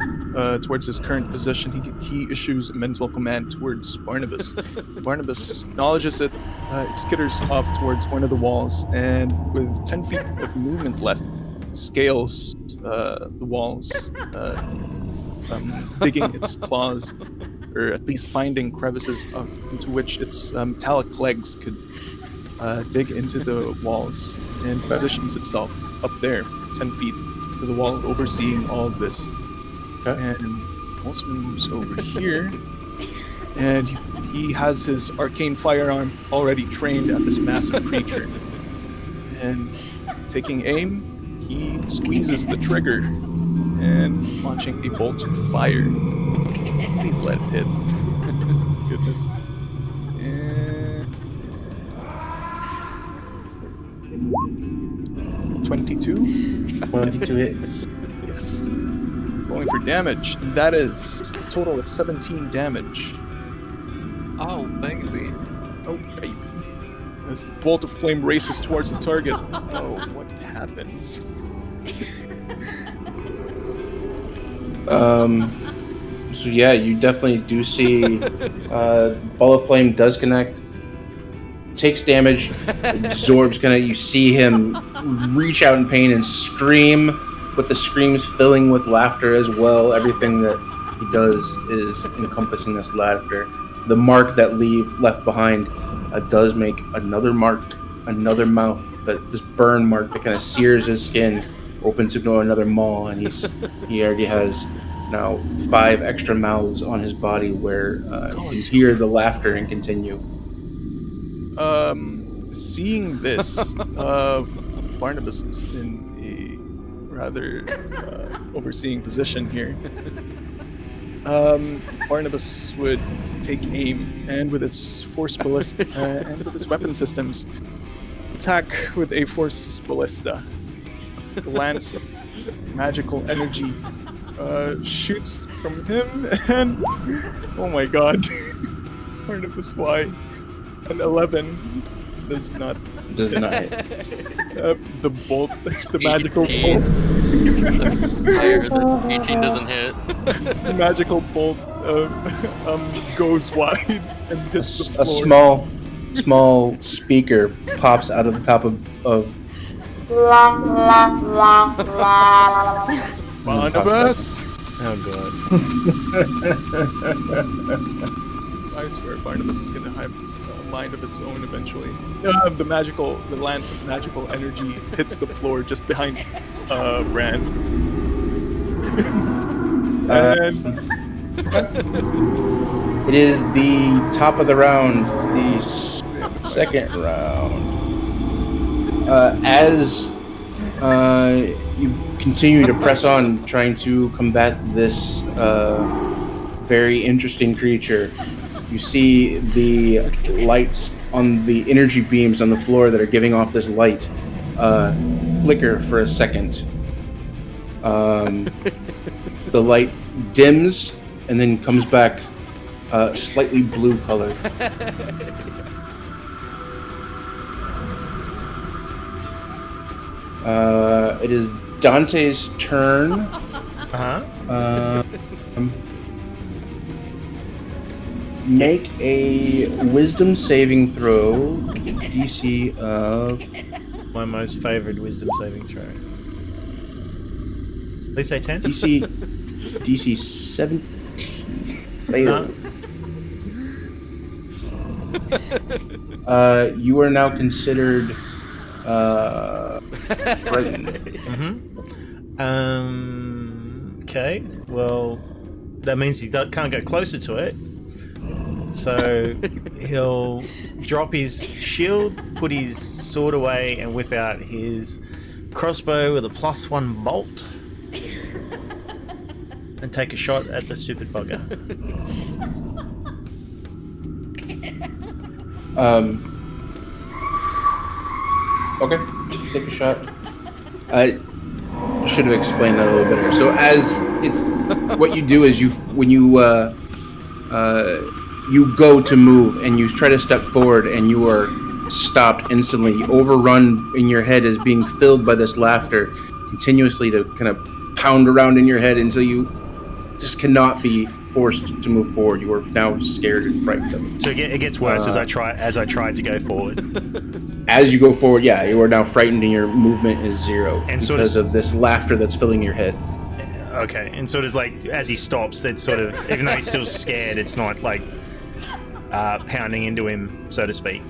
towards his current position, he issues a mental command towards Barnabas. Barnabas acknowledges it. It skitters off towards one of the walls, and with 10 feet of movement left, scales the walls, digging its claws, or at least finding crevices into which its metallic legs could dig into the walls, and positions itself up there, 10 feet to the wall, overseeing all of this. Okay. And Boltzmann moves over here, and he has his arcane firearm already trained at this massive creature. And taking aim, he squeezes the trigger and launching a bolt of fire. Please let it hit. Goodness. And 22. 22 hits. Yes. Going for damage. That is a total of 17 damage. Oh, baby. Oh, baby. As the bolt of flame races towards the target. Oh, what happens? So yeah, you definitely do see ball of flame does connect, takes damage, absorbs you see him reach out in pain and scream, but the scream's filling with laughter as well. Everything that he does is encompassing this laughter. The mark that left behind does make another mark, another mouth, this burn mark that kind of sears his skin opens into another maw, and he already has now 5 extra mouths on his body where you can hear the laughter and continue. Seeing this, Barnabas is in a rather overseeing position here. Barnabas would take aim and with its force ballista and with its weapon systems attack with a force ballista. The lance of magical energy shoots from him, and oh my god, Barnabas, why? An 11 does not Does not hit. the bolt, the magical 18. bolt. Higher than 18 doesn't hit. The magical bolt goes wide and hits the A floor. small speaker pops out of the top of Barnabas! Oh god. I swear Barnabas is gonna have its mind of its own eventually. The lance of magical energy hits the floor just behind Bran. And then It is the top of the round. It's the second round. As you continue to press on, trying to combat this very interesting creature, you see the lights on the energy beams on the floor that are giving off this light flicker for a second. The light dims and then comes back slightly blue colored. It is Dante's turn. Uh-huh. Make a wisdom saving throw. DC of My most favored wisdom saving throw. Please say 10. DC 17. Fails. You are now considered frightened. Okay. Well, that means he can't go closer to it. So he'll drop his shield, put his sword away, and whip out his crossbow with a +1 bolt, and take a shot at the stupid bugger. Okay, take a shot. I should have explained that a little better. So as it's what you do is when you go to move and you try to step forward and you are stopped instantly. You overrun in your head as being filled by this laughter, continuously to kind of pound around in your head until you just cannot be forced to move forward. You are now scared and frightened of it. So it gets worse as I tried to go forward. As you go forward, yeah, you are now frightened and your movement is 0 And because of this laughter that's filling your head. Okay, and sort of like as he stops, that sort of, even though he's still scared, it's not like pounding into him, so to speak.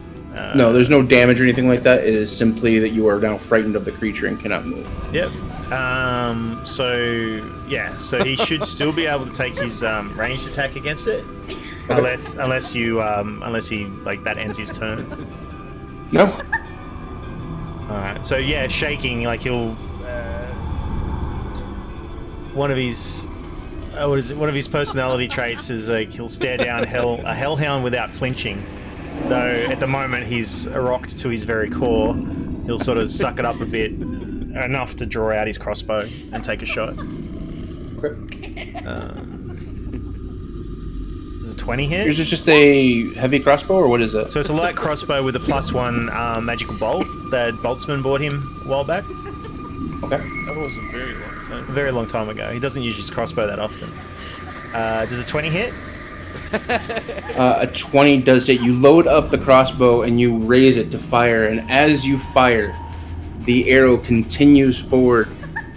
No, there's no damage or anything like that. It is simply that you are now frightened of the creature and cannot move. Yep. So he should still be able to take his ranged attack against it, unless he like that ends his turn. No. Alright. So yeah, shaking, like he'll one of his personality traits is like he'll stare down a hellhound without flinching. Though at the moment he's rocked to his very core, he'll sort of suck it up a bit, enough to draw out his crossbow and take a shot. Okay. Does a 20 hit? Is it just a heavy crossbow, or what is it? So it's a light crossbow with a +1 magical bolt that Boltzmann bought him a while back. Okay. That was a very long time. A very long time ago. He doesn't use his crossbow that often. Does a 20 hit? A 20 does hit. You load up the crossbow and you raise it to fire, and as you fire, the arrow continues forward.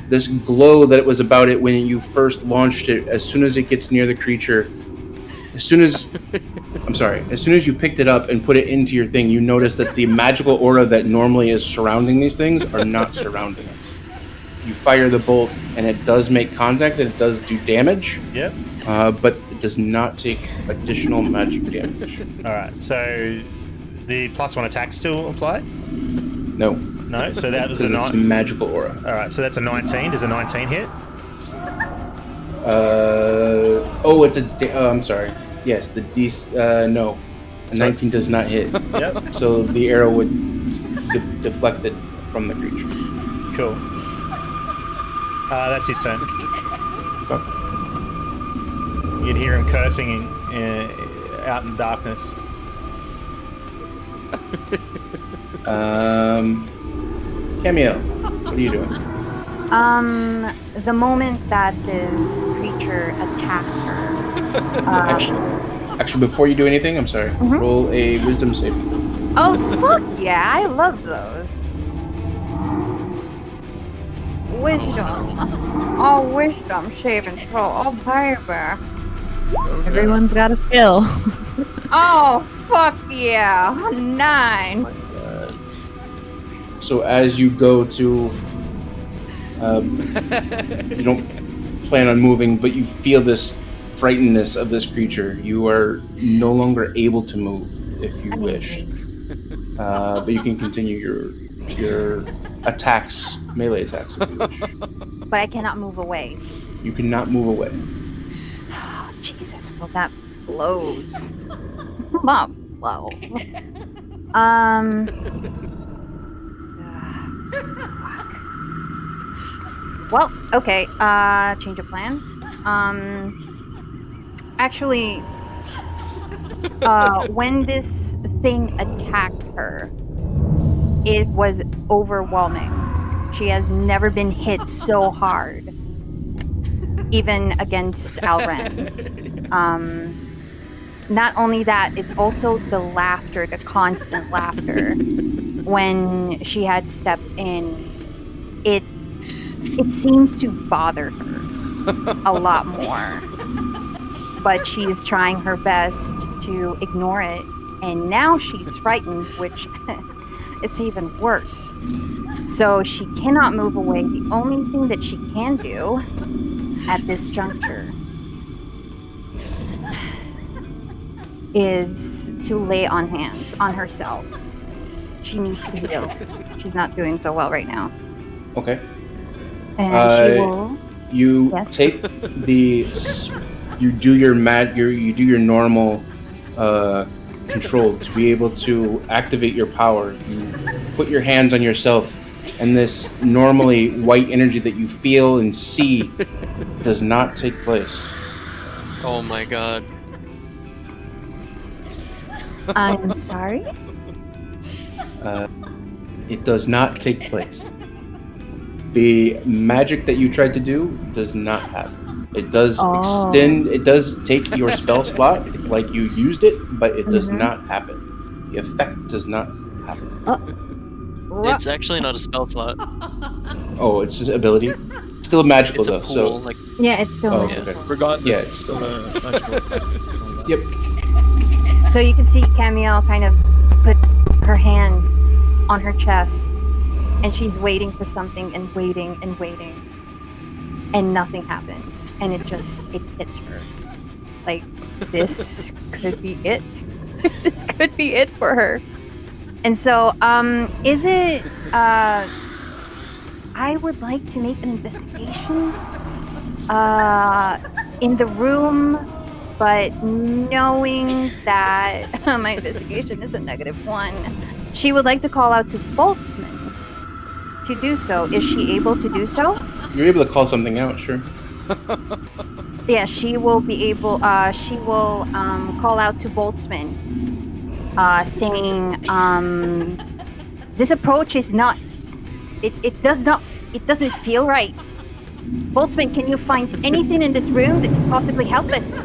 This glow that it was about it when you first launched it, as soon as it gets near the creature, as soon as you picked it up and put it into your thing, you notice that the magical aura that normally is surrounding these things are not surrounding it. you fire the bolt, and it does make contact, and it does do damage. Yep. But it does not take additional magic damage. All right. So the +1 attack still apply? No. No. So that was a Because it's 9. magical aura. All right. So that's a 19. Does a 19 hit? It's a. I'm sorry. Yes, the D. No, a 19 does not hit. Yep. So the arrow would deflect it from the creature. Cool. That's his turn. Okay. You'd hear him cursing out in darkness. Camael, what are you doing? The moment that this creature attacked her, Actually, before you do anything, I'm sorry. Mhm. Roll a wisdom saving throw. oh fuck yeah, I love those. Wisdom. Oh, wisdom saving throw. Oh, baby. Everyone's got a skill. Oh, fuck yeah. 9. So as you go to, you don't plan on moving, but you feel this frightenedness of this creature. You are no longer able to move if you wished, but you can continue your attacks, melee attacks, if you wish. But I cannot move away. You cannot move away. Oh, Jesus. Well, that blows. That blows. Fuck. Well, okay. Change of plan. Actually, when this thing attacked her, it was overwhelming. She has never been hit so hard, even against Al-ren. Not only that, it's also the laughter, the constant laughter. When she had stepped in, it seems to bother her a lot more. But she's trying her best to ignore it, and now she's frightened, which is even worse. So she cannot move away. The only thing that she can do at this juncture is to lay on hands on herself. She needs to heal. She's not doing so well right now. Okay. And she will. You Yes. take the. You do your you do your normal control to be able to activate your power. You put your hands on yourself, and this normally white energy that you feel and see does not take place. Oh my god. I'm sorry? It does not take place. The magic that you tried to do does not happen. It does extend. It does take your spell slot like you used it, but it does not happen. The effect does not happen. It's actually not a spell slot. Oh, it's just ability. Still magical It's a though. pool. So Like Yeah, it's still Oh, magical. okay. Regardless, Yeah. it's still a magical effect. Yep. So you can see Camael kind of put her hand on her chest, and she's waiting for something and waiting and waiting, and nothing happens, and it hits her. Like, this could be it. This could be it for her. And so, is it, I would like to make an investigation, in the room, but knowing that my investigation is a -1, she would like to call out to Boltzmann to do so. Is she able to do so? You're able to call something out, sure. Yeah, she will be able. She will call out to Boltzmann, saying, "This approach is not. It doesn't feel right. Boltzmann, can you find anything in this room that could possibly help us?"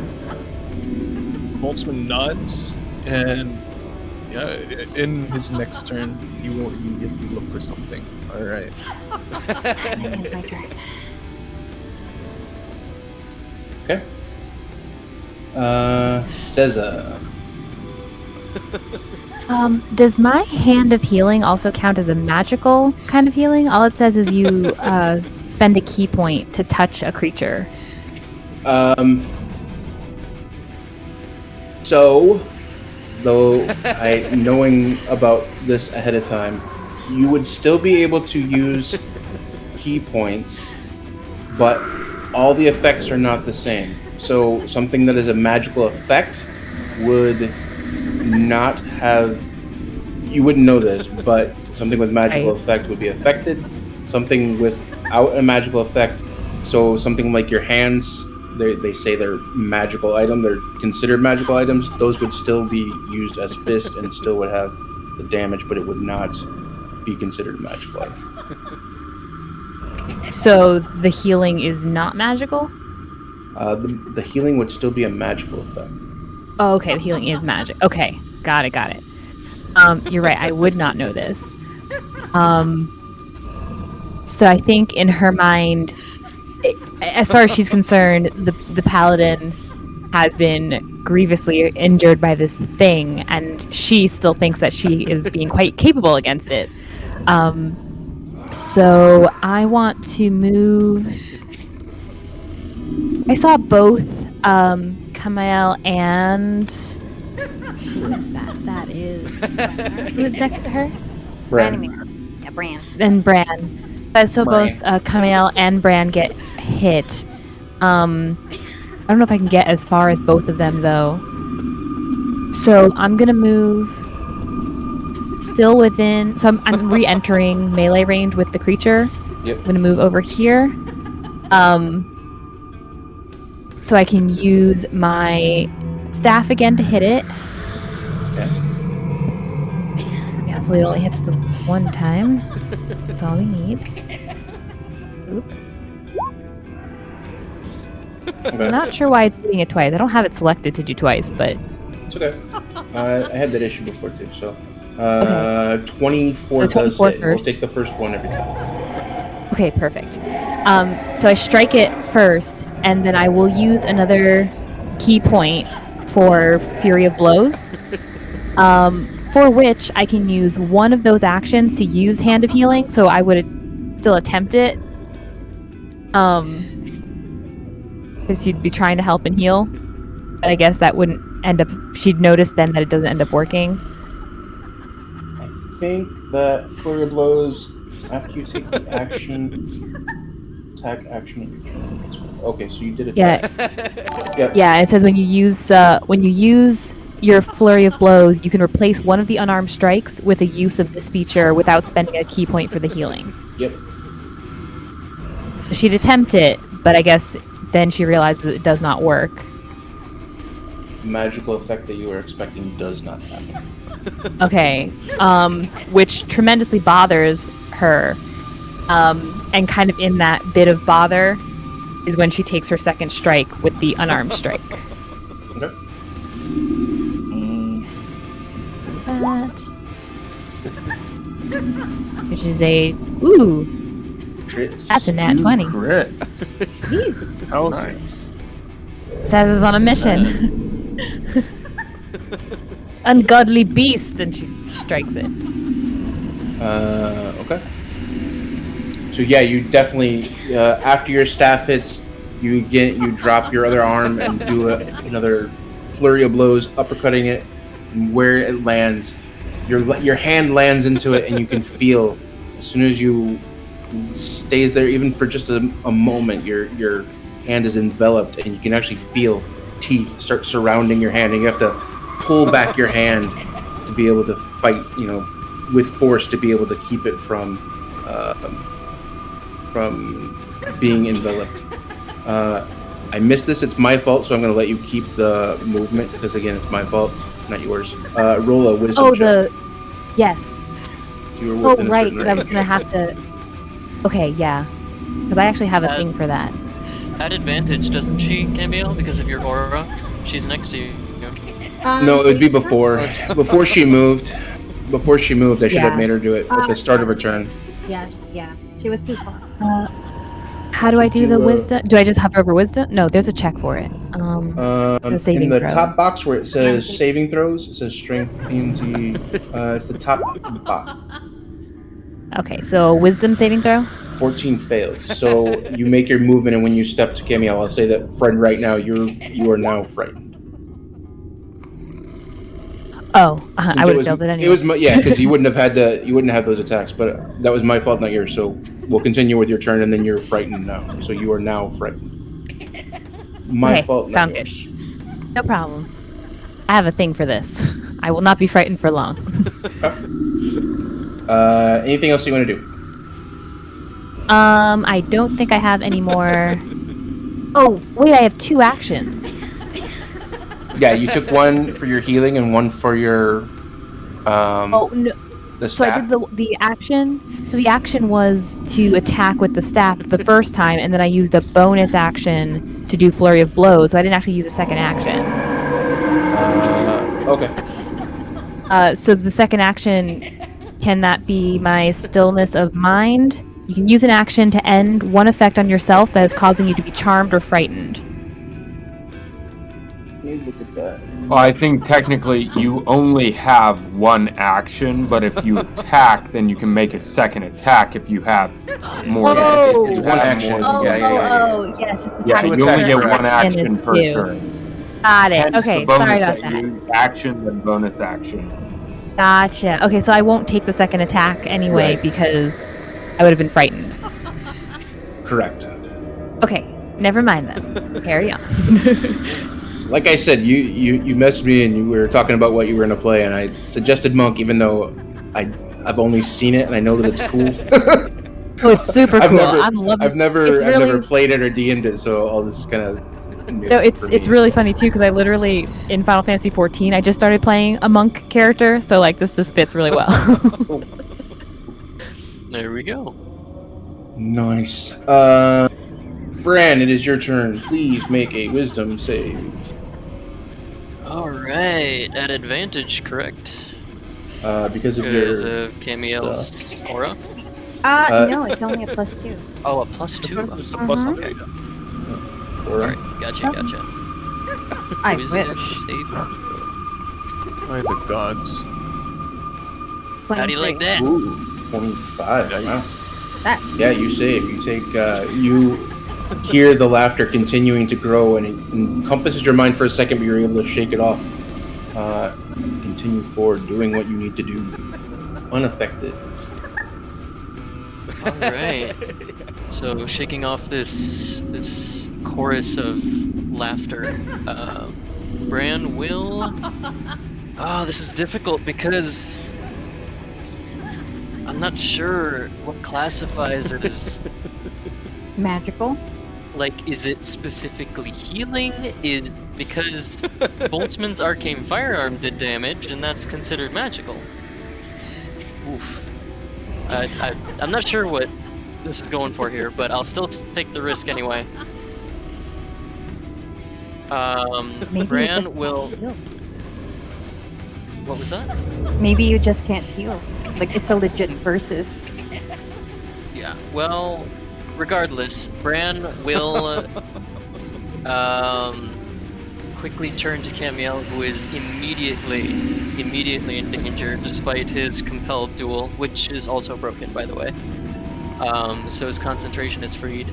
Boltzmann nods, and in his next turn, he will immediately look for something. All right. My turn. Okay. Seza. Does my hand of healing also count as a magical kind of healing? All it says is you spend a key point to touch a creature? So, though knowing about this ahead of time, you would still be able to use key points, but all the effects are not the same. So something that is a magical effect would not have... You wouldn't know this, but something with magical effect would be affected. Something without a magical effect, so something like your hands, they say they're magical item, they're considered magical items, those would still be used as fist and still would have the damage, but it would not be considered a magical item. So the healing is not magical? The healing would still be a magical effect. Oh, okay, the healing is magic. Okay, got it. You're right, I would not know this. So I think in her mind, as far as she's concerned, the paladin has been grievously injured by this thing, and she still thinks that she is being quite capable against it. So I want to move. I saw both Camael and who is that? That is who is next to her? Bran. Yeah, Bran. And Bran. I saw both Camael and Bran get hit. I don't know if I can get as far as both of them though. So I'm gonna move still within. So I'm re-entering melee range with the creature. Yep. I'm gonna move over here. So I can use my staff again to hit it. Okay. Hopefully it only hits the one time. That's all we need. Oop. Okay. I'm not sure why it's doing it twice. I don't have it selected to do twice, but It's okay. I had that issue before too, so... Okay. 24 So 24 does hit. We'll first. take the first one every time. okay, perfect. So I strike it first, and then I will use another key point for Fury of Blows, for which I can use one of those actions to use Hand of Healing, so I would still attempt it. Because she'd be trying to help and heal. But I guess that wouldn't end up... She'd notice then that it doesn't end up working. I think that Flurry of Blows, after you take the action... Attack action in your turn. Okay, so you did it. Yeah. Yep. Yeah, it says when you use your Flurry of Blows, you can replace one of the unarmed strikes with a use of this feature without spending a key point for the healing. Yep. She'd attempt it, but I guess then she realizes it does not work. Magical effect that you were expecting does not happen. Okay, which tremendously bothers her. And kind of in that bit of bother is when she takes her second strike with the unarmed strike. Okay. Let's do that. Which is a... Ooh! Crits. That's a nat 20. Crit. Jesus. Nice. Says is on a mission. Ungodly beast, and she strikes it. Okay. So yeah, you definitely after your staff hits, you drop your other arm and do another flurry of blows, uppercutting it, and where it lands, your hand lands into it, and you can feel as soon as you stays there, even for just a moment, your hand is enveloped, and you can actually feel teeth start surrounding your hand, and you have to pull back your hand to be able to fight, with force to be able to keep it from being enveloped. I missed this. It's my fault, so I'm going to let you keep the movement because again, it's my fault, not yours. Roll a wisdom check. Yes. You were Oh, within a right, certain because I was range. going to have to... Okay, yeah. Because I actually have a thing for that. Had advantage, doesn't she, Camael? Because of your aura? She's next to you. No, it would be before she moved. Before she moved, I should have Yeah. made her do it at the start of her turn. Yeah. She was too far. How do I do the Do, wisdom? Do I just hover over wisdom? No, there's a check for it. In saving the throw. top box where it says saving throws, it says strength PNZ. It's the top box. Okay, so wisdom saving throw? 14 fails. So you make your movement, and when you step to Camael, I'll say that, friend, right now you are now frightened. Oh, I Since would have failed it anyway. It was because you wouldn't have those attacks, but that was my fault, not yours. So we'll continue with your turn, and then you're frightened now. So you are now frightened. My Okay, fault, not sounds yours. No problem. I have a thing for this. I will not be frightened for long. Anything else you want to do? I don't think I have any more. Oh, wait, I have 2 actions. Yeah, you took one for your healing and one for your Oh, no. the So I staff. did the action. So the action was to attack with the staff the first time, and then I used a bonus action to do flurry of blows. So I didn't actually use a second action. Okay. So the second action, can that be my stillness of mind? You can use an action to end one effect on yourself that is causing you to be charmed or frightened. Let me look at that. Well, I think technically you only have one action, but if you attack, then you can make a second attack if you have more. Oh! It's one action. Oh, Yeah. yes. It's Yeah, Two you only attacks get per one action action is per two. turn. Got it. Hence Okay, the bonus sorry about that that. you action then bonus action. Gotcha. Okay, so I won't take the second attack anyway Right. because I would have been frightened. Correct. Okay, never mind then. Carry on. Like I said, you messaged me and you were talking about what you were going to play, and I suggested Monk, even though I've only seen it and I know that it's cool. Oh, it's super I've cool. never- I'm loving I've never It's really- played it or DM'd it, so all this is kind of new. No, it's for me. really funny too because I literally in Final Fantasy 14 I just started playing a monk character, so like this just fits really well. There we go. Nice. Bran, it is your turn. Please make a wisdom save. All right, at advantage, correct? Because of Because your of Camael's aura. No, it's only a +2. Oh, a +2. Just a plus. Mhm. Okay. All aura. right, gotcha. I Wisdom wish. save. By the gods. How do you like 23. that? Ooh, 25. Wow. That Yeah, you save. You take. You hear the laughter continuing to grow, and it encompasses your mind for a second, but you're able to shake it off. Continue forward, doing what you need to do, unaffected. All right. So shaking off this chorus of laughter, Bran will. Oh, this is difficult because I'm not sure what classifies it as. magical. Like, is it specifically healing? Is because Boltzmann's arcane firearm did damage, and that's considered magical. Oof. I'm not sure what this is going for here, but I'll still take the risk anyway. Maybe you Bran just will. can't heal. What was that? Maybe you just can't heal. Like it's a legit versus. Yeah. Well, regardless, Bran will quickly turn to Camael, who is immediately in danger, despite his compelled duel, which is also broken, by the way. So his concentration is freed.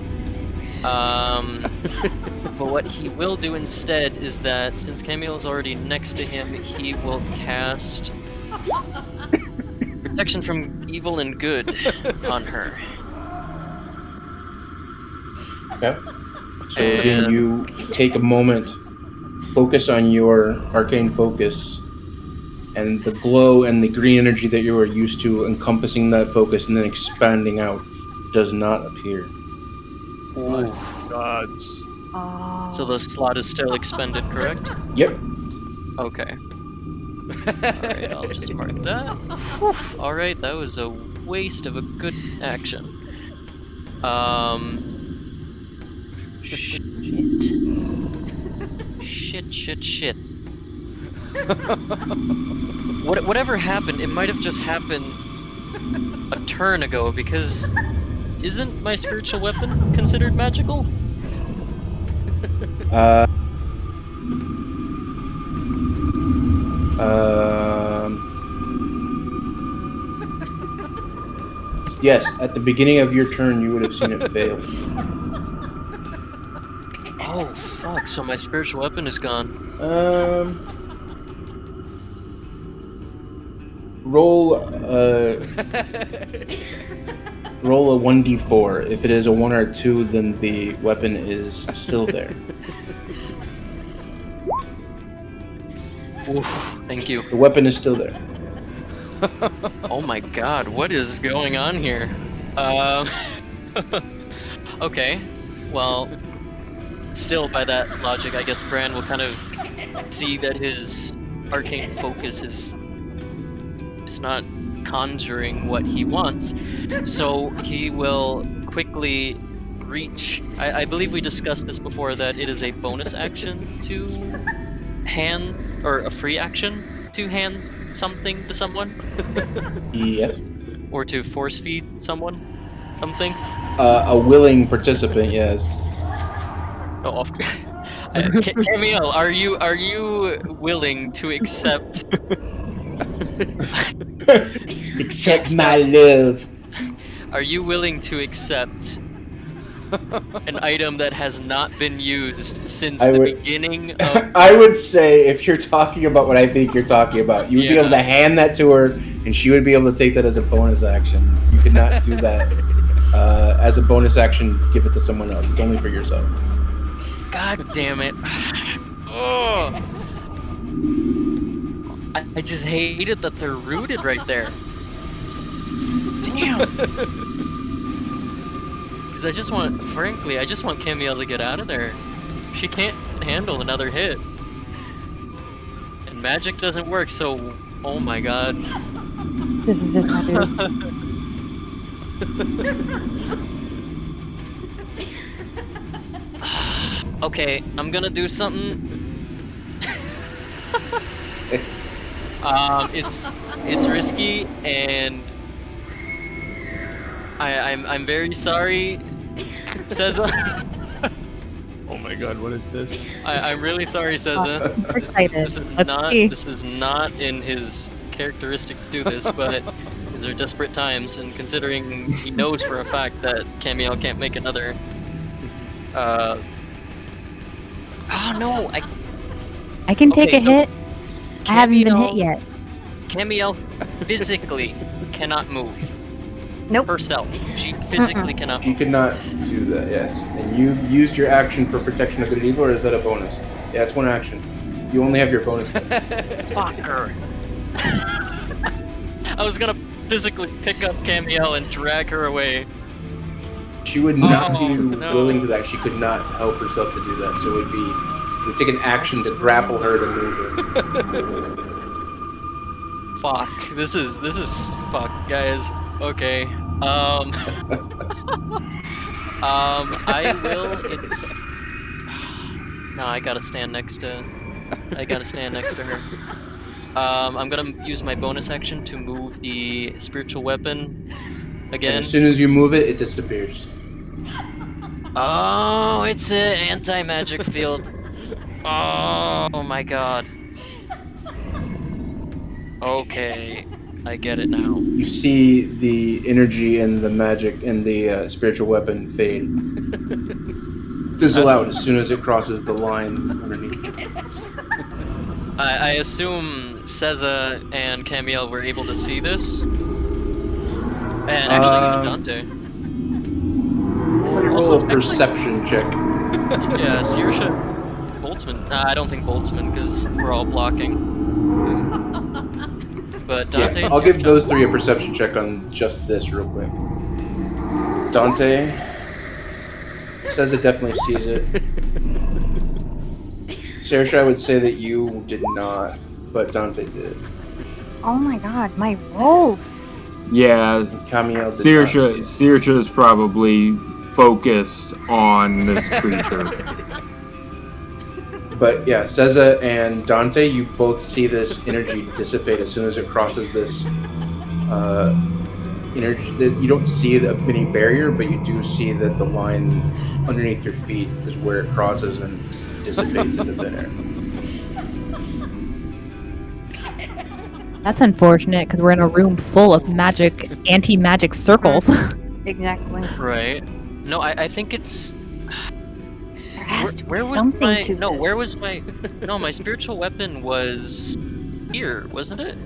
But what he will do instead is that, since Camael is already next to him, he will cast protection from evil and good on her. Okay. So again, you take a moment, focus on your arcane focus, and the glow and the green energy that you are used to encompassing that focus and then expanding out does not appear. My gods. Oh. So the slot is still expended, correct? Yep. Okay. Alright, I'll just mark that. Whew. Alright, that was a waste of a good action. Shit. Whatever happened, it might have just happened a turn ago, because isn't my spiritual weapon considered magical? Yes, at the beginning of your turn, you would have seen it fail. Oh fuck! So my spiritual weapon is gone. Roll roll a 1d4. If it is a 1 or a 2, then the weapon is still there. Oof! Thank you. The weapon is still there. Oh my god! What is going on here? Okay. Well, still by that logic, I guess Bran will kind of see that his arcane focus is not conjuring what he wants, so he will quickly reach. I believe we discussed this before, that it is a bonus action to hand, or a free action to hand something to someone. Yes. Or to force feed someone something. A willing participant, yes. Oh, off. Camael, are you willing to accept? Accept my love. Are you willing to accept an item that has not been used since the beginning of... I would say, if you're talking about what I think you're talking about, you would be able to hand that to her, and she would be able to take that as a bonus action. You could not do that as a bonus action. Give it to someone else. It's only for yourself. God damn it! Oh. I just hated that they're rooted right there. Damn. Because I just want Camael to get out of there. She can't handle another hit. And magic doesn't work, so... Oh my god. This is it, dude. Okay, I'm gonna do something. It's risky, and I'm very sorry, Seza. Oh my god, what is this? I'm really sorry, Seza. We're excited. This is not in his characteristic to do this, but these are desperate times, and considering he knows for a fact that Camael can't make another. Oh no! I can take a hit. I haven't been Camael- hit yet. Camael physically cannot move. Nope. Herself. She physically cannot You move. could not do that, yes. And you used your action for protection of good and evil, or is that a bonus? Yeah, it's one action. You only have your bonus. Fucker. I was gonna physically pick up Camael and drag her away. She would not be no. willing to that. She could not help herself to do that. So it would take an action to grapple her to move her. Fuck. This is fuck, guys. Okay. I will. It's. No, I gotta stand next to her. I'm gonna use my bonus action to move the spiritual weapon again. And as soon as you move it, it disappears. Oh, it's an anti-magic field. Oh my god. Okay, I get it now. You see the energy and the magic and the spiritual weapon fade. Fizzle out as soon as it crosses the line underneath. I assume Seza and Camael were able to see this. And actually, Dante. Roll a perception check. Yeah, Saoirse. Boltzmann. I don't think Boltzmann, because we're all blocking. But Dante. Yeah, I'll give those three a perception check on just this real quick. Dante says it definitely sees it. Saoirse, I would say that you did not, but Dante did. Oh my god, my rolls. Yeah, And Camael did not see it. Saoirse is probably focused on this creature. But yeah, Seza and Dante, you both see this energy dissipate as soon as it crosses this energy. You don't see any barrier, but you do see that the line underneath your feet is where it crosses and just dissipates into thin air. That's unfortunate because we're in a room full of magic, anti-magic circles. Exactly. Right. No, I think it's. There has to be Where was something my? to No, this. where was my? No, my spiritual weapon was here, wasn't it?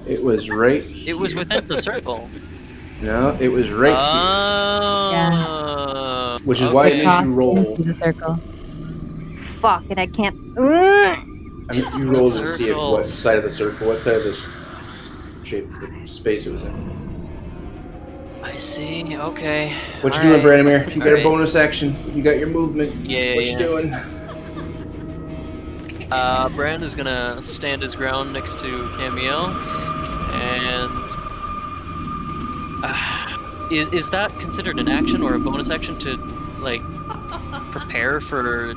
It was right It was here. within the circle. No, it was right Oh. Which is why it okay. makes you roll. Into the circle. Fuck, and I can't. I mean, It's you the rolled to see if what circles. side of the circle, what side of this shape, the space it was in. I see. Okay. What you Alright. doing, Branimir? You got a Alright. bonus action. You got your movement. Yeah, What yeah. you doing? Bran is gonna stand his ground next to Camael, and is that considered an action or a bonus action to like prepare for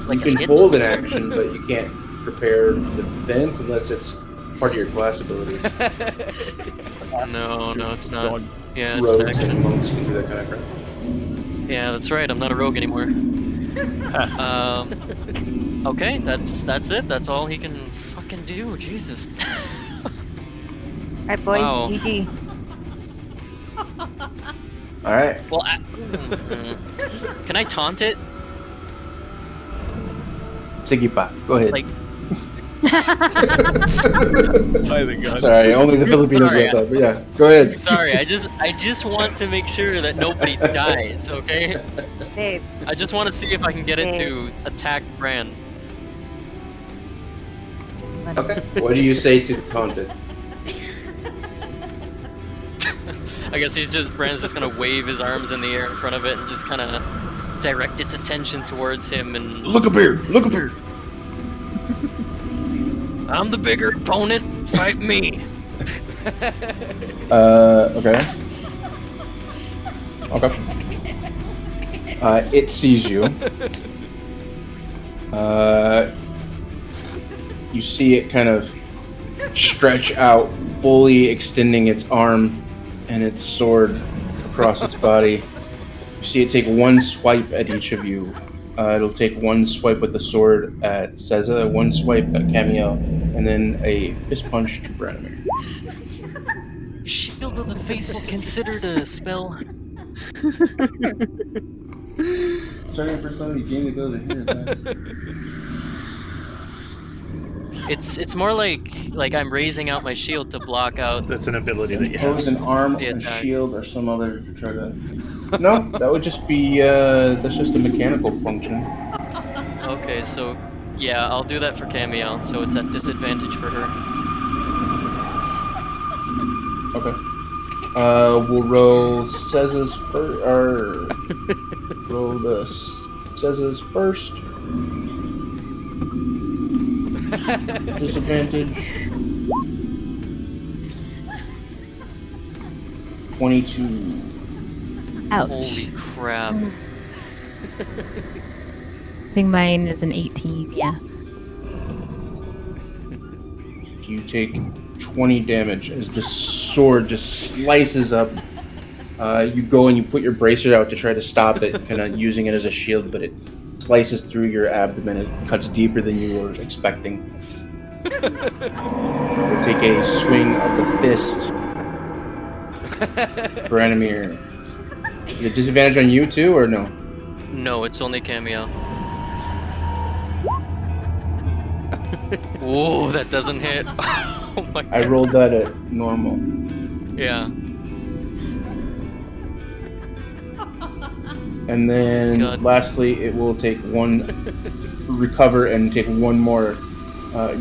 like You can a hit? hold an action, but you can't prepare the defense unless it's part of your class ability. No, it's not. Dog. Yeah, it's an Rogues and action. monks can do that kind of crap. Yeah, that's right. I'm not a rogue anymore. Okay, that's it. That's all he can fucking do. Jesus. Alright, boys, Wow. GG. All right. Well, can I taunt it? Sigipa, go ahead. Like- By the gods. Sorry, only the Filipinos Sorry. got that. But yeah, go ahead. Sorry, I just want to make sure that nobody dies. Okay. Babe, I just want to see if I can get it to attack Bran. just let Okay. What do you say to taunt it? I guess Bran's just gonna wave his arms in the air in front of it and just kind of direct its attention towards him. And Look up here! Look up here! I'm the bigger opponent. Fight me. Okay. Okay. It sees you. You see it kind of stretch out, fully extending its arm and its sword across its body. You see it take one swipe at each of you. It'll take one swipe with the sword at Seza, one swipe at Camael, and then a fist punch to Branimir. Shield of the Faithful considered a spell. Starting a personality game to go to here. It's more like I'm raising out my shield to block out. That's an ability that you Impose have. an arm, The a attack. shield, or some other to try to. No, that would just be. That's just a mechanical function. Okay, so yeah, I'll do that for Camael, so it's at disadvantage for her. Okay. We'll roll Ceza's first. Or roll the Ceza's first. Disadvantage. 22. Ouch. Holy crap. I think mine is an 18. Yeah. You take 20 damage as the sword just slices up. You go and you put your bracer out to try to stop it, kind of using it as a shield, but it slices through your abdomen. It cuts deeper than you were expecting. You'll take a swing of the fist. Branimir. Is it disadvantage on you too, or no? No, it's only Camael. Whoa, that doesn't hit. Oh my I god. rolled that at normal. Yeah. And then God. lastly, it will take one, recover and take one more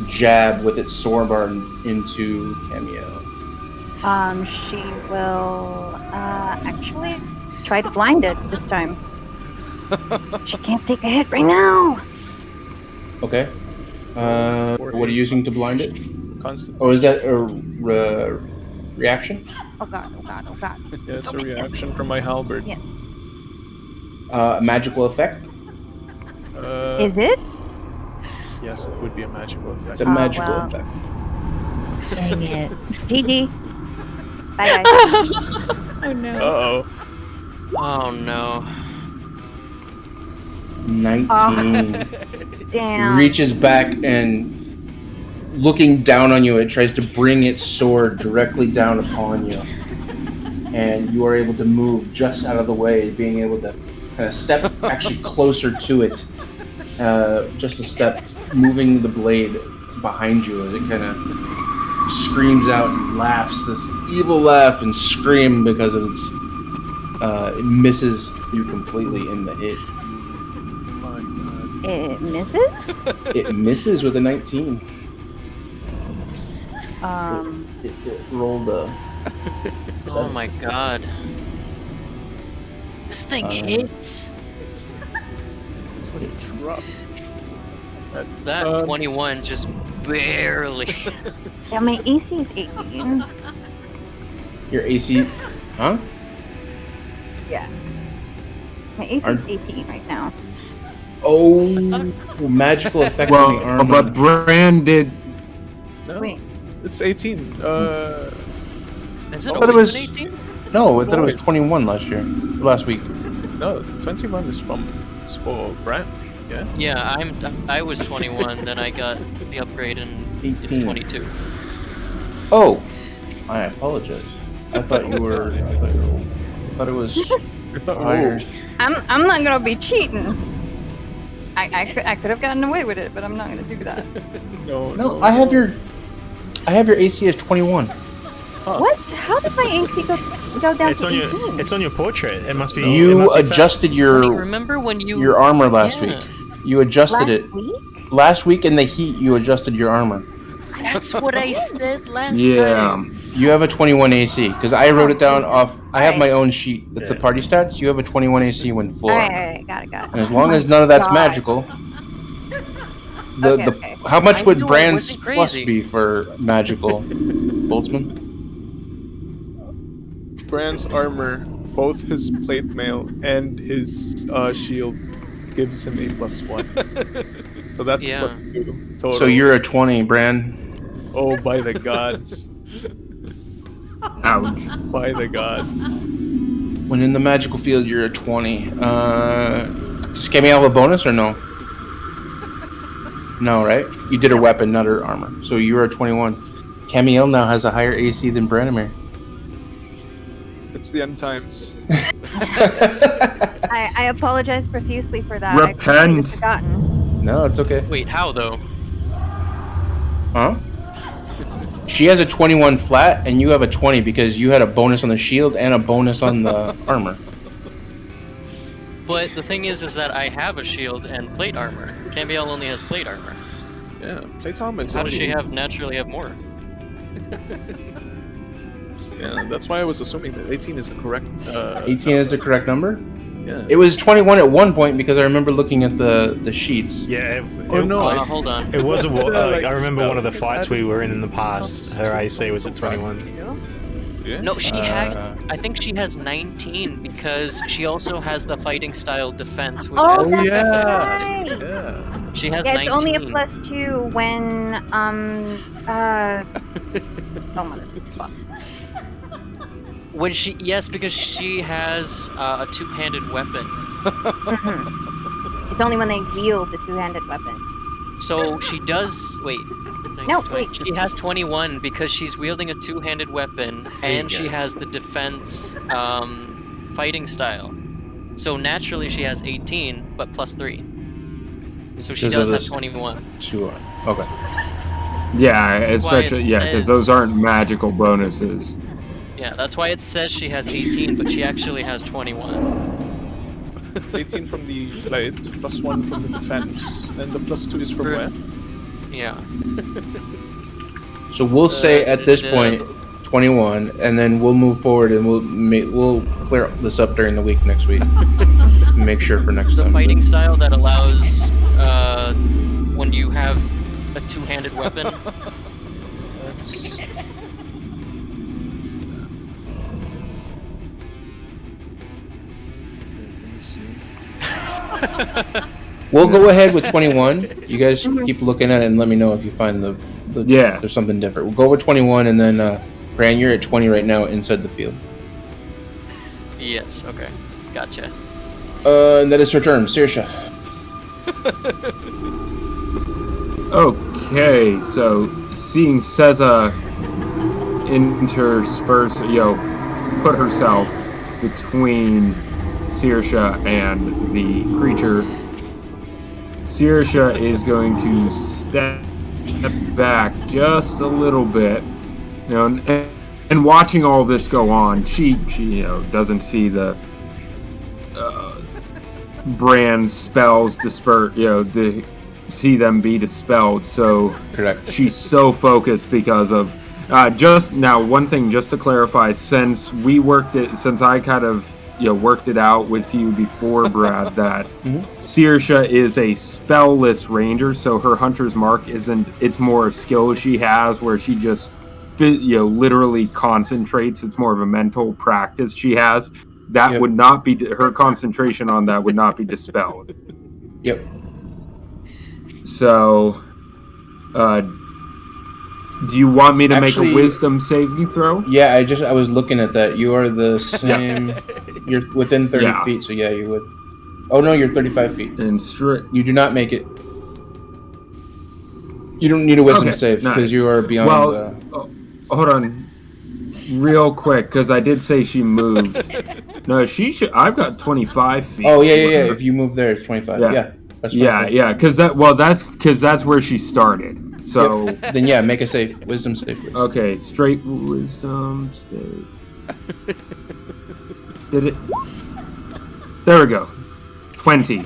jab with its sword arm into Camael. She will actually try to blind it this time. She can't take a hit right now. Okay. What are you using to blind it? Constant. Oh, is that a reaction? Oh god, oh god, oh god. Yeah, it's a reaction from my halberd. Yeah. A magical effect? Is it? Yes, it would be a magical effect. It's a Oh, magical well. effect. Dang it. GG. Bye guys. Oh no. Uh-oh. Oh no. 19. Damn. Reaches back and looking down on you, it tries to bring its sword directly down upon you. And you are able to move just out of the way, being able to kind of step actually closer to it. Just a step, moving the blade behind you as it kind of screams out and laughs this evil laugh and scream because of its it misses you completely in the hit. My God. It misses? It misses with a 19. It rolled a Oh my god. This thing hits. It's like a drop. That 21 just barely. Yeah, my AC is 18. Your AC, huh? Yeah. My AC is 18 right now. Oh, magical effect on the armor. But Bran did. No, Wait. it's 18. Is it I thought it always was- been 18? No, I It's thought it was always- 21 last week. No, 21 is for Brand. Yeah. Yeah, I was 21, then I got the upgrade and it's 18. 22. Oh, I apologize. I thought you were. I thought it was I thought, higher. I'm not gonna be cheating. I could have gotten away with it, but I'm not gonna do that. No, I have your AC as 21. What? How did my AC go down It's to on 18? your it's on your portrait. It must be. it You must be fat. adjusted Honey, your remember when you armor last Yeah. week. You adjusted Last it week? last week in the heat. You adjusted your armor. That's what I said last Yeah. time. You have a 21 AC because I wrote it down off. I have my own sheet. That's the Yeah. party stats. You have a 21 AC when full. Alright, got it. And as long as none of that's God. magical, Okay. how much I would knew I Brand's wasn't plus crazy. be for magical, Boltzmann? Brand's armor, both his plate mail and his shield, gives him a +1. So that's Yeah. a +2 total. So you're a 20, Brand. Oh, by the gods! Ouch. By the gods! When in the magical field, you're a 20. Does Camael have a bonus or no? No, right? You did her weapon, not her armor. So you were a 21. Camael now has a higher AC than Branimir. It's the end times. I apologize profusely for that. I completely Repent. forgotten. No, it's okay. Wait, how though? Huh? She has a 21 flat, and you have a 20 because you had a bonus on the shield and a bonus on the armor. But the thing is that I have a shield and plate armor. Camael only has plate armor. Yeah, plate armor. How does she naturally have more? Yeah, that's why I was assuming that 18 is the correct. 18 is the correct number? Yeah. It was 21 at one point because I remember looking at the sheets. Yeah. Oh, no. Hold on. It was a war. Like, I remember one of the spell. fights we were in the past. Her AC was at 21. Yeah. No, she has. Uh, I think she has 19 because she also has the fighting style defense, which Oh, adds- Oh yeah. right. Yeah. she has Yeah, 19. it's only a +2 when oh motherfucker. When she because she has a two-handed weapon. It's only when they wield the two-handed weapon. So she does. Wait. No, 20. wait. She has 21 because she's wielding a two-handed weapon and she has the defense fighting style. So naturally she has 18, but +3. So she Because does of have this- 21. Sure. Okay. Yeah, why especially it because says- those aren't magical bonuses. Yeah, that's why it says she has 18, but she actually has 21. 18 from the plate, +1 from the defense, and the +2 is from For- where? Yeah. So we'll say at this the- point 21, and then we'll move forward and we'll clear this up during the week next week. Make sure for next The time. fighting style that allows when you have a two-handed weapon. That's. Let me see. We'll go ahead with 21. You guys keep looking at it and let me know if you find the Yeah. there's something different. We'll go with 21, and then Bran, you're at 20 right now inside the field. Yes. Okay. Gotcha. And that is her turn, Saoirse. Okay, so seeing Seza intersperse, put herself between Saoirse and the creature, Saoirse is going to step back just a little bit, and watching all this go on, she doesn't see the Bran's spells disperse, to see them be dispelled. So Correct. she's so focused because of just now. One thing, just to clarify, since I kind of worked it out with you before, Brad, that Saoirse is a spell-less ranger, so her hunter's mark it's more a skill she has where she just literally concentrates. It's more of a mental practice she has. That would not be, her concentration on that would not be dispelled. Yep. So, do you want me to make a wisdom saving throw? Yeah, I was looking at that. You are the same. You're within 30 feet, so yeah, you would. Oh no, you're 35 feet. And you do not make it. You don't need a wisdom save because you are beyond. Well, hold on, real quick, because I did say she moved. No, she should. I've got 25 feet. Oh yeah. If you move there, it's 25. Yeah. That's because that's where she started. So then make a save, wisdom save, please. Okay, straight wisdom save. Did it? There we go. 20.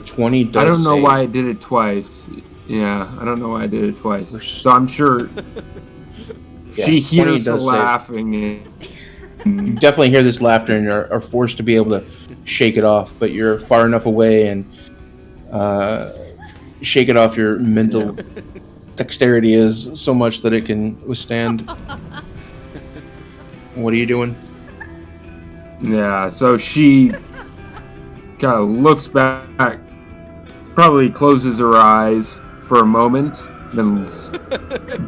20 does I don't know save. why I did it twice. Yeah, I don't know why I did it twice. So I'm sure she hears the laughing. You definitely hear this laughter and are forced to be able to shake it off, but you're far enough away and shake it off. Your mental dexterity is so much that it can withstand. What are you doing? Yeah, so she kind of looks back, probably closes her eyes for a moment, then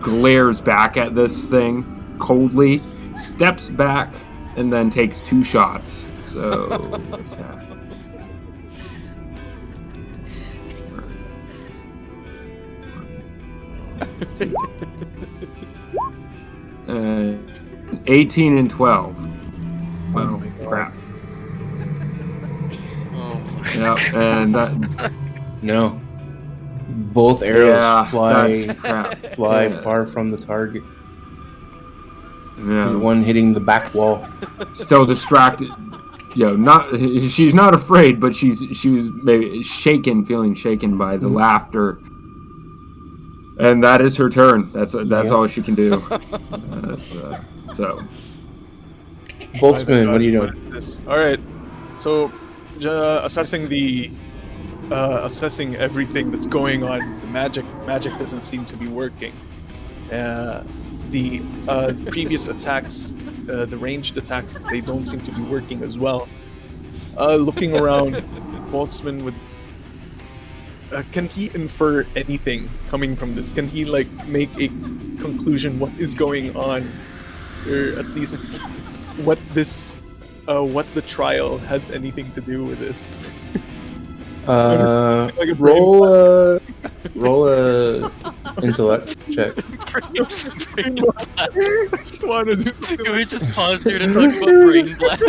glares back at this thing coldly, steps back, and then takes 2 shots. So, yeah. 18 and 12. Oh, crap. Yeah, and that. No. Both arrows fly crap. far from the target. Yeah. The one hitting the back wall. Still distracted. She's not afraid, but she was maybe feeling shaken by the laughter. And that is her turn. That's all she can do. So. Boltzmann, what are you doing? All right. So, assessing everything that's going on. The magic doesn't seem to be working. The previous attacks, the ranged attacks, they don't seem to be working as well. Looking around, Boltzmann would. Can he infer anything coming from this? Can he make a conclusion what is going on, or at least what the trial has anything to do with this? Roll a intellect check. I just want to do something. Can we just pause here to talk about brain blast?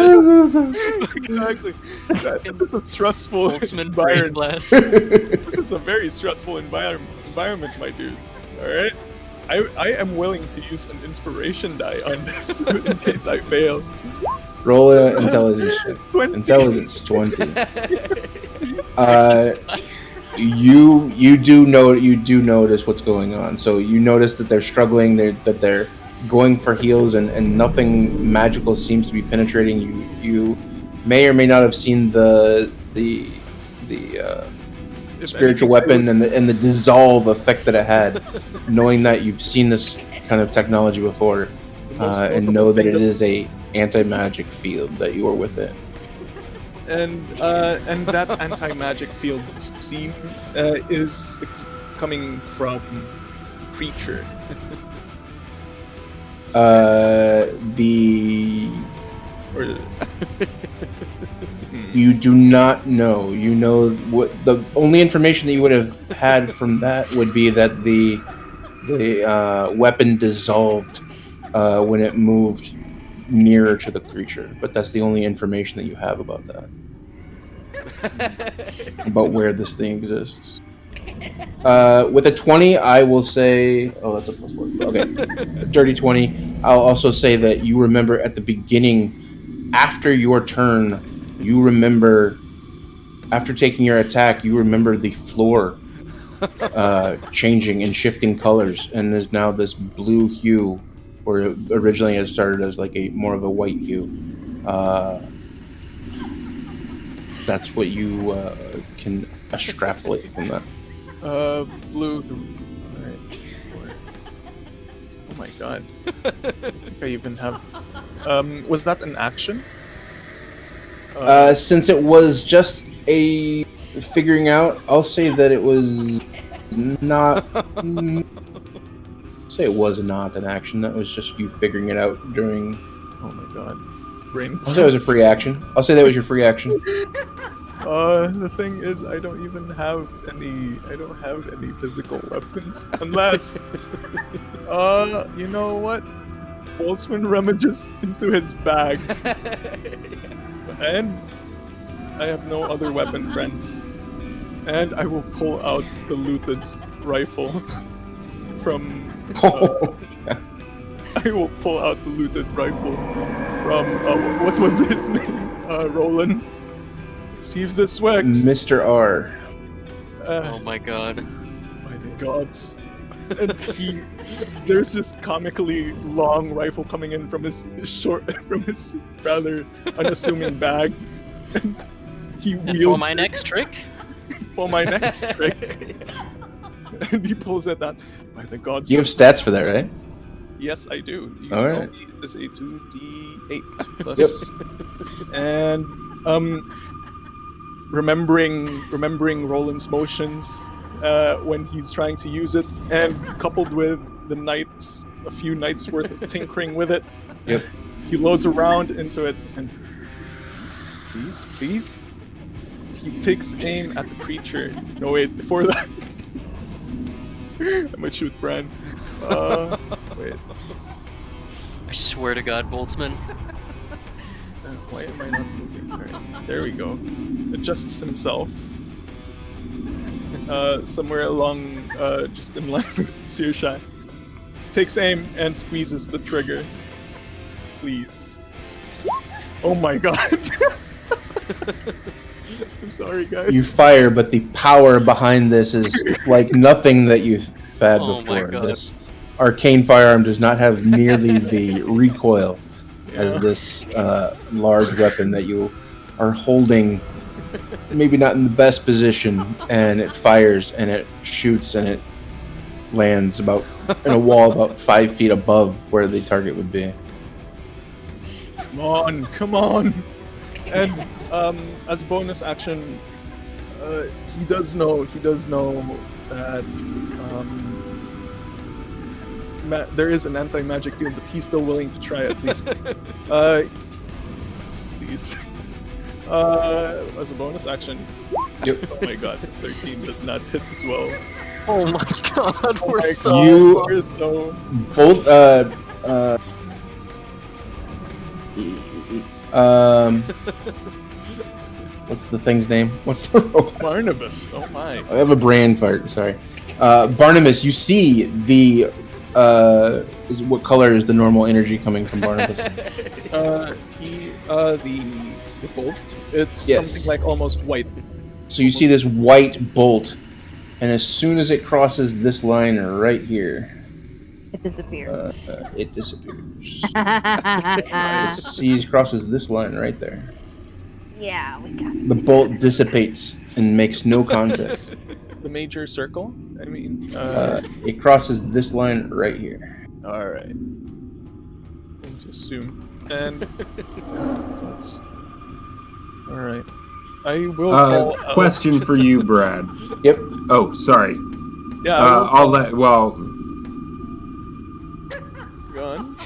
Exactly. This is a stressful Boltzmann brain environment. blast. This is a very stressful environment, my dudes. All right. I am willing to use an inspiration die on this in case I fail. Roll a intelligence check. 20. Intelligence 20. You do notice what's going on. So you notice that they're struggling. That they're going for heals, and nothing magical seems to be penetrating. You may or may not have seen the spiritual weapon and the dissolve effect that it had, knowing that you've seen this kind of technology before, and know that it is a anti-magic field that you are within. And that anti-magic field seem is coming from the creature. You do not know. You know what the only information that you would have had from that would be that the weapon dissolved when it moved nearer to the creature. But that's the only information that you have about that. About where this thing exists. With a 20, I will say... Oh, that's a +1. Okay. A dirty 20. I'll also say that you remember at the beginning, after your turn, you remember... After taking your attack, you remember the floor changing and shifting colors, and there's now this blue hue, or originally it started as like more of a white hue. That's what you can extrapolate from that. Blue. Alright. Oh my god. I think I even have. Was that an action? Since it was just a figuring out, I'll say that it was not. Say it was not an action. That was just you figuring it out during. Oh my god. Brain. I'll say it was a free action. I'll say that was your free action. The thing is, I don't even have any. I don't have any physical weapons, unless. You know what? Boltzmann rummages into his bag, and I have no other weapon friends, and I will pull out the looted rifle from. I will pull out the looted rifle from what was his name? Roland. See if this works. Mr. R. Oh my god. By the gods. And there's this comically long rifle coming in from his rather unassuming bag. And he And wields for my next trick? for my next trick. And he pulls it out. By the gods. You have stats for that, right? Yes, I do. You All tell right. me it is a 2d8 plus. And remembering Roland's motions when he's trying to use it, and coupled with the a few nights worth of tinkering with it. Yep. He loads around into it, and please. He takes aim at the creature. No wait, before that, I might shoot Bran. Wait. I swear to God, Boltzmann. Why am I not moving? Alright, there we go. Adjusts himself. Somewhere along, just in line with Searshot. Takes aim and squeezes the trigger. Please. Oh my god. I'm sorry, guys. You fire, but the power behind this is like nothing that you've had Oh my before. God. This arcane firearm does not have nearly the recoil as this large weapon that you are holding, maybe not in the best position, and it fires and it shoots and it lands about in a wall about 5 feet above where the target would be. Come on! And as a bonus action, he does know that there is an anti-magic field, but he's still willing to try at least. Please. As a bonus action. Yep. Oh my god, 13 does not hit as well. Oh my god, Oh we're my so... god, You- we're so... Bolt, what's the thing's name? What's the robot? Barnabas, oh my. I have a brain fart. Sorry, Barnabas. You see the what color is the normal energy coming from Barnabas? The bolt. It's Yes. something like almost white. So you see this white bolt, and as soon as it crosses this line right here, It disappeared. it disappears. It crosses this line right there. Yeah, we got it. The bolt dissipates and makes no contact. The major circle. I mean, It crosses this line right here. all right. Going to assume, and that's all right. I will call out- Question for you, Brad. Yep. Oh, sorry. Yeah, I will I'll let. Well, go on.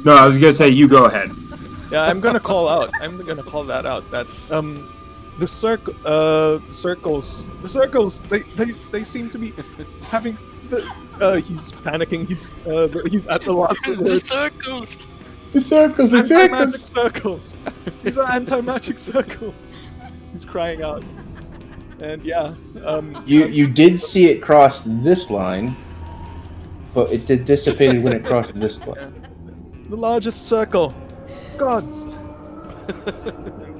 no, I was gonna say you go ahead. Yeah, I'm gonna call that out. That the circles. They seem to be having. He's panicking. He's at the loss for The words. circles. The circles, the Anti-magic circles. circles. These are anti-magic circles. He's crying out. And yeah, You did see it cross this line, but it did dissipated when it crossed this line. the largest circle. Gods.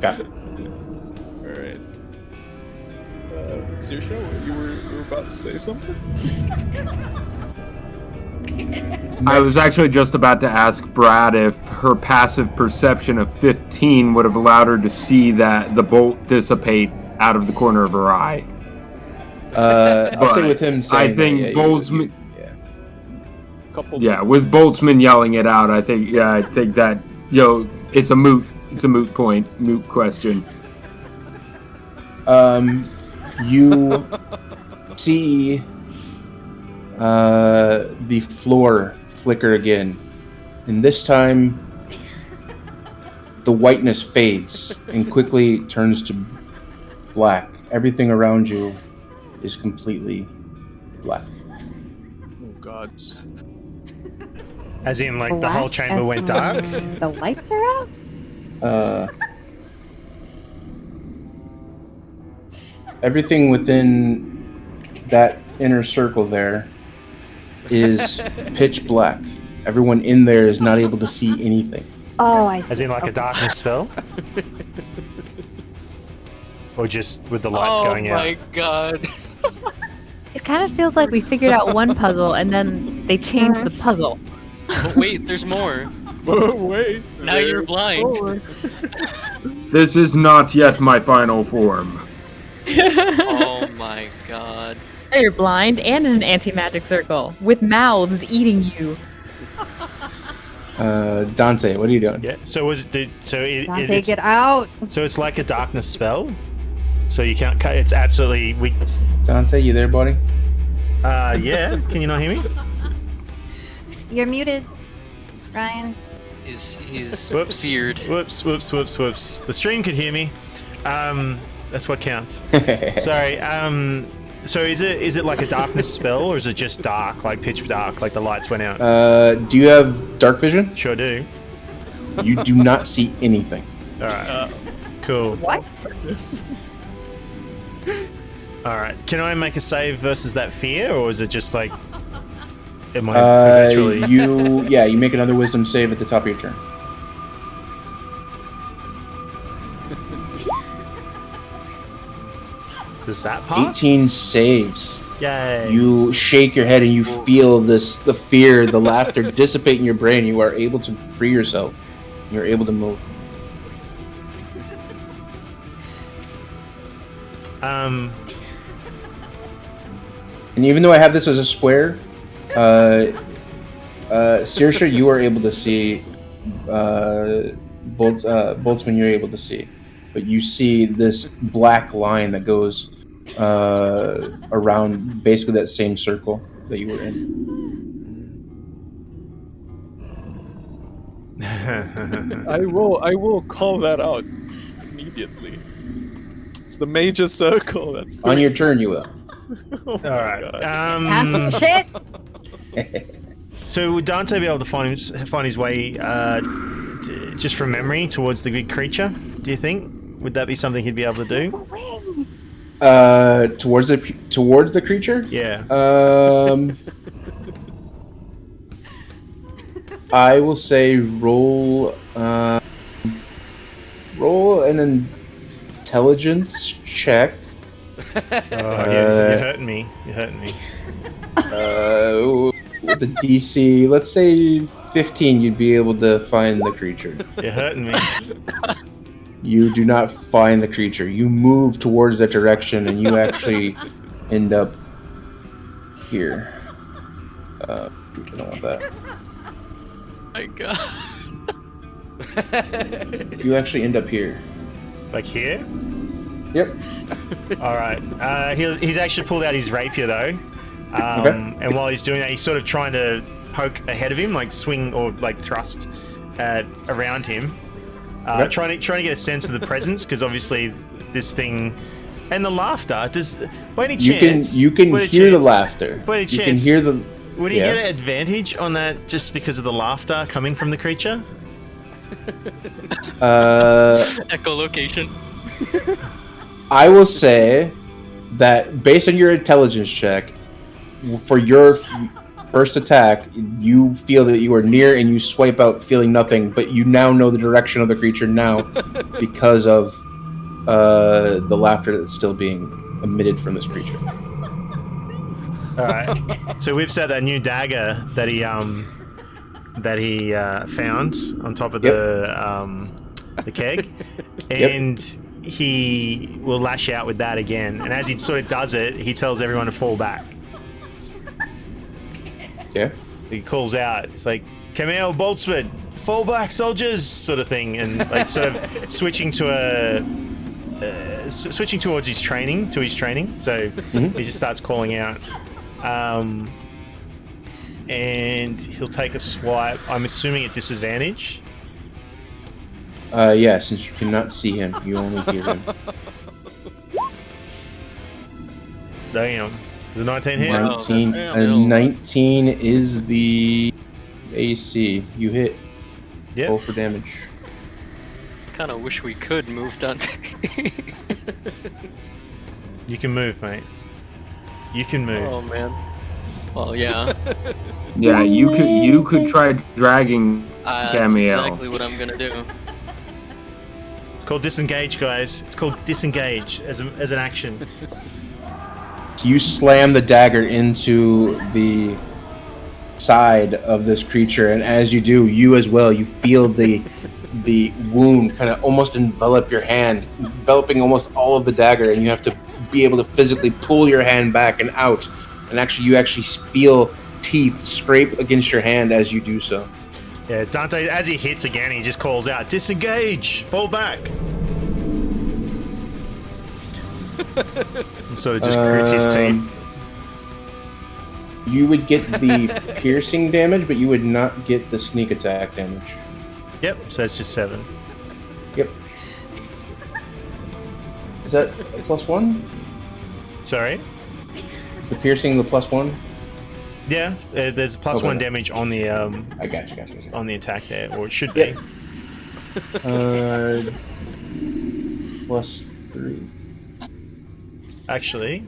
Got it. All right. Saoirse, you were about to say something. I was actually just about to ask Brad if her passive perception of 15 would have allowed her to see that the bolt dissipate out of the corner of her eye. I'll say with him saying I think that, yeah, Boltzmann. Couple. Yeah, with Boltzmann yelling it out, I think that it's a moot point, moot question. You see the floor flicker again, and this time the whiteness fades and quickly turns to black. Everything around you is completely black. Oh gods. As in, like, the whole chamber as went dark? in The lights are out? Everything within that inner circle there is pitch black. Everyone in there is not able to see anything. Oh, I see. As in, like, a darkness spell? Or just with the lights going out? Oh my god. It kind of feels like we figured out one puzzle and then they changed the puzzle. But wait, there's more. Wait. Now you're blind. This is not yet my final form. Oh my god. Now you're blind and in an anti-magic circle with mouths eating you. Dante, what are you doing? Yeah. So was it? Dante, It's get out! so it's like a darkness spell. So you can't. It's absolutely weak. Dante, you there, buddy? Yeah. Can you not hear me? You're muted, Ryan. He's Whoops. feared. Whoops. The stream could hear me. That's what counts. Sorry. So is it like a darkness spell, or is it just dark, like pitch dark, like the lights went out? Do you have dark vision? Sure do. You do not see anything. All right. Cool. What? All right. Can I make a save versus that fear, or is it just like? Am I eventually? You make another wisdom save at the top of your turn. Does that pass? 18 saves. Yay! You shake your head and you feel the fear, the laughter dissipate in your brain. You are able to free yourself. You're able to move. And even though I have this as a square, Saoirse, you are able to see. Boltzmann, you're able to see, but you see this black line that goes around basically that same circle that you were in. I will call that out immediately. It's the major circle. That's On your turn, you will. Oh my All right. God. Shit! So would Dante be able to find his way, just from memory, towards the big creature? Do you think? Would that be something he'd be able to do? Towards the creature? Yeah. I will say roll an intelligence check. You're hurting me. With the DC, let's say 15, you'd be able to find the creature. You're hurting me. You do not find the creature. You move towards that direction, and you actually end up here. I don't want that. My god. You actually end up here. Like here? Yep. All right. He's actually pulled out his rapier though, Okay. and while he's doing that, he's sort of trying to poke ahead of him, like swing or like thrust around him. Okay. Trying to get a sense of the presence, because obviously this thing and the laughter. Does by any chance You can by any hear the chance- laughter. by any You can chance- hear the. Would he Yeah. get an advantage on that just because of the laughter coming from the creature? Echolocation. I will say that based on your intelligence check, for your first attack, you feel that you are near and you swipe out feeling nothing, but you now know the direction of the creature now because of the laughter that's still being emitted from this creature. All right. So whips out that new dagger that he found on top of the keg, and he will lash out with that again. And as he sort of does it, he tells everyone to fall back. Yeah. He calls out, it's like, Camael, Boltzmann, fall back, soldiers, sort of thing, and like sort of switching towards his training. So he just starts calling out, and he'll take a swipe. I'm assuming at disadvantage. Yeah, since you cannot see him, you only hear him. Damn, the 19 hit. Wow. 19, Damn. 19 is the AC. You hit. Yep. Roll for damage. Kind of wish we could move Dante. You can move, mate. You can move. Oh man. Well, yeah. Yeah, you could try dragging That's Camael. exactly what I'm gonna do. It's called disengage, guys. It's called disengage as an action. You slam the dagger into the side of this creature, and as you do, you as well, you feel the wound kind of almost envelop your hand, enveloping almost all of the dagger, and you have to be able to physically pull your hand back and out. And you actually feel teeth scrape against your hand as you do so. Yeah, it's Dante. As he hits again, he just calls out, "Disengage! Fall back!" And sort of just grits his teeth. You would get the piercing damage, but you would not get the sneak attack damage. Yep, so it's just 7. Yep. Is that a +1? Sorry? The piercing, the +1? Yeah, there's a +1 Okay. damage on the I got you. on the attack there, or it should Yeah. be. +3. Actually,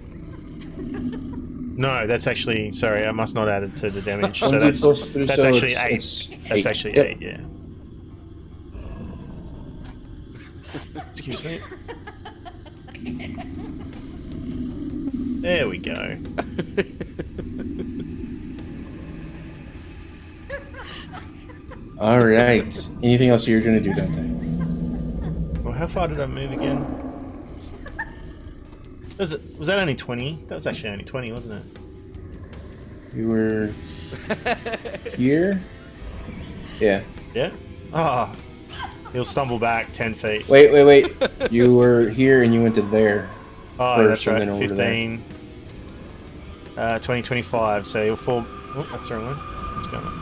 no, that's actually sorry. I must not add it to the damage. So 1d that's +3, that's so actually it's- 8. it's That's 8. actually Yep. 8. Yeah. Excuse me. There we go. All right. Anything else you're gonna do, Dante? Well, how far did I move again? Was that only 20? That was actually only 20, wasn't it? You were here. Yeah. Yeah. Ah, he'll stumble back 10 feet. Wait. You were here and you went to there. Oh, First, that's and right. then over 15. 20, 25. So he'll fall. Oh, that's the wrong one. What's going on?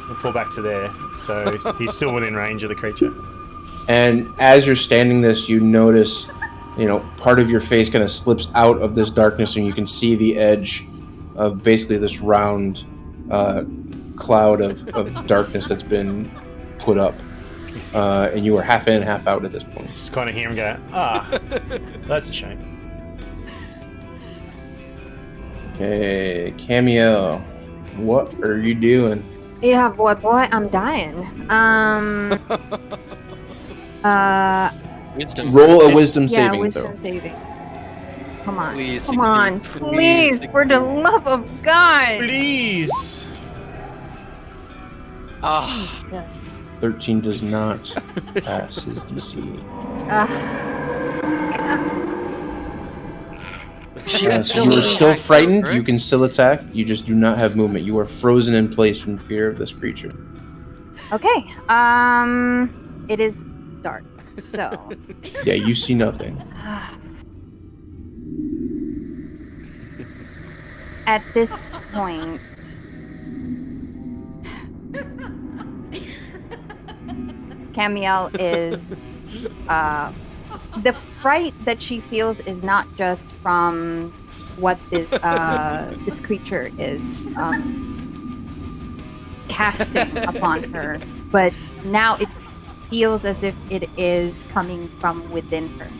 He'll fall back to there. So he's still within range of the creature. And as you're standing this, you notice, part of your face kind of slips out of this darkness, and you can see the edge of basically this round cloud of darkness that's been put up. And you are half in, half out at this point. Just kind of hear him go, that's a shame. Okay, Camael, what are you doing? Yeah, boy, I'm dying. Wisdom. Roll a wisdom Yeah, saving wisdom throw. saving. Come on. Please, Come 16. on. Please, Please, for the 16. love of God. Please! Ah, Jesus. 13 does not pass his DC. she So you are still attacked, frightened. right? You can still attack. You just do not have movement. You are frozen in place from fear of this creature. Okay. It is dark. So. Yeah, you see nothing. At this point, Camael is the fright that she feels is not just from what this this creature is casting upon her, but now it feels as if it is coming from within her.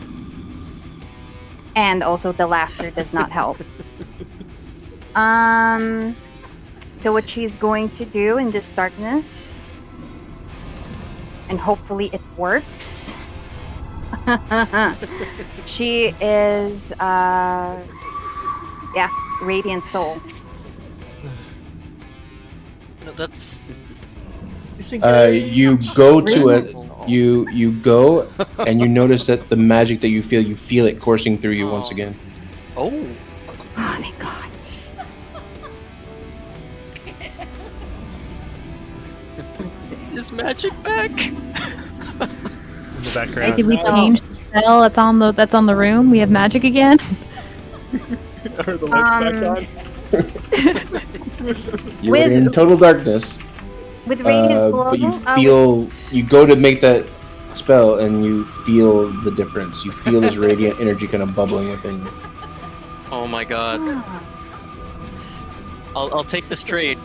And also the laughter does not help. So what she's going to do in this darkness, and hopefully it works. She is Radiant Soul. No, that's You go to it. You go and you notice that the magic that you feel it coursing through you once again. oh. Oh, thank God. Let's see. Is magic back? In the Right, background. did we change the spell that's on the room? We have magic again? Are the lights back on? You're in total darkness, With Radiant Glow, but you go to make that spell and you feel the difference. You feel this radiant energy kind of bubbling within you. Oh my god. I'll take this trade.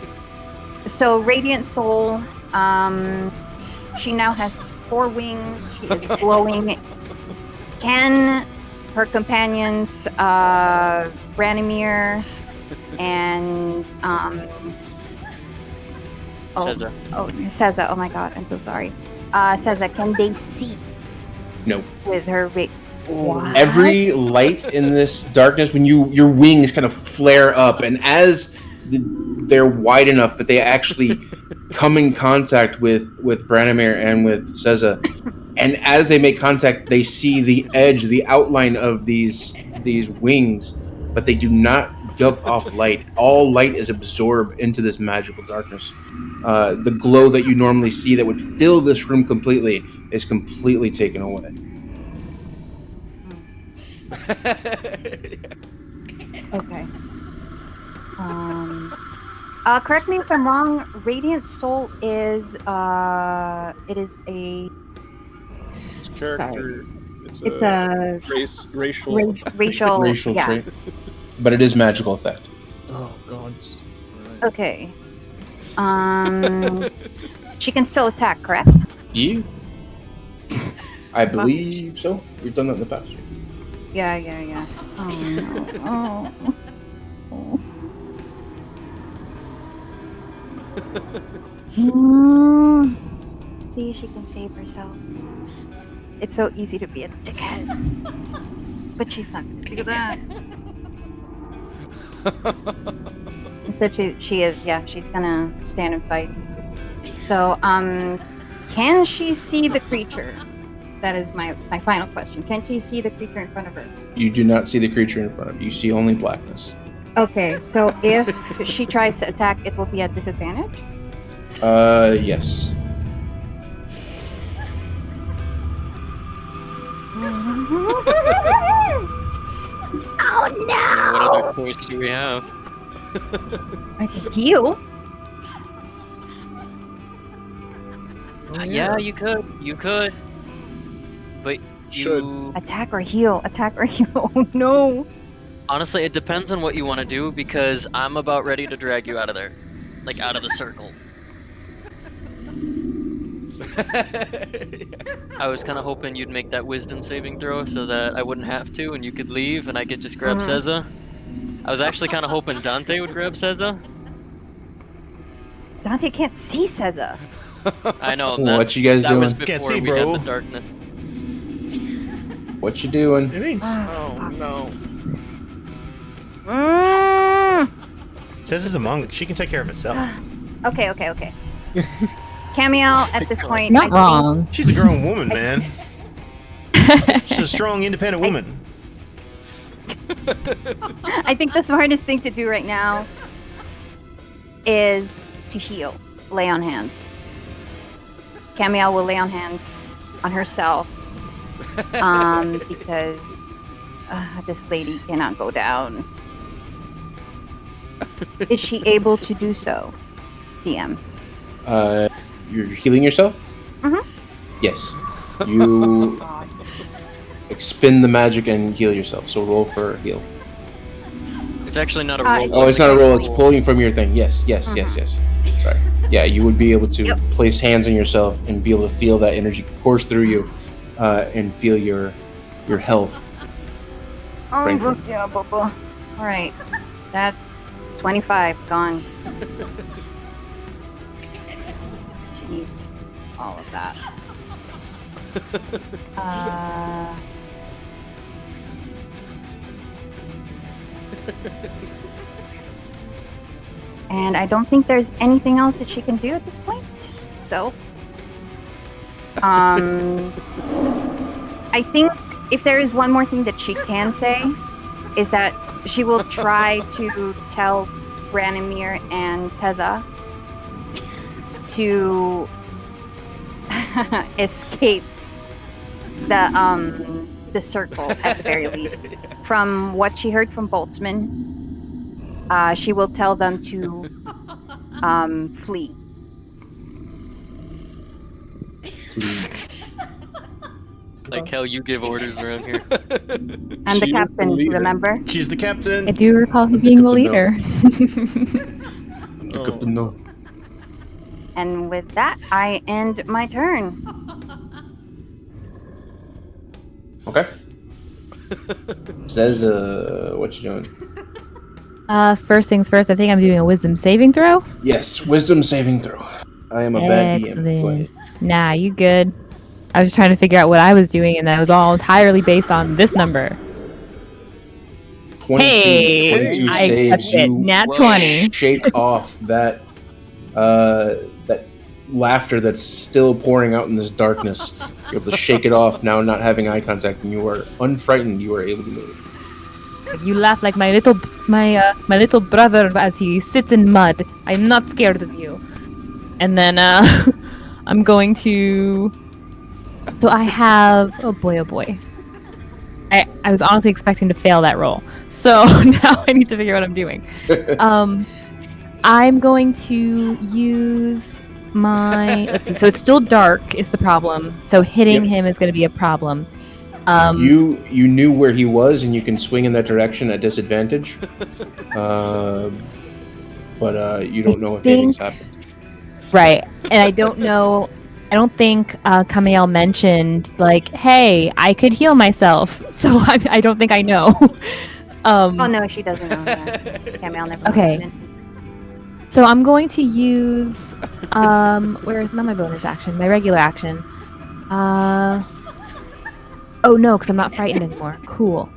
So Radiant Soul, she now has 4 wings. She is glowing. Can her companions, Branimir and Seza. Seza. Oh my God, I'm so sorry. Seza, can they see? No. With her What? Every light in this darkness, when your wings kind of flare up, and as they're wide enough that they actually come in contact with Branimir and with Seza, and as they make contact, they see the edge, the outline of these wings, but they do not give off light. All light is absorbed into this magical darkness. The glow that you normally see that would fill this room completely is completely taken away. Okay. Correct me if I'm wrong. Radiant Soul is it is a It's a character. it's a racial. racial yeah. trait, but it is magical effect. Oh gods. Right. Okay. She can still attack, correct? You? I believe so. We've done that in the past. Yeah. Oh no. Oh. See, she can save herself. It's so easy to be a dickhead. But she's not gonna do that. Instead she is she's gonna stand and fight. So, can she see the creature? That is my final question. Can she see the creature in front of her? You do not see the creature in front of you. You see only blackness. Okay, so if she tries to attack, it will be at disadvantage? Yes. Oh no! What other choice do we have? I can heal. Yeah, you could. But you... Attack or heal. Oh no! Honestly, it depends on what you want to do, because I'm about ready to drag you out of there. Like, out of the circle. I was kind of hoping you'd make that wisdom saving throw so that I wouldn't have to and you could leave and I could just grab Seza. I was actually kind of hoping Dante would grab Seza. Dante can't see Seza. I know. What you guys that doing? Was before Can't see, we bro. had the darkness. What you doing? It means Oh, no. says is a monk. She can take care of herself. Okay. Camael, at this point, Not wrong. She's a grown woman, man. She's a strong, independent woman. I think the smartest thing to do right now is to heal. Lay on hands. Camael will lay on hands on herself. Because this lady cannot go down. Is she able to do so, DM? You're healing yourself? Mhm. Yes. You God. expend the magic and heal yourself. So roll for heal. It's actually not a Uh, roll. Oh, it's not a roll. It's pool. pulling from your thing. Yes. Sorry. Yeah, you would be able to Yep. place hands on yourself and be able to feel that energy course through you, and feel your health. Oh, Strengthen. look, yeah, Bubba. All right, that 25 gone. She needs all of that. And I don't think there's anything else that she can do at this point. So, I think if there is one more thing that she can say, is that she will try to tell Branimir and Seza to escape the circle at the very least. From what she heard from Boltzmann, she will tell them to flee. Like how you give orders around here. I'm the She is the captain, leader. remember? She's the captain. I do recall him being the leader. Look up the note. And with that, I end my turn. Okay. Says, what you doing? First things first, I think I'm doing a wisdom saving throw. Yes, wisdom saving throw. I am a bad DM. Go Excellent. ahead. Nah, you good. I was just trying to figure out what I was doing, and that was all entirely based on this number. 22, Hey, 22 I saves. accept it. You Nat Whoa. 20. shake off that that laughter that's still pouring out in this darkness. You're able to shake it off now, not having eye contact, and you are unfrightened. You are able to move. You laugh like my little brother as he sits in mud. I'm not scared of you. And then I'm going to. So I have. Oh boy. I was honestly expecting to fail that roll. So now I need to figure out what I'm doing. I'm going to use my. Let's see. So it's still dark is the problem. So hitting Yep. him is going to be a problem. You knew where he was, and you can swing in that direction at disadvantage. But you don't know if anything's happened. Right. And I don't know. I don't think Camael mentioned, like, hey, I could heal myself. So I don't think I know. Oh no, she doesn't know that. Camael never Okay. mentioned So I'm going to use, where's not my bonus action, my regular action. Oh no, because I'm not frightened anymore. Cool.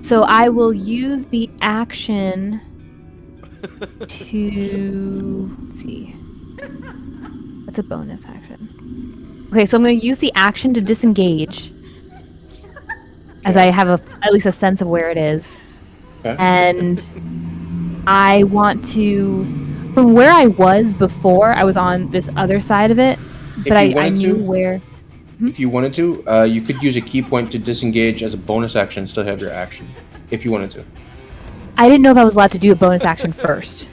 So I will use the action to, let's see. That's a bonus action. Okay, so I'm going to use the action to disengage, as I have at least a sense of where it is. Okay. And I want to, from where I was before, I was on this other side of it, If but you I wanted knew to- where. If you wanted to, you could use a key point to disengage as a bonus action and still have your action. If you wanted to. I didn't know if I was allowed to do a bonus action first.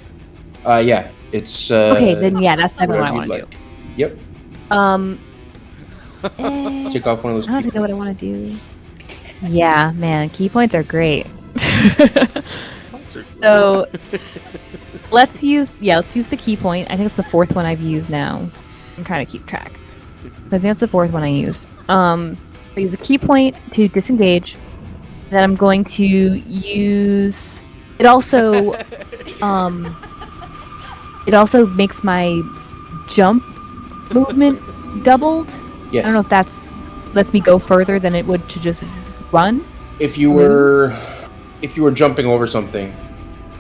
Yeah. It's Okay, then yeah, that's definitely what I whatever want you'd to like. Yep. do. Take off one of those I don't key think I what I points. want to do. Yeah, man, key points are great. So let's use the key point. I think it's the fourth one I've used now. I'm trying to keep track. So I think that's the fourth one I used. I use a key point to disengage. Then I'm going to use it also makes my jump movement doubled. Yes. I don't know if that's lets me go further than it would to just run. If you were jumping over something,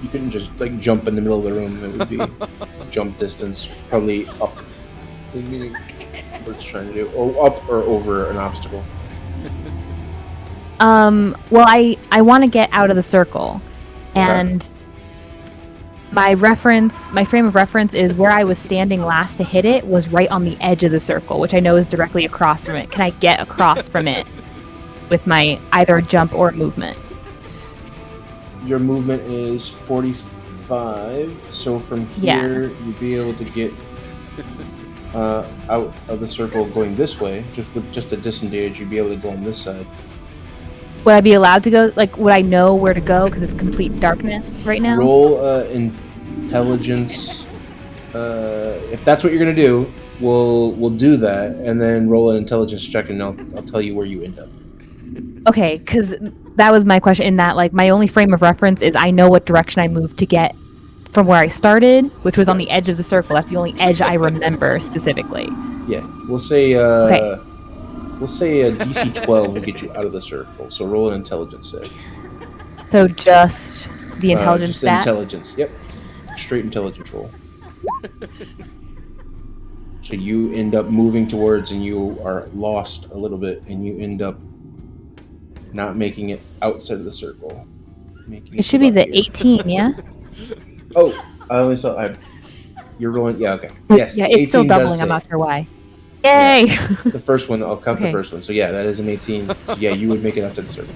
you couldn't just like jump in the middle of the room. It would be jump distance, probably up. Meaning what it's trying to do, or up or over an obstacle. Well, I want to get out of the circle, and my frame of reference is where I was standing last to hit it was right on the edge of the circle, which I know is directly across from it. Can I get across from it with my either jump or movement? Your movement is 45, so from Yeah. here you'd be able to get out of the circle going this way. Just with just a disengage, you'd be able to go on this side. Would I be allowed to go? Like, would I know where to go because it's complete darkness right now? Roll intelligence. If that's what you're gonna do, we'll do that, and then roll an intelligence check, and I'll tell you where you end up. Okay, because that was my question. In that, like, my only frame of reference is I know what direction I moved to get from where I started, which was on the edge of the circle. That's the only edge I remember specifically. Yeah, we'll say Okay. we'll say a DC 12 will get you out of the circle. So roll an intelligence save. So just the intelligence just stat? intelligence. Yep, straight intelligence roll. So you end up moving towards, and you are lost a little bit, and you end up not making it outside of the circle. It should be the 18, yeah? Oh, I only saw. You're rolling. Yeah, okay. Yes. Yeah, it's still 18 does doubling. I'm save. not sure why. Yay! The first one, I'll count Okay. the first one. So yeah, that is an 18. So yeah, you would make it outside the circle.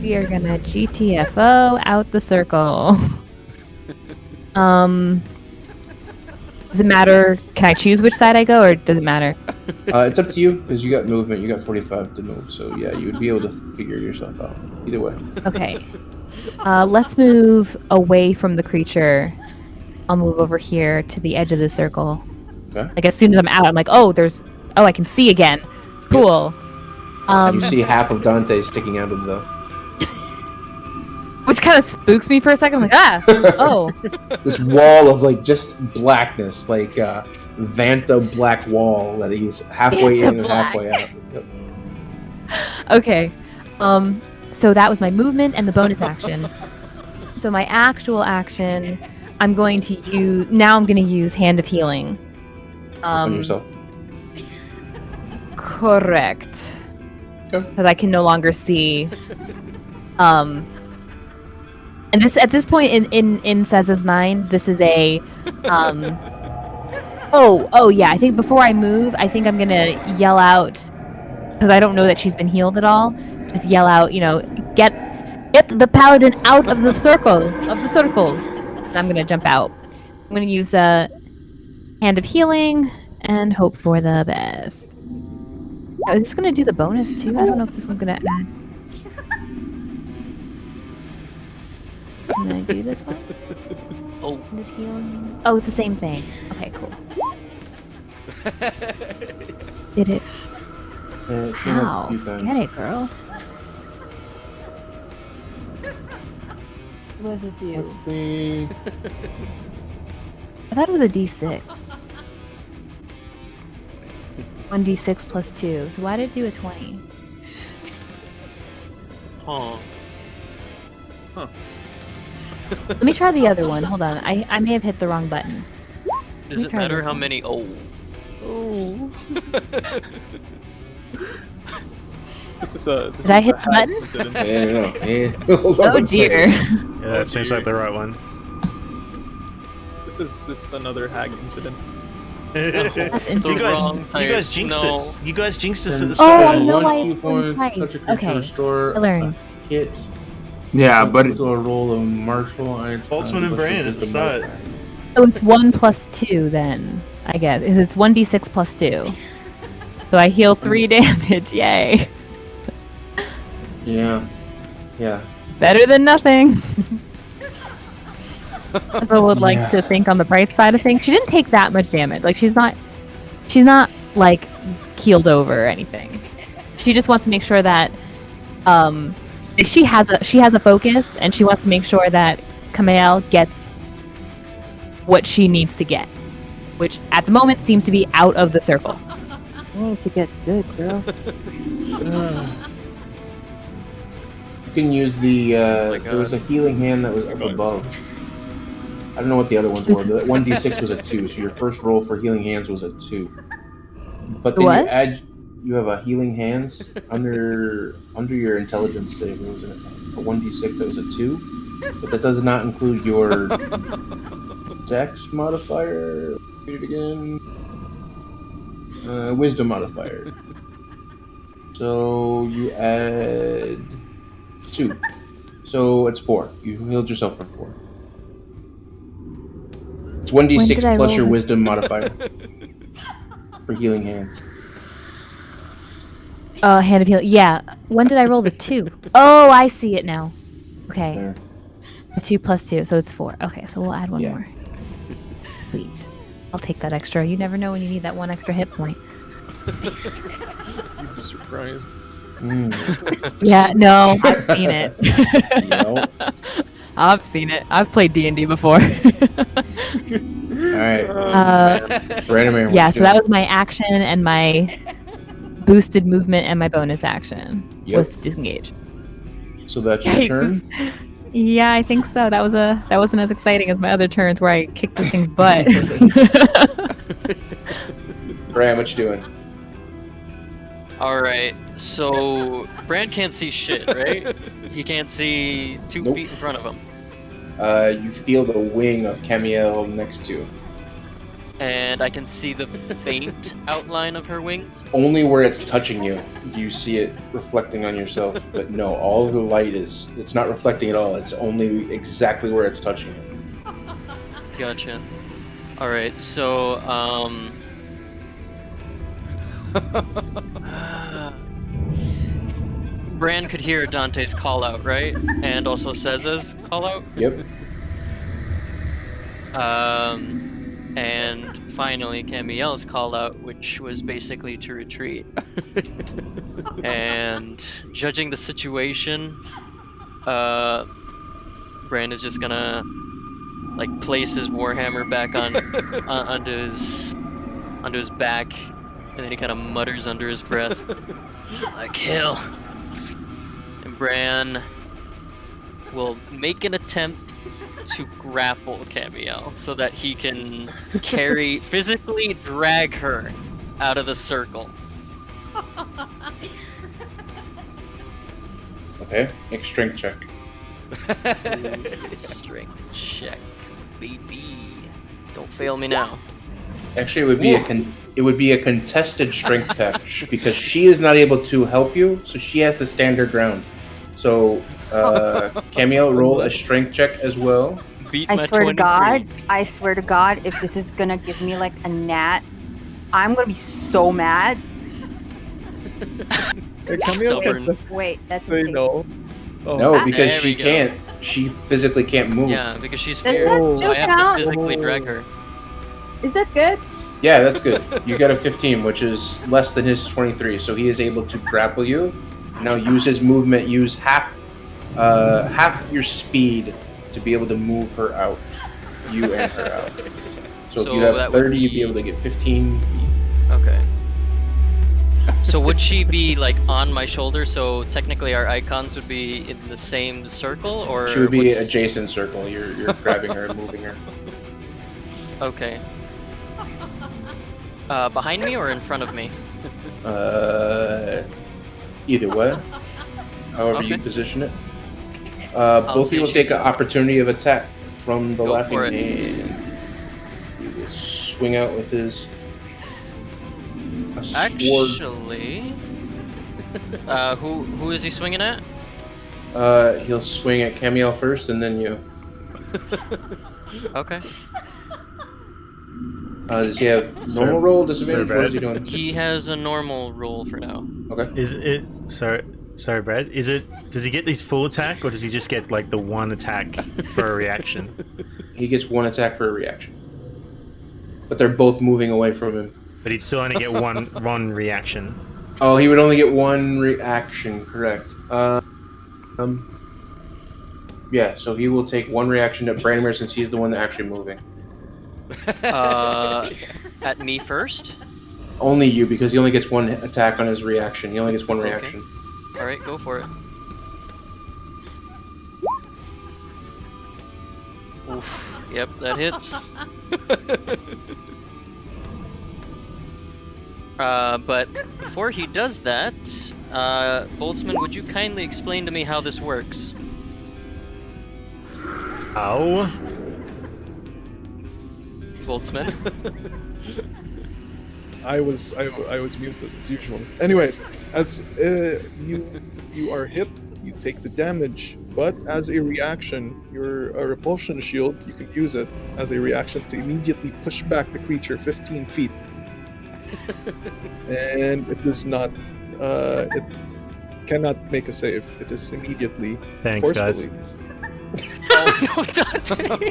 We are gonna GTFO out the circle. Does it matter? Can I choose which side I go, or does it matter? It's up to you because you got movement. You got 45 to move. So yeah, you would be able to figure yourself out. Either way. Okay. Let's move away from the creature. I'll move over here to the edge of the circle. Okay. Like as soon as I'm out, I'm like, oh, I can see again. Cool. You see half of Dante sticking out of the. Which kind of spooks me for a second. I'm like, oh. This wall of like just blackness, like Vanta black wall that he's halfway Vanta in and black. halfway out. Yep. Okay. So that was my movement and the bonus action. So my actual action, I'm going to use Hand of Healing. On yourself. Correct. Okay. Because I can no longer see. And this at this point in Seza's mind, this is a. Oh yeah. I think before I move, I think I'm gonna yell out because I don't know that she's been healed at all. Just yell out, get the paladin out of the circle And I'm gonna jump out. I'm gonna use Hand of Healing and hope for the best. Oh, is this gonna do the bonus too? I don't know if this one's gonna add. Can I do this one? Oh. Hand of Healing. Oh, it's the same thing. Okay, cool. Did it? It came up a Wow. few times. Get it, girl. What does it do? Let's see. I thought it was a D6. 1d6 plus 2. So why did it do a 20? Huh. Let me try the other one. Hold on. I may have hit the wrong button. Does me it try matter this how one. many? Oh. This is a. Did I hit the button? Incident. Yeah. Hold on Oh one second. dear. Yeah, that seems like the right one. This is another hag incident. That's You interesting. guys jinxed No. us. You guys jinxed us at the Oh, start. no, One I key point, twice. touch a creature, Okay. restore Al-ren. a hit. Yeah, but to a roll of martial irons. Boltzmann and Brand at the start. So it's 1 plus 2 then, I guess. It's 1d6 plus 2. So I heal 3 damage. Yay. Yeah. Better than nothing. So would like Yeah. to think on the bright side of things. She didn't take that much damage. Like she's not like keeled over or anything. She just wants to make sure that she has a focus and she wants to make sure that Camael gets what she needs to get, which at the moment seems to be out of the circle. You need to get good, girl. You can use the. my There was a God. healing hand that was up above. I don't know what the other ones were. The 1d6 was a 2, so your first roll for healing hands was a 2. But then What? you have a healing hands under your intelligence save. It was a 1d6 that was a 2, but that does not include your dex modifier. Read it again. Wisdom modifier. So you add 2. So it's 4. You healed yourself for 4. It's When 1d6 did I plus roll your this? wisdom modifier. for healing hands. Hand of healing. Yeah. When did I roll the 2? Oh, I see it now. Okay. There. A 2 plus 2, so it's 4. Okay, so we'll add one Yeah. more. Sweet. I'll take that extra. You never know when you need that one extra hit point. You'd be surprised. Yeah, no, I've seen it. No. I've seen it. I've played D&D before. All right. Branimir, what Yeah, you so that doing? was my action and my boosted movement and my bonus action was to disengage. So that's your turn. Yeah, I think so. That wasn't as exciting as my other turns where I kicked this thing's butt. Bran, what you doing? Alright, so Brand can't see shit, right? He can't see 2 Nope. feet in front of him. You feel the wing of Camael next to you. And I can see the faint outline of her wings. Only where it's touching you, you see it reflecting on yourself. But no, all of the light it's not reflecting at all. It's only exactly where it's touching you. Gotcha. Alright, so, Bran could hear Dante's call out, right? And also Seza's call out. Yep. And finally Camiel's call out, which was basically to retreat. And judging the situation, Bran is just gonna like place his warhammer back on onto his back, and then he kind of mutters under his breath, "Like hell." And Bran will make an attempt to grapple Camiel so that he can physically drag her out of the circle. Okay. Make a strength check. Strength check, baby. Don't fail me now. Actually, it would be a contested strength test because she is not able to help you, so she has to stand her ground. So, Camiel, roll a strength check as well. Beat I my swear to 23. God, if this is gonna give me like a nat, I'm gonna be so mad. Hey, Camiel, Stubborn. Wait, that's Say insane. no. Oh. No, because There we she go. can't. She physically can't move. Yeah, because she's Does feared. that Oh. So I still have count? to physically drag her. Is that good? Yeah, that's good. You got a 15, which is less than his 23, so he is able to grapple you. Now use his movement. Use half your speed to be able to move her out. You and her out. So if So you have that would 30, you'd be be- able to get 15 feet. Okay. So would she be like on my shoulder? So technically our icons would be in the same circle, or She would be what's- adjacent circle. You're grabbing her and moving her. Okay. Behind me or in front of me? Either way, however you Okay. position it. I'll Both of see you will if take she's- an opportunity of attack from the Go laughing for it. hand. He will swing out with his sword. Actually, who is he swinging at? He'll swing at Camiel first, and then you. Okay. Does he have So- normal roll, disadvantage? so What is he bad. doing? He has a normal roll for now. Okay. Is it sorry, Brad? Does he get his full attack or does he just get like the one attack for a reaction? He gets one attack for a reaction. But they're both moving away from him. But he'd still only get one reaction. Oh, he would only get one reaction, correct. Yeah, so he will take one reaction to Branimir since he's the one that actually moving. At me first? Only you, because he only gets one attack on his reaction. He only gets one Okay. reaction. Alright, go for it. Oof. Yep, that hits. But before he does that, Boltzmann, would you kindly explain to me how this works? Oh, Boltzmann? I was muted as usual. Anyways, as you are hit, you take the damage, but as a reaction, your repulsion shield, you can use it as a reaction to immediately push back the creature 15 feet. And it does not. It cannot make a save. It is immediately. Thanks, guys. Oh no, Dante!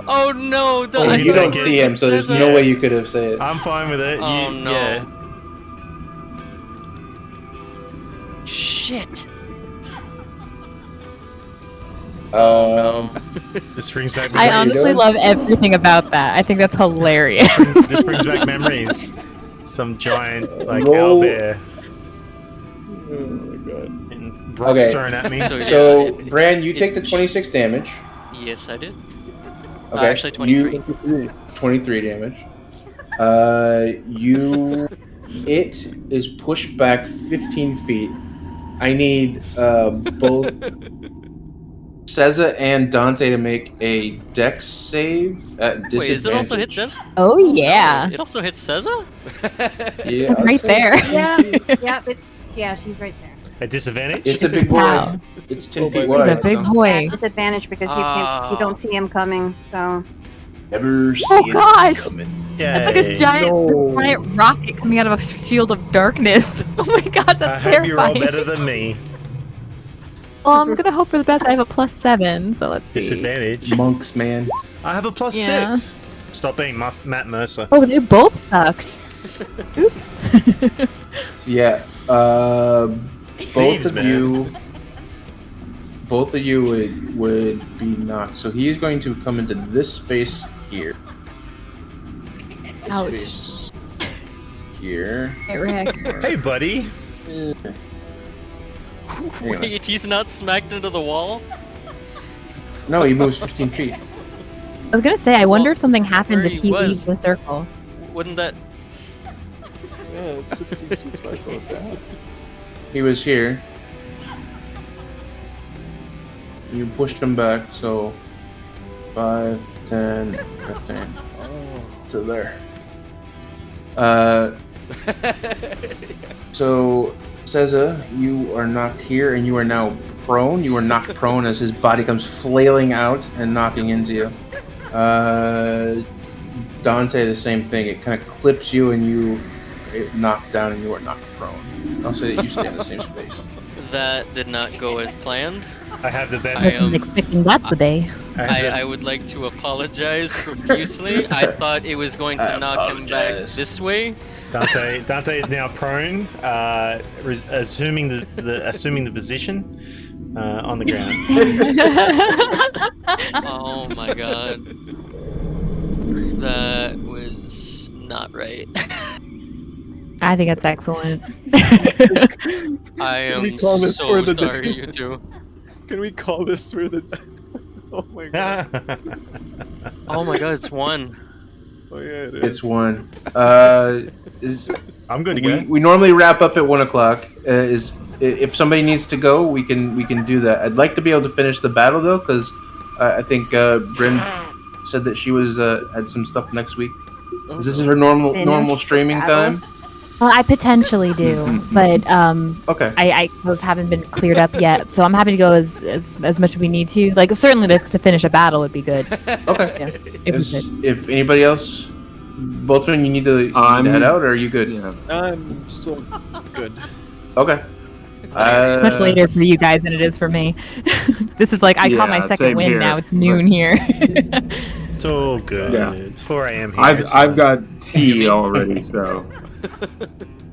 Oh no, Well, Dante! you don't take it. see him, so there's Says no it. way you could have said it. I'm fine with it. Oh no. Yeah. Shit. Um, This brings back. I you honestly doing? love everything about that. I think that's hilarious. This brings back memories. Some giant like Roll- owlbear Oh my god. and rocks Okay. thrown at me. So, Bran, you take the 26 damage. Yes, I did. Okay. Actually, 23. 23 damage. It is pushed back 15 feet. I need both Seza and Dante to make a dex save at disadvantage. Wait, is it also hit Des? Oh yeah, It also hits Seza? Yeah, I'd right say there. Yeah, she's right there. At disadvantage? It's a big boy. Wow. It's 10 Oh feet my He's wide. a big so- boy. Disadvantage because you don't see him coming. So Never see Oh it gosh, coming. that's like this giant rocket coming out of a shield of darkness. Oh my god, I that's hope you roll terrifying. better than me. Well, I'm gonna hope for the best. I have a +7, so let's see. Disadvantage. Monks, man. I have a Yeah. +6. Stop being Matt Mercer. Oh, they both sucked. Oops. Yeah. Both Thieves, of man. you would be knocked. So he is going to come into this space here. This Ouch. space here. Hey, Rick. Hey, buddy. Anyway. Wait, he's not smacked into the wall? No, he moves 15 feet. I was gonna say, I wonder if something happens where if he he was. leaves the circle. Wouldn't that... Yeah, it's 15 feet. So that's what's that. He was here. You pushed him back, so 5, 10, 15 Oh. to there. So, Seza, you are knocked here, and you are now prone. You are knocked prone as his body comes flailing out and knocking into you. Dante, the same thing. It kind of clips you, and you get knocked down, and you are knocked prone. I'll say that you stay in the same space. That did not go as planned. I have the I best. am- Wasn't expecting that today. I would like to apologize profusely. I thought it was going to I knock him back apologize. this way. Dante is now prone, assuming the position on the ground. Oh my god. That was not right. I think that's excellent. I we am call this so for the sorry, day? you two. Can we call this for the? Oh my god. Oh my god, it's one. Oh yeah, it is. It's one. I'm good to go. We normally wrap up at 1 o'clock. If somebody needs to go, we can do that. I'd like to be able to finish the battle though, because I think Bryn said that she was had some stuff next week. Is this her normal streaming battle? time? Well, I potentially do, but Okay. those haven't been cleared up yet. So I'm happy to go as much as we need to. Like certainly to finish a battle would be good. Okay. Yeah, if we could. If anybody else, Boltzmann, you need to head out, or are you good? Yeah. I'm still good. Okay. It's much later for you guys than it is for me. This is like I caught my Yeah, second same win here, now. It's noon here. It's all good. Yeah. It's 4 a.m. here. I've It's I've fine. got tea already, so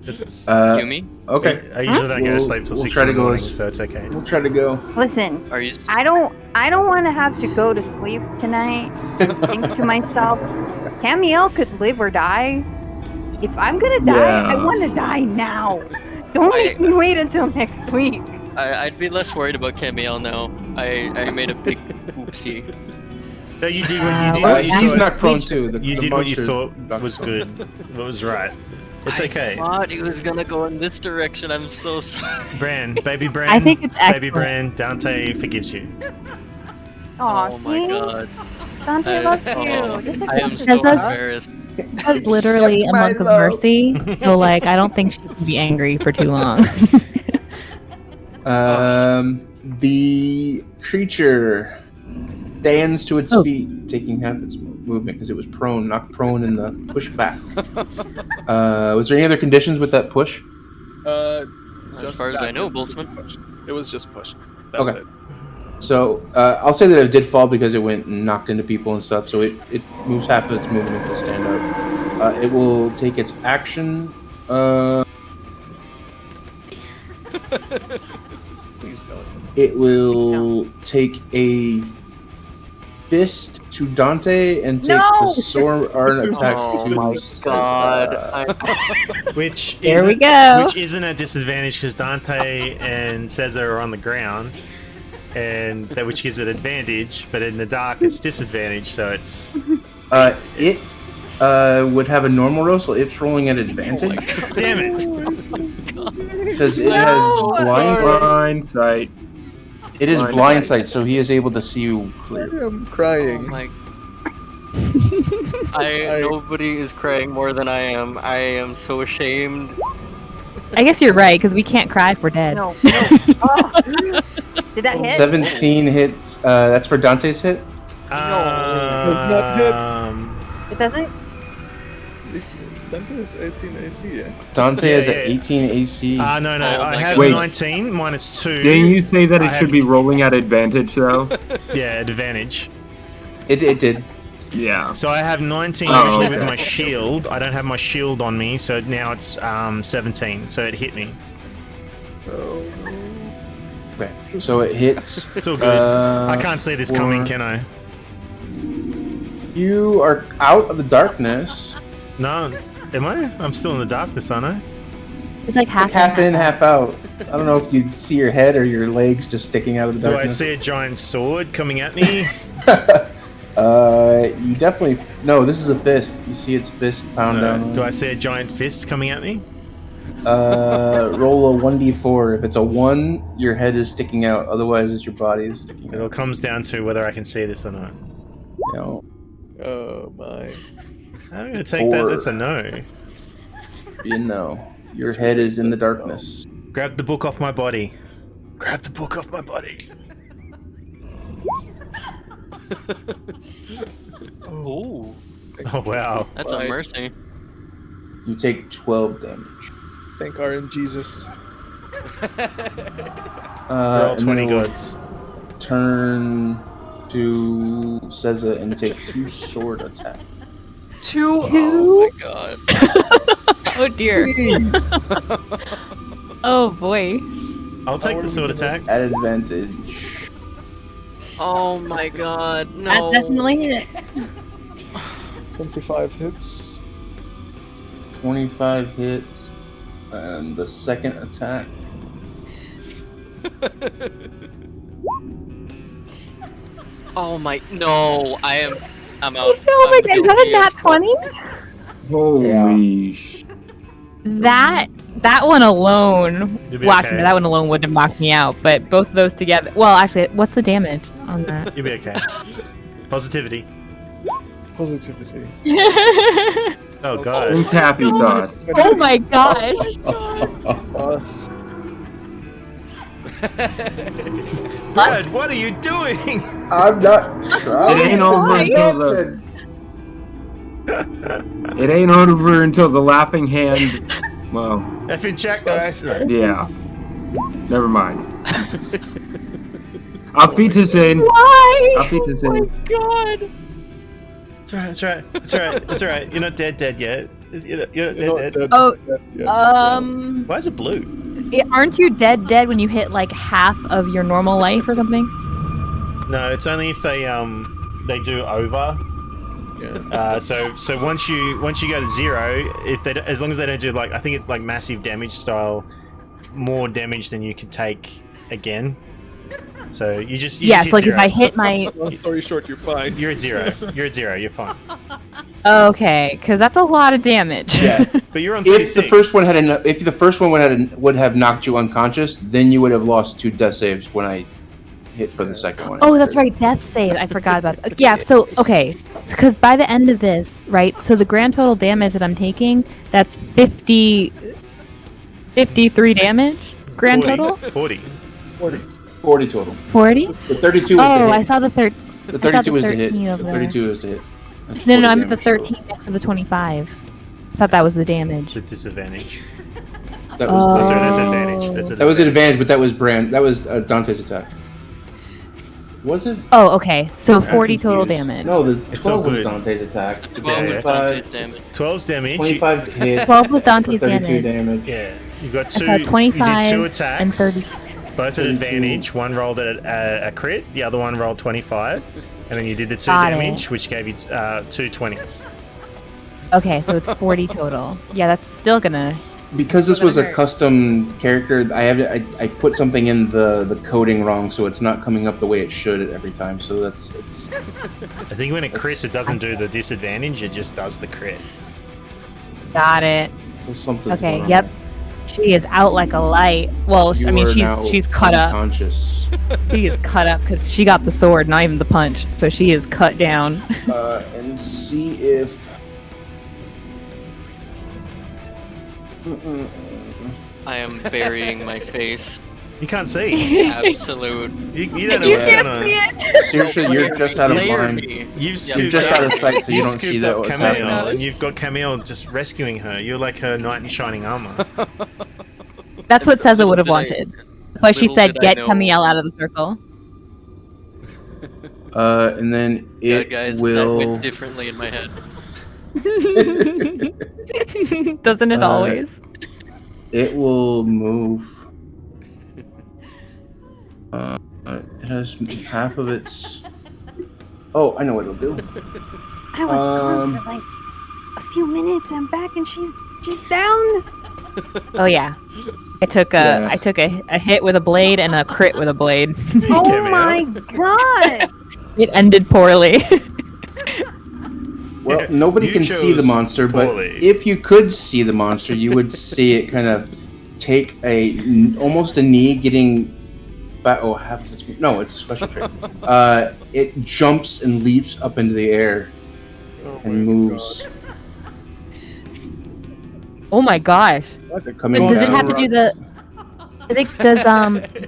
It's, Yumi? Okay. I usually don't go to sleep till We'll 6 try in to the go morning, as- so it's okay. We'll try to go. Listen, Are you... I don't want to have to go to sleep tonight and think to myself, Camael could live or die. If I'm gonna die, I Yeah. want to die now. Don't make me wait until next week. I'd be less worried about Camael now. I made a big oopsie. No, you did what you He's thought. not prone too. You did what you thought monster- was good. What was right. It's okay. I thought he was gonna go in this direction. I'm so sorry. Bran, baby Bran. I think it's baby excellent. Bran. Dante forgives you. Aw, Oh see? my god. Dante loves oh, you. Just I am accept so it. Says- embarrassed. That's literally a Accept my monk of love. mercy. So like I don't think she can be angry for too long. The creature stands to its Oh. feet, taking half its movement because it was prone, knocked prone in the pushback. Was there any other conditions with that push? As Just far as that I know, it was Boltzmann. push. It was just push. That's Okay. it. So I'll say that it did fall because it went and knocked into people and stuff. So it moves half of its movement to stand up. It will take its action. Please don't. It will take a fist to Dante and take No! the sword arm attack Oh to my god. Which There we isn't- go. Which isn't a disadvantage because Dante and Cesar are on the ground, and which gives it advantage. But in the dark, it's disadvantage. So it's It would have a normal roll, so it's rolling at advantage damn it. because it No! has blind sight. Blind sight. It is Blind blind sight. sight, so he is able to see you clear. I'm Oh crying. my. Nobody is crying more than I am. I am so ashamed. I guess you're right because we can't cry if we're dead. No. Oh. Did that hit? 17 hits. That's for Dante's hit. does not hit. It doesn't? Dante is 18 AC, yeah? Dante Yeah, has an yeah. 18 AC. No, Oh I my have God. Wait. 19 minus 2. Didn't you say that I it should have- be rolling at advantage though? Yeah, advantage. It did. Yeah. So I have 19 Oh, usually okay. with my shield. I don't have my shield on me, so now it's 17. So it hit me. Okay, so it hits. It's all good. I can't see this coming, can I? You are out of the darkness. No. Am I? I'm still in the darkness, aren't I? It's like Like half in, half out. I don't know if you see your head or your legs just sticking out of the Do I darkness. see a giant sword coming at me? You definitely no. This is a fist. You see its fist pound down. Do I see a giant fist coming at me? Roll a 1d4. If it's a 1, your head is sticking out. Otherwise, it's your body is sticking It all out. comes down to whether I can see this or not. You know, Oh my. I'm gonna take that. That's a no. you know, your head is in the darkness. Grab the book off my body. Grab the book off my body. Oh, Oh wow. that's a mercy. You take 12 damage. Thank Al-ren Jesus. Roll And 20 then we'll gods. Turn to Seza and take 2 sword attacks. Oh my god. Oh dear. Oh boy. I'll take the sword attack. At advantage. Oh my god. No. That definitely hit. 25 hits. 25 hits. And the second attack. Oh my. No. I'm out. Oh my I'm god, is that guilty a as nat fuck. 20? Holy That one alone. You'll be Well, okay. actually, that one alone wouldn't have knocked me out, but both of those together. Well, actually, what's the damage on that? You'll be okay. Positivity. Positivity. Oh god. And tappy thoughts. Oh my gosh. Us. Brad, what are you doing? I'm not trying. It ain't over until the. It ain't over until the laughing hand. Well, Effing check, guys. yeah. Never mind. I'll feed this in. Why? I'll feed this Oh my in. god. It's alright, it's alright, it's alright, it's alright. You're not dead yet. You're not You're dead. not dead. Oh, Yeah. Why is it blue? Aren't you dead when you hit like half of your normal life or something? No, it's only if they do over. Yeah. So once you go to 0, if they as long as they don't do like I think it's like massive damage style, more damage than you could take again. So you just Yes, hit like 0. if I hit my. Long story short, you're fine. You're at 0. You're at 0. You're fine. Okay, because that's a lot of damage. Yeah. But you're on If 36. the first one would have knocked you unconscious, then you would have lost 2 death saves when I hit for the second one. Oh, that's right, death save. I forgot about that. Yeah, so, okay. Because by the end of this, right, so the grand total damage that I'm taking, that's 53 damage? Grand 40. total? 40. 40 total. 40? The 32 was Oh, the I hit. saw the third. The 32 was the hit. 13 The over there. 32 is the hit. That's No, 40 I meant the damage total. 13 next to the 25. thought that was the damage. It's a disadvantage. That was Sorry, that's advantage. That's that was an advantage, but that was Dante's attack. Was it? Oh, okay. So 40 I'm total confused. damage. No, the It's all 12 was good. Dante's attack. 12 was Dante's damage. 12's damage. 25 hits. 12 was Dante's 32 damage. damage. Yeah, you got I two. saw 25 you did 2 and attacks. 30. Both at 32. advantage. One rolled at a crit. The other one rolled 25, and then you did the 2 Got it. damage, which gave you 2 20s. Okay, so it's 40 total. Yeah, that's still gonna. Because this was a hurt. custom character, I put something in the coding wrong, so it's not coming up the way it should every time. So it's I think when it crits, it doesn't do the disadvantage. It just does the crit. Got it. so something. Okay, yep. She is out like a light. Well, I mean, she's cut up. Unconscious. She is cut up because she got the sword, not even the punch. So she is cut down. And see if. I am burying my face. You can't see. Absolute. You don't know You what's can't going on. see it. Seriously, you're just out of Layer line. me. You've Yeah. You're scooped just up, out of sight, so you you've don't see scooped that up what's Camael, happening. and you've got Camael just rescuing her. You're like her knight in shining armor. That's what Ceza would have Little did I- wanted. That's why she little said, did I "Get know- Camiel out of the circle." And then Yeah, it guys, that will. went differently in my head. Doesn't it always? It will move. It has half of its. Oh, I know what it'll do. I was gone for like a few minutes. I'm back and she's down. Oh yeah. I took a hit with a blade and a crit with a blade. Oh Camael. my god. It ended poorly. Well, nobody You can see the chose monster, but poorly. if you could see the monster, you would see it kind of take almost a knee, getting back. Oh, half of its no, it's a special trait. It jumps and leaps up into the air and moves. Oh my gosh. Coming Does it down. have to do the?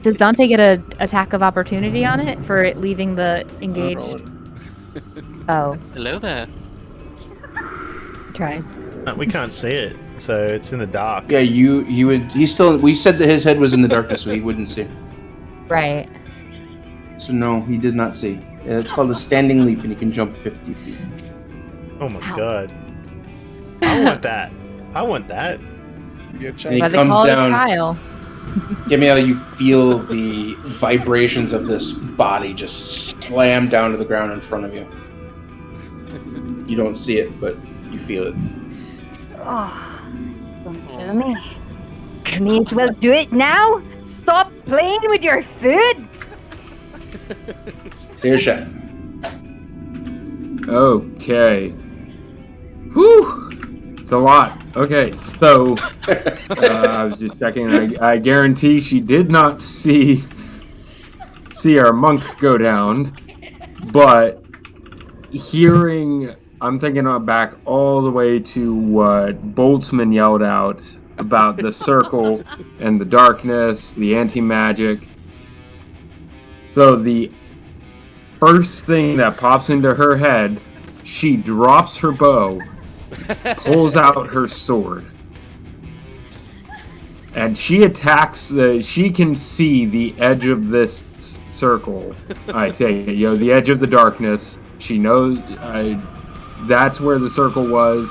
Does Dante get a attack of opportunity on it for it leaving the engaged? Oh, Hello there. try. We can't see it, so it's in the dark. Yeah, he would. He still. We said that his head was in the darkness, so he wouldn't see. Right. So no, he did not see. It's called a standing leap, and he can jump 50 feet. Oh my god. I want that. I want that. You get And checked. he Why they comes call it a down. trial. Camael, you feel the vibrations of this body just slam down to the ground in front of you. You don't see it, but you feel it. Oh, don't kill me. May as well do it now. Stop playing with your food. Saoirse. Okay. Whew. It's a lot. Okay, so I was just checking. I guarantee she did not see our monk go down, but hearing, I'm thinking back all the way to what Boltzmann yelled out about the circle and the darkness, the anti-magic. So the first thing that pops into her head, she drops her bow, pulls out her sword, and she attacks she can see the edge of this circle. I take it, the edge of the darkness. She knows that's where the circle was,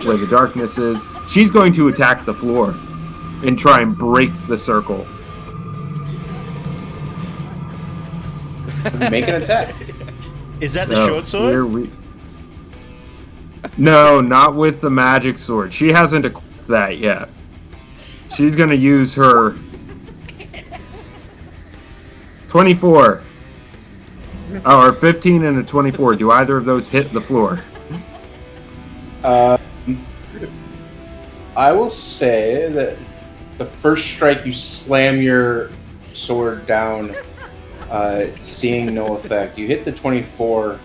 where the darkness is. She's going to attack the floor and try and break the circle. Make an attack. Is that the So, short sword? here No, not with the magic sword. She hasn't equipped that yet. She's gonna use her 24. Or 15 and a 24. Do either of those hit the floor? I will say that the first strike, you slam your sword down, seeing no effect. You hit the 24.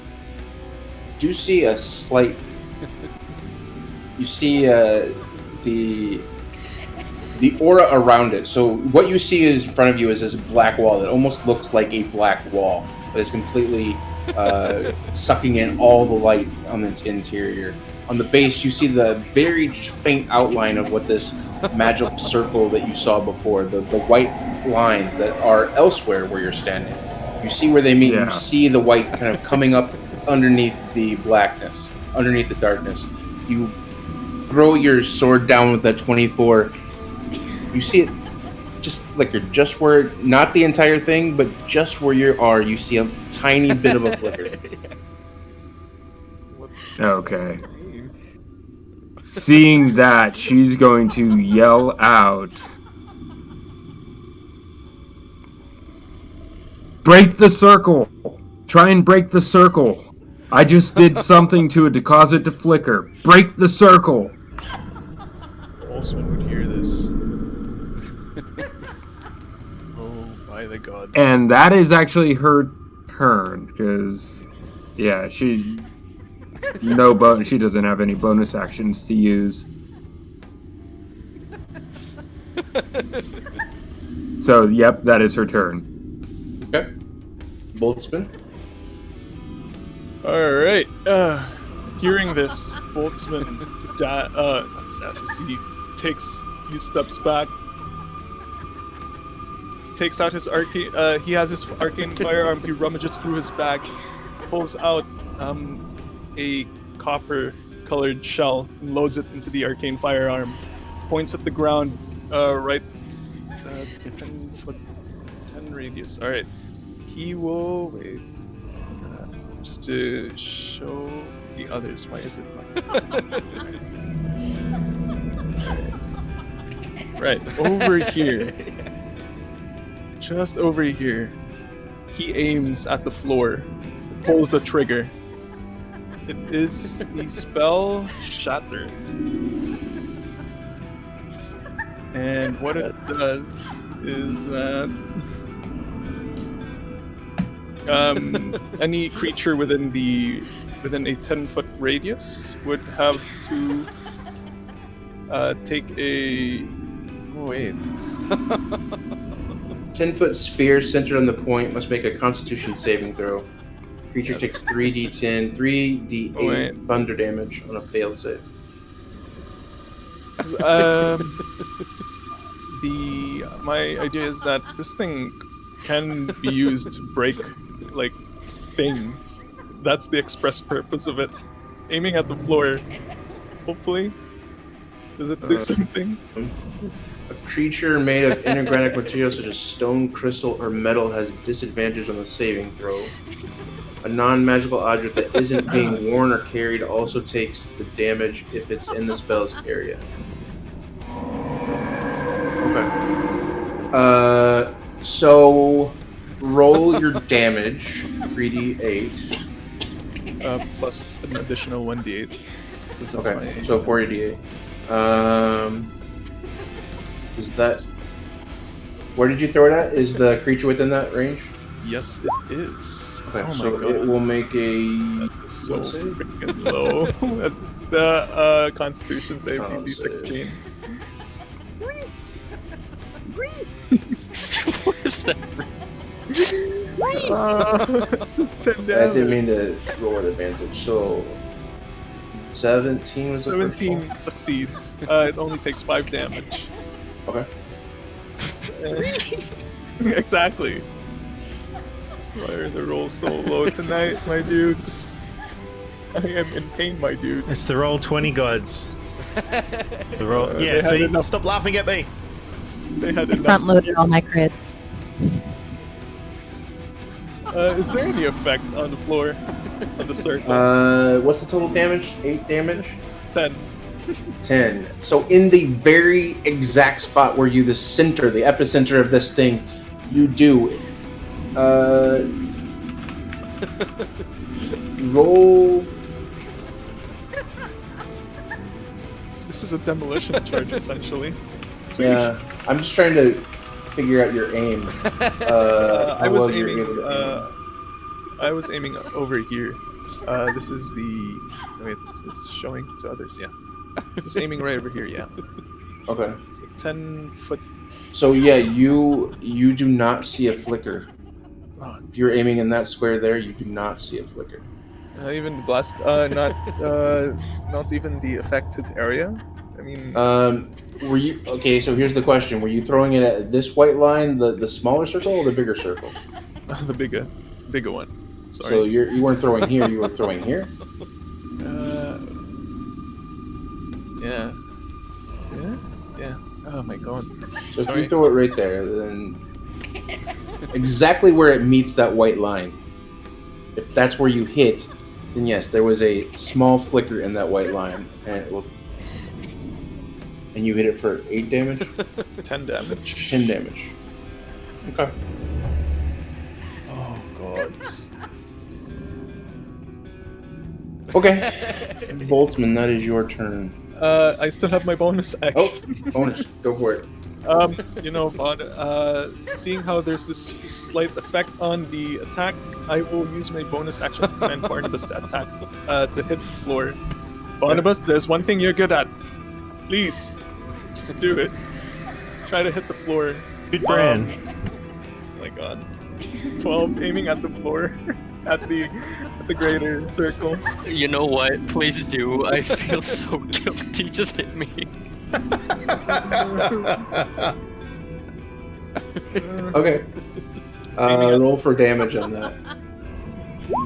Do see a slight. You see the aura around it. So what you see is in front of you is this black wall that almost looks like a black wall, but it's completely sucking in all the light on its interior. On the base, you see the very faint outline of what this magical circle that you saw before, the white lines that are elsewhere where you're standing. You see where they meet, Yeah. you see the white kind of coming up underneath the blackness, underneath the darkness. You throw your sword down with that 24. You see it just like you're just where, not the entire thing, but just where you are, you see a tiny bit of a flicker. Okay. Seeing that, she's going to yell out, "Break the circle! Try and break the circle! I just did something to it to cause it to flicker. Break the circle!" Boltzmann would hear this. Oh, by the gods. And that is actually her turn, because, yeah, she doesn't have any bonus actions to use. So, yep, that is her turn. Okay. Boltzmann. Alright, hearing this, Boltzmann he takes a few steps back. He takes out his arcane, he has his arcane firearm, he rummages through his bag, pulls out a copper-colored shell and loads it into the arcane firearm, points at the ground, right, 10 foot, 10 radius, alright. He will, wait, just to show the others, why is it not? Right, over here. Just over here. He aims at the floor, pulls the trigger. It is the spell Shatter. And what it does is that any creature within a 10-foot radius would have to take a... Oh, wait. 10-foot sphere centered on the point must make a Constitution saving throw. Creature takes 3d10, 3d8 thunder damage on a failed save. My idea is that this thing can be used to break, like, things. That's the express purpose of it. Aiming at the floor. Hopefully. Does it do something? A creature made of inorganic material such as stone, crystal, or metal has disadvantage on the saving throw. A non-magical object that isn't being worn or carried also takes the damage if it's in the spell's area. Okay. So roll your damage, 3d8. Plus an additional 1d8. Okay, so 40d8. Is that... Where did you throw it at? Is the creature within that range? Yes, it is. Okay, oh so my God. it will make a... That is so freaking low. The Constitution save DC 16. What is that? It's just 10 damage. I didn't mean to roll at advantage. So 17 was the first 17 one? succeeds. It only takes 5 damage. Okay. Exactly. Why are the rolls so low tonight, my dudes? I am in pain, my dudes. It's the roll 20 gods. The roll. They Yeah, had see? enough. Stop laughing at me. They had I enough. front loaded all my crits. Is there any effect on the floor of the circle? What's the total damage? 8 damage? 10. 10. So in the very exact spot where you, the epicenter of this thing, you do roll. This is a demolition charge, essentially. Please. Yeah, I'm just trying to figure out your aim. I was well you're aiming. able to aim. I was aiming over here. This is the. Wait, this is showing to others. Yeah, I was aiming right over here. Yeah. Okay. So 10 foot. So yeah, you do not see a flicker. If you're aiming in that square there, you do not see a flicker. Not even the blast. Not even the affected area. I mean, Were you okay? So here's the question: were you throwing it at this white line, the smaller circle, or the bigger circle? the bigger one. Sorry. So you weren't throwing here; you were throwing here. Yeah. Oh my god. So if Sorry. you throw it right there, then exactly where it meets that white line. If that's where you hit, then yes, there was a small flicker in that white line, and it will. And you hit it for 8 damage? 10 damage. 10 damage. Okay. Oh god. Okay. Boltzmann, that is your turn. I still have my bonus action. Oh, bonus. Go for it. Seeing how there's this slight effect on the attack, I will use my bonus action to command Barnabas to attack, to hit the floor. Barnabas, there's one thing you're good at. Please, just do it. Try to hit the floor. Good Bran. Oh my god. 12, aiming at the floor, at the greater circle. You know what? Please do. I feel so guilty. Just hit me. Okay. Roll for damage on that.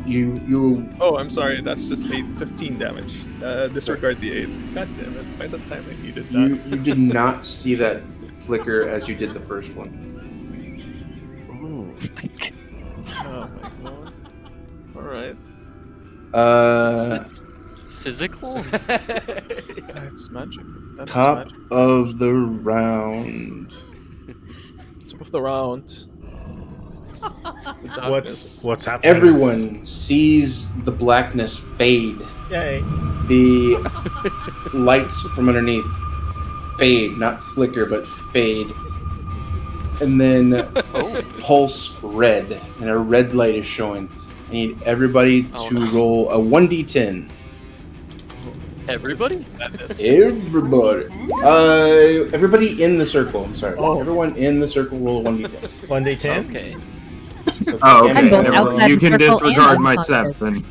You. Oh, I'm sorry. That's just 15 damage. Disregard the 8. God damn it! By the time I needed that. You did not see that flicker as you did the first one. Oh my god. All right. It's physical? It's magic. That is Top magic. of the round. Top of the round. The darkness. What's happening? Everyone sees the blackness fade. Yay. The lights from underneath fade, not flicker, but fade. And then pulse red, and a red light is showing. I need everybody to roll a 1d10. Everybody? Everybody. Everybody in the circle. I'm sorry. Oh. Everyone in the circle roll a 1d10. 1d10? Okay. So Oh, I'm okay. both Never mind. outside You the can circle disregard and my unconscious. step then.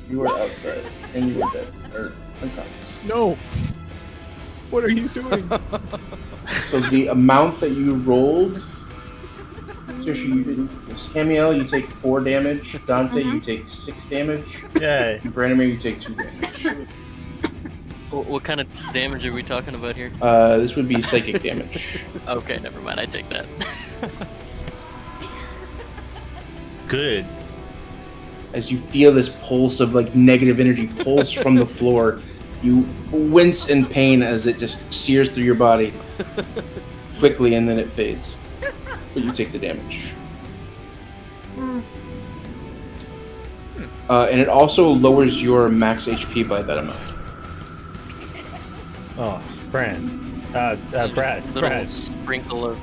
You were outside, and you were dead. Or unconscious. No. What are you doing? So the amount that you rolled, Trisha, you didn't. Camael, you take 4 damage. Dante, you take 6 damage. Yay. And Branimir, you take 2 damage. What kind of damage are we talking about here? This would be psychic damage. Okay, never mind. I take that. Good. As you feel this pulse of like negative energy pulse from the floor, you wince in pain as it just sears through your body quickly, and then it fades. But you take the damage. And it also lowers your max HP by that amount. Oh, Bran. Brad. Little sprinkle of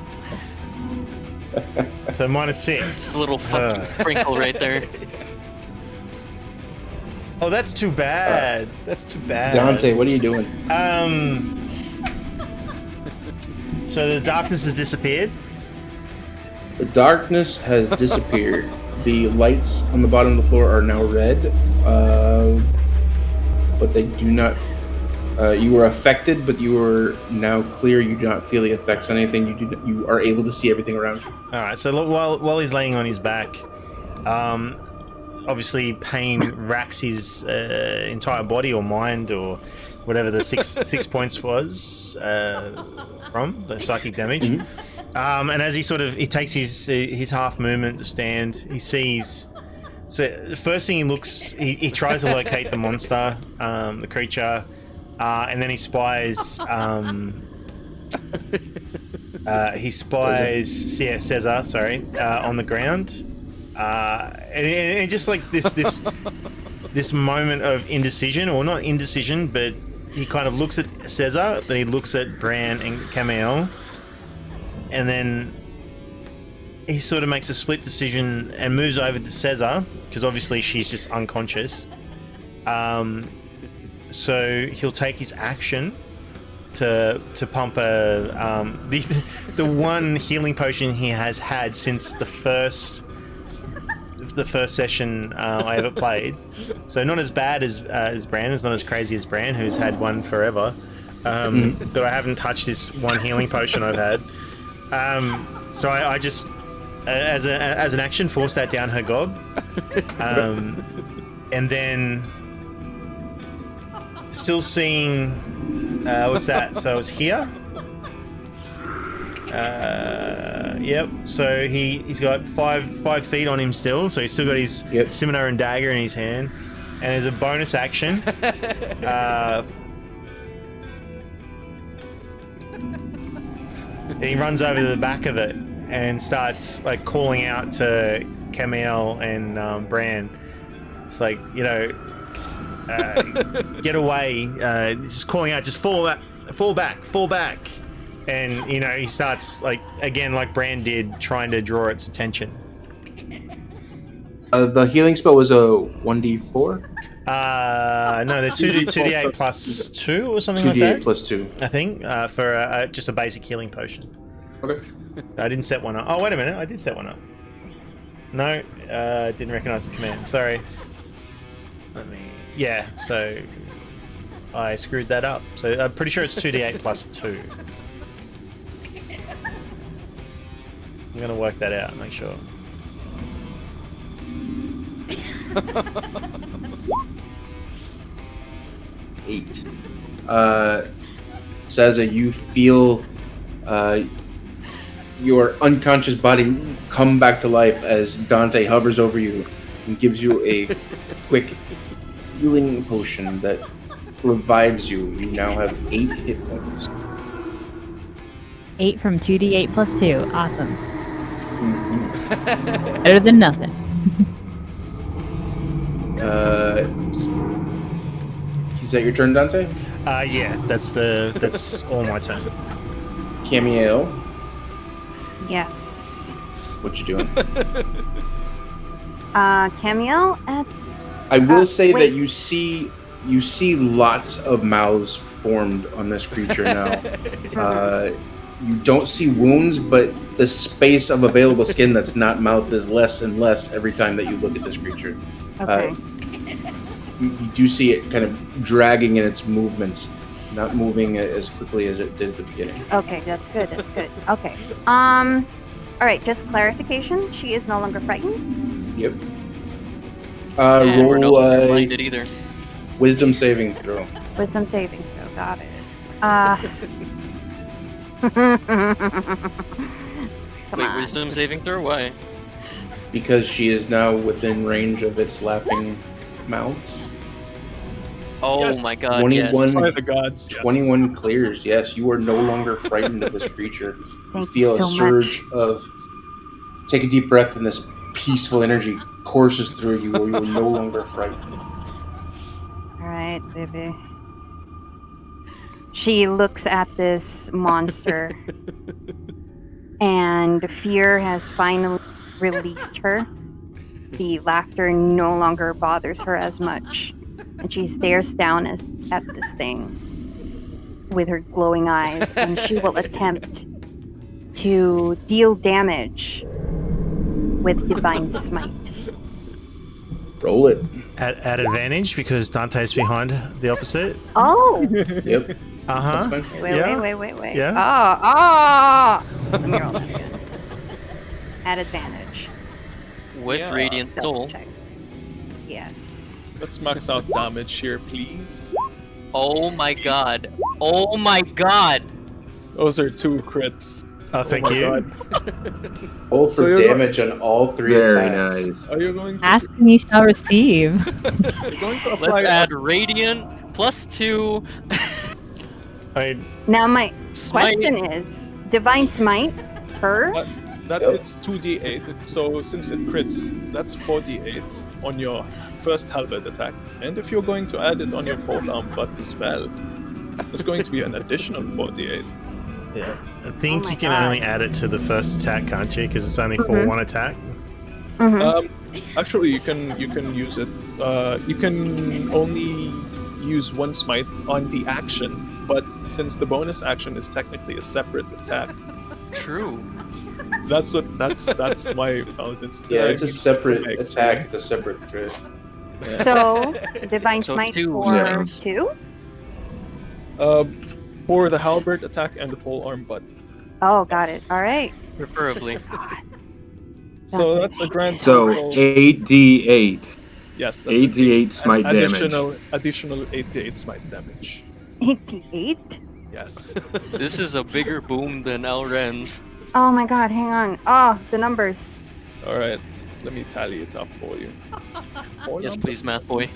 So -6. a little fucking sprinkle right there. Oh, that's too bad. That's too bad. Dante, what are you doing? So the darkness has disappeared. The darkness has disappeared. The lights on the bottom of the floor are now red, but they do not. You were affected, but you are now clear. You do not feel the effects on anything. You are able to see everything around you. All right. So while he's laying on his back, obviously pain racks his entire body or mind or whatever the six points was from the psychic damage. Mm-hmm. And as he takes his half movement to stand, he sees. So the first thing he tries to locate the monster, the creature, and then he spies. Cesar, on the ground, and just like this moment of indecision, or not indecision, but he kind of looks at Cesar, then he looks at Bran and Camael, and then he sort of makes a split decision and moves over to Cesar, because obviously she's just unconscious. So he'll take his action to pump the one healing potion he has had since the first the first session I ever played. So not as bad as Bran. It's not as crazy as Bran, who's had one forever. But I haven't touched this one healing potion I've had. So I just, as an action, forced that down her gob. And then, still seeing, what's that? So it's here. Yep. So he's got 5 feet on him still. So he's still got his scimitar and dagger in his hand. And as a bonus action, he runs over to the back of it and starts like calling out to Camael and Bran. It's like, you know, get away. Just calling out, just fall back. And, you know, he starts, like, again, like Bran did, trying to draw its attention. The healing spell was a 1d4? No, they're 2d8 plus 2 or something like that. 2d8 plus 2. I think, for just a basic healing potion. Okay. I didn't set one up. Oh, wait a minute, I did set one up. No, didn't recognize the command. Sorry. Yeah, so I screwed that up. So I'm pretty sure it's 2d8 plus 2. I'm gonna work that out and make sure. Eight. Saza, you feel your unconscious body come back to life as Dante hovers over you and gives you a quick healing potion that revives you. You now have 8 hit points. 8 from 2d8 plus 2. Awesome. Better than nothing. Is that your turn, Dante? Yeah, that's all my turn. Camael, Yes. what you doing? Camael at I will say wait. that you see lots of mouths formed on this creature now. You don't see wounds, but the space of available skin that's not mouthed is less and less every time that you look at this creature. okay. You do see it kind of dragging in its movements, not moving as quickly as it did at the beginning. Okay, that's good. That's good. Okay. All right. Just clarification. She is no longer frightened. Yep. And we're no Roll longer a blinded either. wisdom saving throw. Wisdom saving throw. Got it. Come Wait, on. wisdom saving throw? Why? Because she is now within range of its laughing mouths. Oh Yes. my god, 21. yes. By the gods. Yes. 21 clears. Yes, you are no longer frightened of this creature. Thank Feel you a so surge of. Take a deep breath, and this peaceful energy courses through you, where you are no longer frightened. All right, baby. She looks at this monster, and fear has finally released her. The laughter no longer bothers her as much, and she stares down at this thing with her glowing eyes, and she will attempt to deal damage with Divine Smite. Roll it. At advantage because Dante's behind the opposite. Oh! Yep. Uh-huh. That's fine. Wait. Yeah. Let me roll that again. At advantage. With Yeah. Radiant Soul. Check. Yes. Let's max out damage here, please. Oh my god. Oh my god! Those are 2 crits. Oh, thank my you. God. Roll for So you're damage on all 3 Very attacks. nice. Are you going to, Ask and you shall receive. you're going to Let's apply add Radiant plus 2 I Now my Smite. question is, Divine Smite, her? That Yep. it's 2d8, so since it crits, that's 4d8 on your first halberd attack. And if you're going to add it on your polearm butt as well, it's going to be an additional 4d8. yeah. I think Oh my you can God. only add it to the first attack, can't you? Because it's only for Mhm. one attack. Mhm. Actually, you can use it. You can only use one smite on the action, but since the bonus action is technically a separate attack, True. That's why paladins. Yeah, it's a separate my attack. experience. It's a separate crit. Yeah. So, Divine So Smite two for smite. 2? For the halberd attack and the polearm butt. Oh, got it. All right. Preferably. God. So that's a grand So total. 8d8. Yes, that's 8d8 smite damage. Additional 8d8 smite damage. 88? Yes. This is a bigger boom than Al-ren's. Oh my god, hang on. Oh, the numbers. All right. Let me tally it up for you. Yes, please, math boy.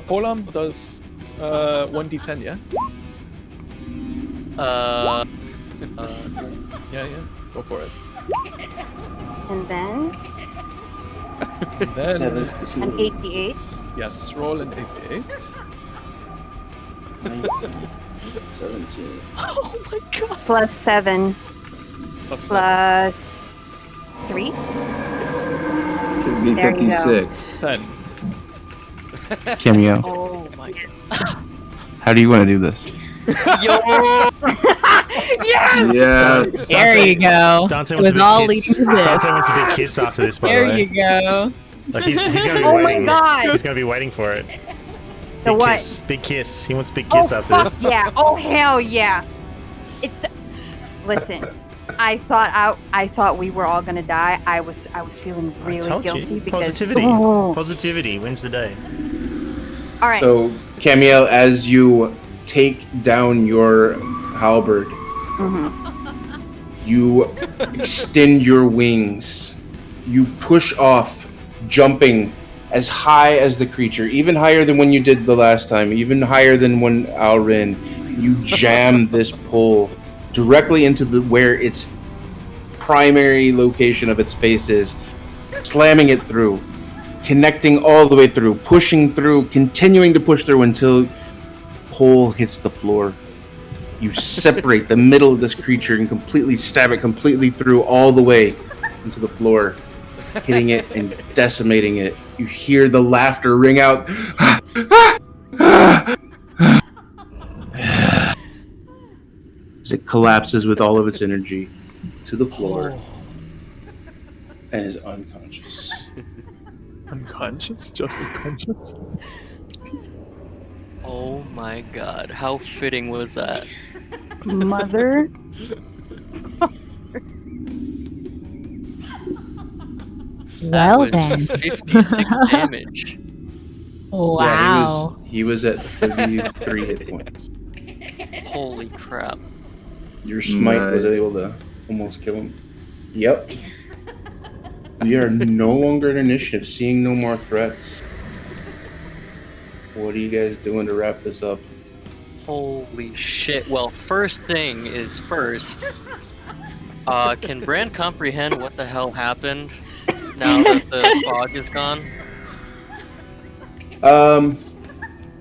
Polearm does 1d10, yeah? Yeah. Go for it. And then And then, 17. an 8d8. yes, roll an 8d8. 19, 17. Oh my god. Plus 7. Plus 7. Plus 3. Yes. Should be There you go. 56. 10. Cameo, Oh my god. how do you want to do this? Yo! Yes! Yes. There you go. Dante It wants was a all big leading kiss. to this. Dante wants a big kiss after this, by the There way. you go. Like he's gonna be Oh my waiting. god! He's gonna be waiting for it. The Big what? kiss. Big kiss. He wants a big Oh, kiss after fuck this. yeah. Oh, hell yeah. Listen, I thought we were all gonna die. I was feeling I really told guilty you. because Positivity. Oh. Positivity wins the day. All right. So, Camiel, as you take down your halberd, Mhm. you extend your wings. You push off, jumping as high as the creature, even higher than when you did the last time, even higher than when Al-ren. You jam this pole directly into where its primary location of its face is, slamming it through, connecting all the way through, pushing through, continuing to push through until pole hits the floor. You separate the middle of this creature and completely stab it completely through all the way into the floor, hitting it and decimating it. You hear the laughter ring out as it collapses with all of its energy to the floor and is unconscious. Unconscious? Just unconscious? Oh my god. How fitting was that? Mother. That Well was then. 56 damage. Wow. Yeah, he was at 33 hit points. Holy crap. Your smite was Nice. able to almost kill him. Yep. We are no longer in initiative, seeing no more threats. What are you guys doing to wrap this up? Holy shit. Well, first thing is first. Can Bran comprehend what the hell happened now that the fog is gone?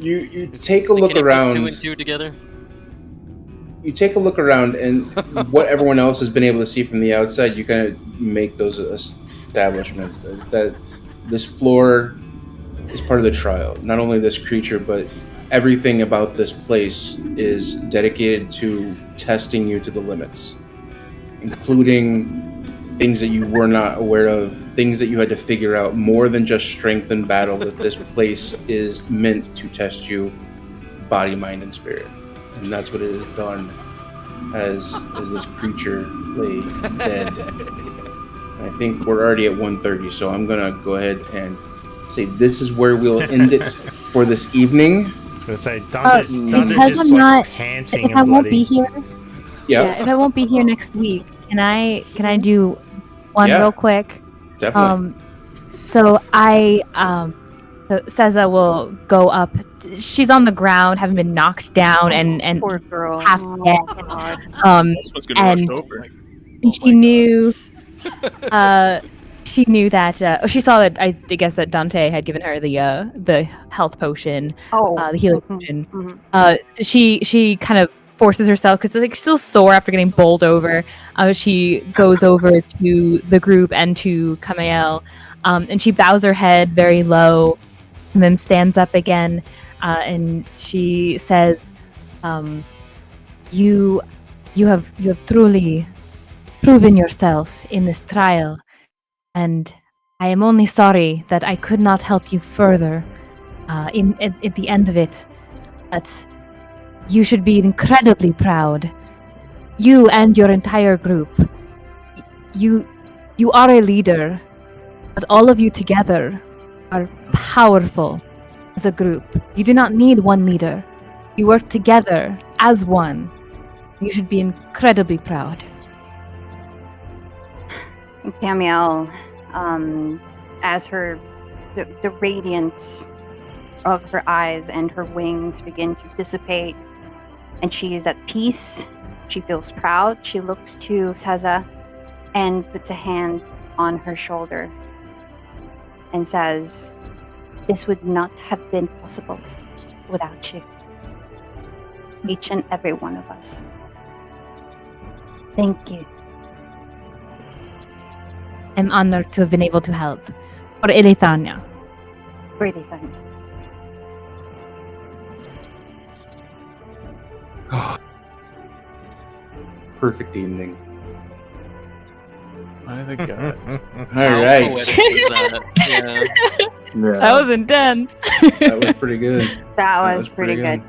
You take a Can look he put around. 2 and 2 together? You take a look around, and what everyone else has been able to see from the outside, you kind of make those establishments that this floor is part of the trial. Not only this creature, but everything about this place is dedicated to testing you to the limits, including things that you were not aware of, things that you had to figure out, more than just strength and battle, that this place is meant to test you body, mind, and spirit. And that's what it has done as this creature lay dead. And I think we're already at 1:30, so I'm gonna go ahead and say this is where we'll end it for this evening. I was gonna say Dante's because just I'm like not- panting If I and won't be bloody. here, Yeah, if I won't be here next week, can I do one Yeah. real quick? definitely. So Seza will go up. She's on the ground, having been knocked down, and Poor girl. half Oh, dead. God. This one's gonna And- rush over. And she knew, she knew that. She saw that. I guess that Dante had given her the health potion, Oh. the healing mhm, potion. mhm. So she kind of forces herself because like she's still sore after getting bowled over. She goes over to the group and to Camael, and she bows her head very low, and then stands up again, and she says, "You have truly proven yourself in this trial, and I am only sorry that I could not help you further at the end of it. But you should be incredibly proud. You and your entire group. You are a leader, but all of you together are powerful as a group. You do not need one leader. You work together as one. You should be incredibly proud. Camael, as the radiance of her eyes and her wings begin to dissipate, and she is at peace. She feels proud. She looks to Seza and puts a hand on her shoulder and says, "This would not have been possible without you. Each and every one of us. Thank you." I'm honored to have been able to help. For Elithania. Really thank you. Perfect evening. By the gods. All How right. poetic is that? Yeah. Yeah. That was intense. That was pretty good. That was pretty good.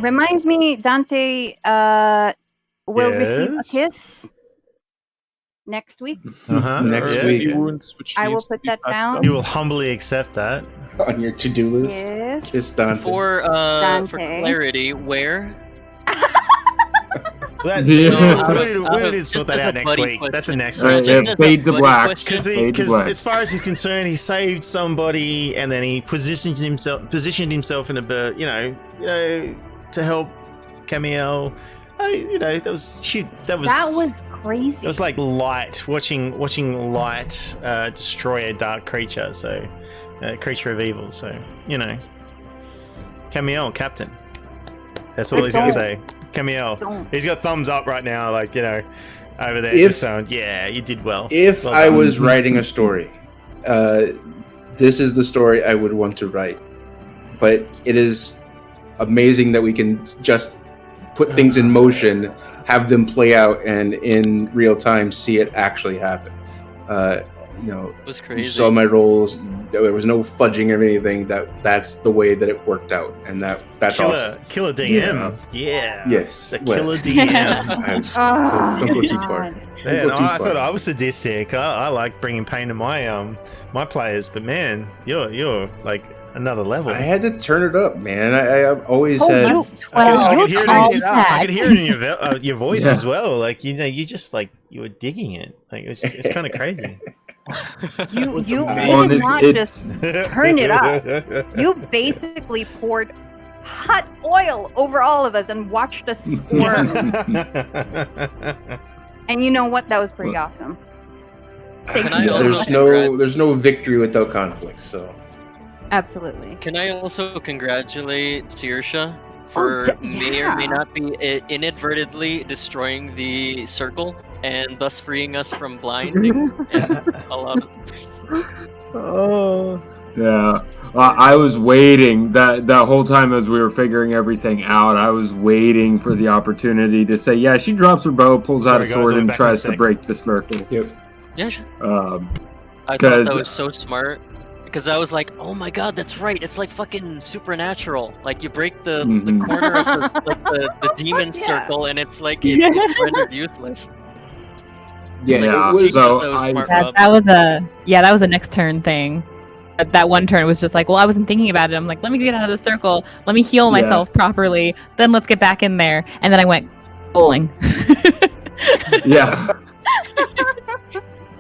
Remind me, Dante will receive a Yes? kiss next week. Uh-huh. Next Yeah. week. I will put that down. You will humbly accept that. On your to-do list. Yes. Kiss Dante. For Dante. clarity, where? Well, Yeah. we did sort that just out a next buddy week. question. That's a next Alright, week. Just yeah, as a fade to buddy black. question. Because Fade to black. as far as he's concerned, he saved somebody, and then he positioned himself in a to help Camael. That was crazy. it was like light watching light destroy a dark creature. So creature of evil. So Camael, Captain. That's all he's gonna say. Camael. Don't. He's got thumbs up right now, like over there. If- Just saying, yeah, you did well. If Well I done. was writing a story, this is the story I would want to write. But it is amazing that we can just put things in motion, have them play out, and in real time see it actually happen. It was You crazy. saw my rolls. There was no fudging or anything. That's the way that it worked out, and that's awesome. Killer DM. Yeah. Yes, It's a well. killer DM. Oh, Don't go too far. God. Man, Don't go too I far. thought I was sadistic. I like bringing pain to my players, but man, you're like another level. I had to turn it up, man. I've always Oh, had. you- I you could hear called it. that. I could hear it in your voice Yeah. as well. Like you just like you were digging it. Like it's kind of crazy. You Well, did it's- not it's- just turn it up. You basically poured hot oil over all of us and watched us squirm. And you know what? That was pretty awesome. Thank Can you I so also much. there's no victory without conflict. So Absolutely. Can I also congratulate Sirsha for may or may yeah. not be inadvertently destroying the circle and thus freeing us from blinding and all of it. Oh. Yeah. I was waiting that whole time as we were figuring everything out. I was waiting for the opportunity to say, "Yeah." She drops her bow, pulls out Sorry, a guys, sword, I'll be and back in a tries to sec. break the circle. yep. Yeah, sure. I thought 'Cause- that was so smart because I was like, "Oh my god, that's right! It's like fucking supernatural. Like you break the Mhm. corner of the demon Yeah. circle, and it's like it's rendered useless." Yeah, Yeah, it was. Jesus, so that was I- smart, That, Rob. that was a next turn thing. That one turn was just like, well, I wasn't thinking about it. I'm like, let me get out of the circle. Let me heal Yeah. myself properly. Then let's get back in there. And then I went bowling. Yeah.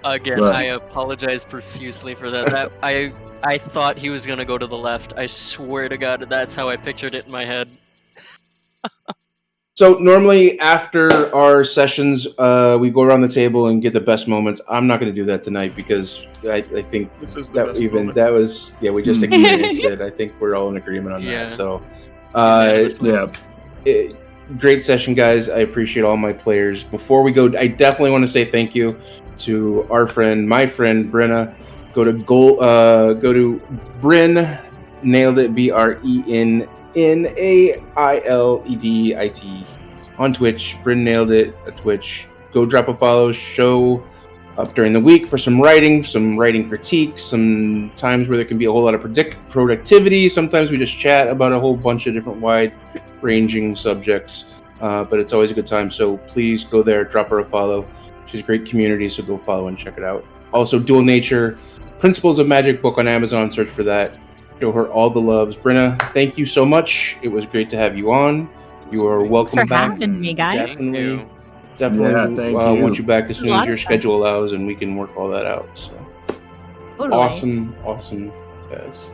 Again, Right. I apologize profusely for that. That I thought he was gonna go to the left. I swear to God, that's how I pictured it in my head. So normally after our sessions, we go around the table and get the best moments. I'm not going to do that tonight because I think This is the that best even moment. that was we just Mhm. experienced it. I think we're all in agreement on Yeah. that. So, Yeah. great session, guys. I appreciate all my players. Before we go, I definitely want to say thank you to my friend Brenna. Go to Bryn Nailed It, BRENNAILEDIT on Twitch. Bryn Nailed It at Twitch. go drop a follow. Show up during the week for some writing critiques, some times where there can be a whole lot of productivity. Sometimes we just chat about a whole bunch of different wide-ranging subjects, but it's always a good time. So please go there, drop her a follow. She's a great community, so go follow and check it out. Also, Dual Nature, Principles of Magic book on Amazon. Search for that. Show her all the loves. Brenna, thank you so much. It was great to have you on. You are welcome for back. having me, guys. Definitely thank you. want you back as soon as your Lot of fun. schedule allows, and we can work all that out. So Totally. awesome, guys.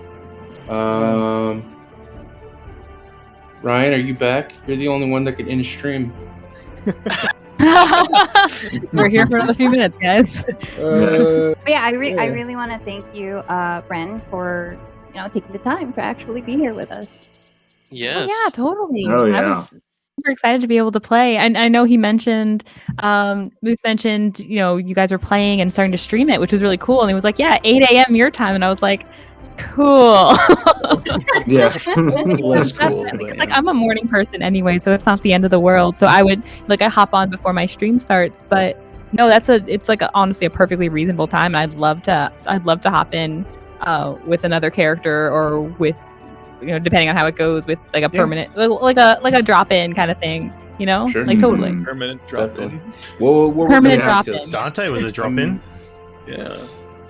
Ryan, are you back? You're the only one that can end stream. We're here for another few minutes, guys. But yeah, I Yeah. really want to thank you, Bren, for taking the time to actually be here with us. Yes. Yeah, totally. Oh, I yeah. was super excited to be able to play. And I know he mentioned, Moose mentioned, you guys were playing and starting to stream it, which was really cool. And he was like, yeah, 8 a.m. your time. And I was like, cool. Yeah. Less cool. Definitely. But, Like, I'm a morning person anyway, so it's not the end of the world. So I would, I hop on before my stream starts. But no, it's honestly a perfectly reasonable time. And I'd love to hop in with another character or with, depending on how it goes, with a permanent, like a drop in kind of thing, Sure. totally. Mhm. Permanent drop Definitely. in. We'll Permanent work drop it out. in. Dante was a drop in. Yeah.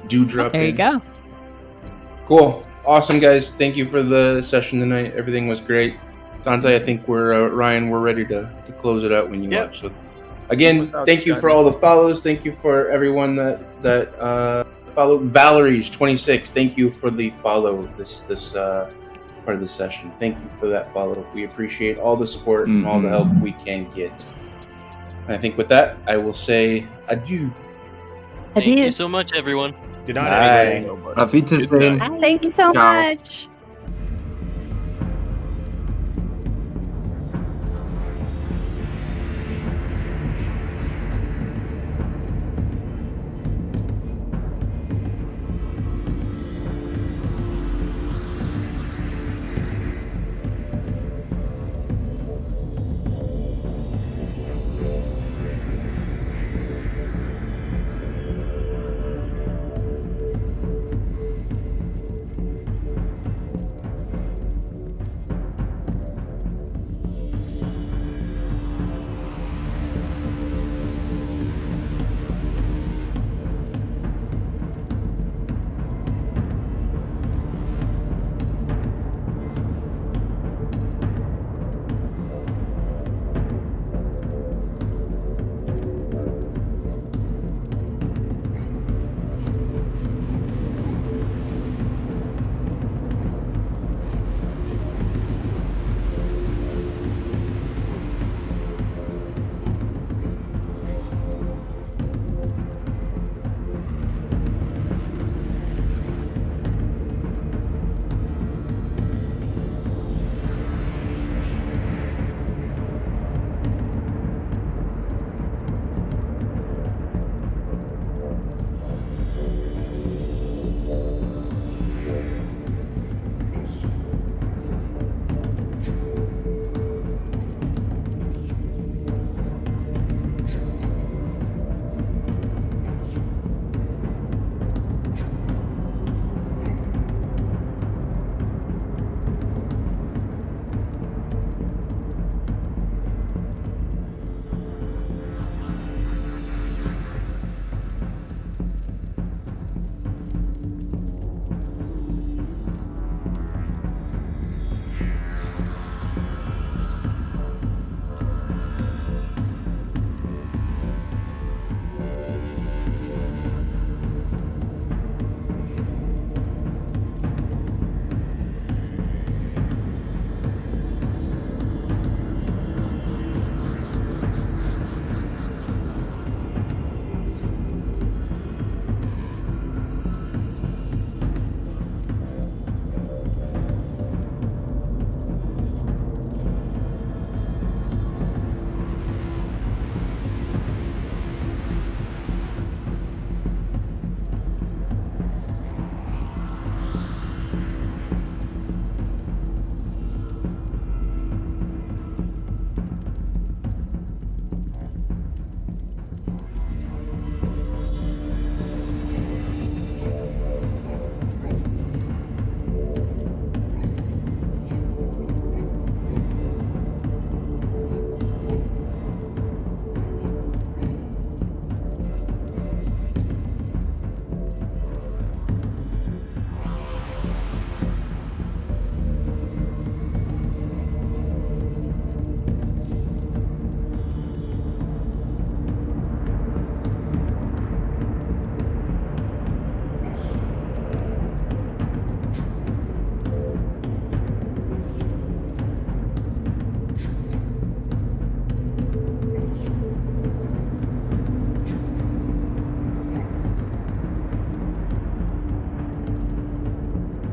Do drop There in. you go. Cool. Awesome, guys. Thank you for the session tonight. Everything was great. Dante, I think Ryan, we're ready to close it out when you Yep. watch. So, again, What's up, thank you for Skynet? all the follows. Thank you for everyone that followed. Valerie's 26. Thank you for the follow this part of the session. Thank you for that follow. We appreciate all the support and all the help we can get. And I think with that, I will say adieu. Thank you Adieu. so much, everyone. Good night, Bye. everybody. Auf Wiedersehen. Good night. Thank you so Ciao. much.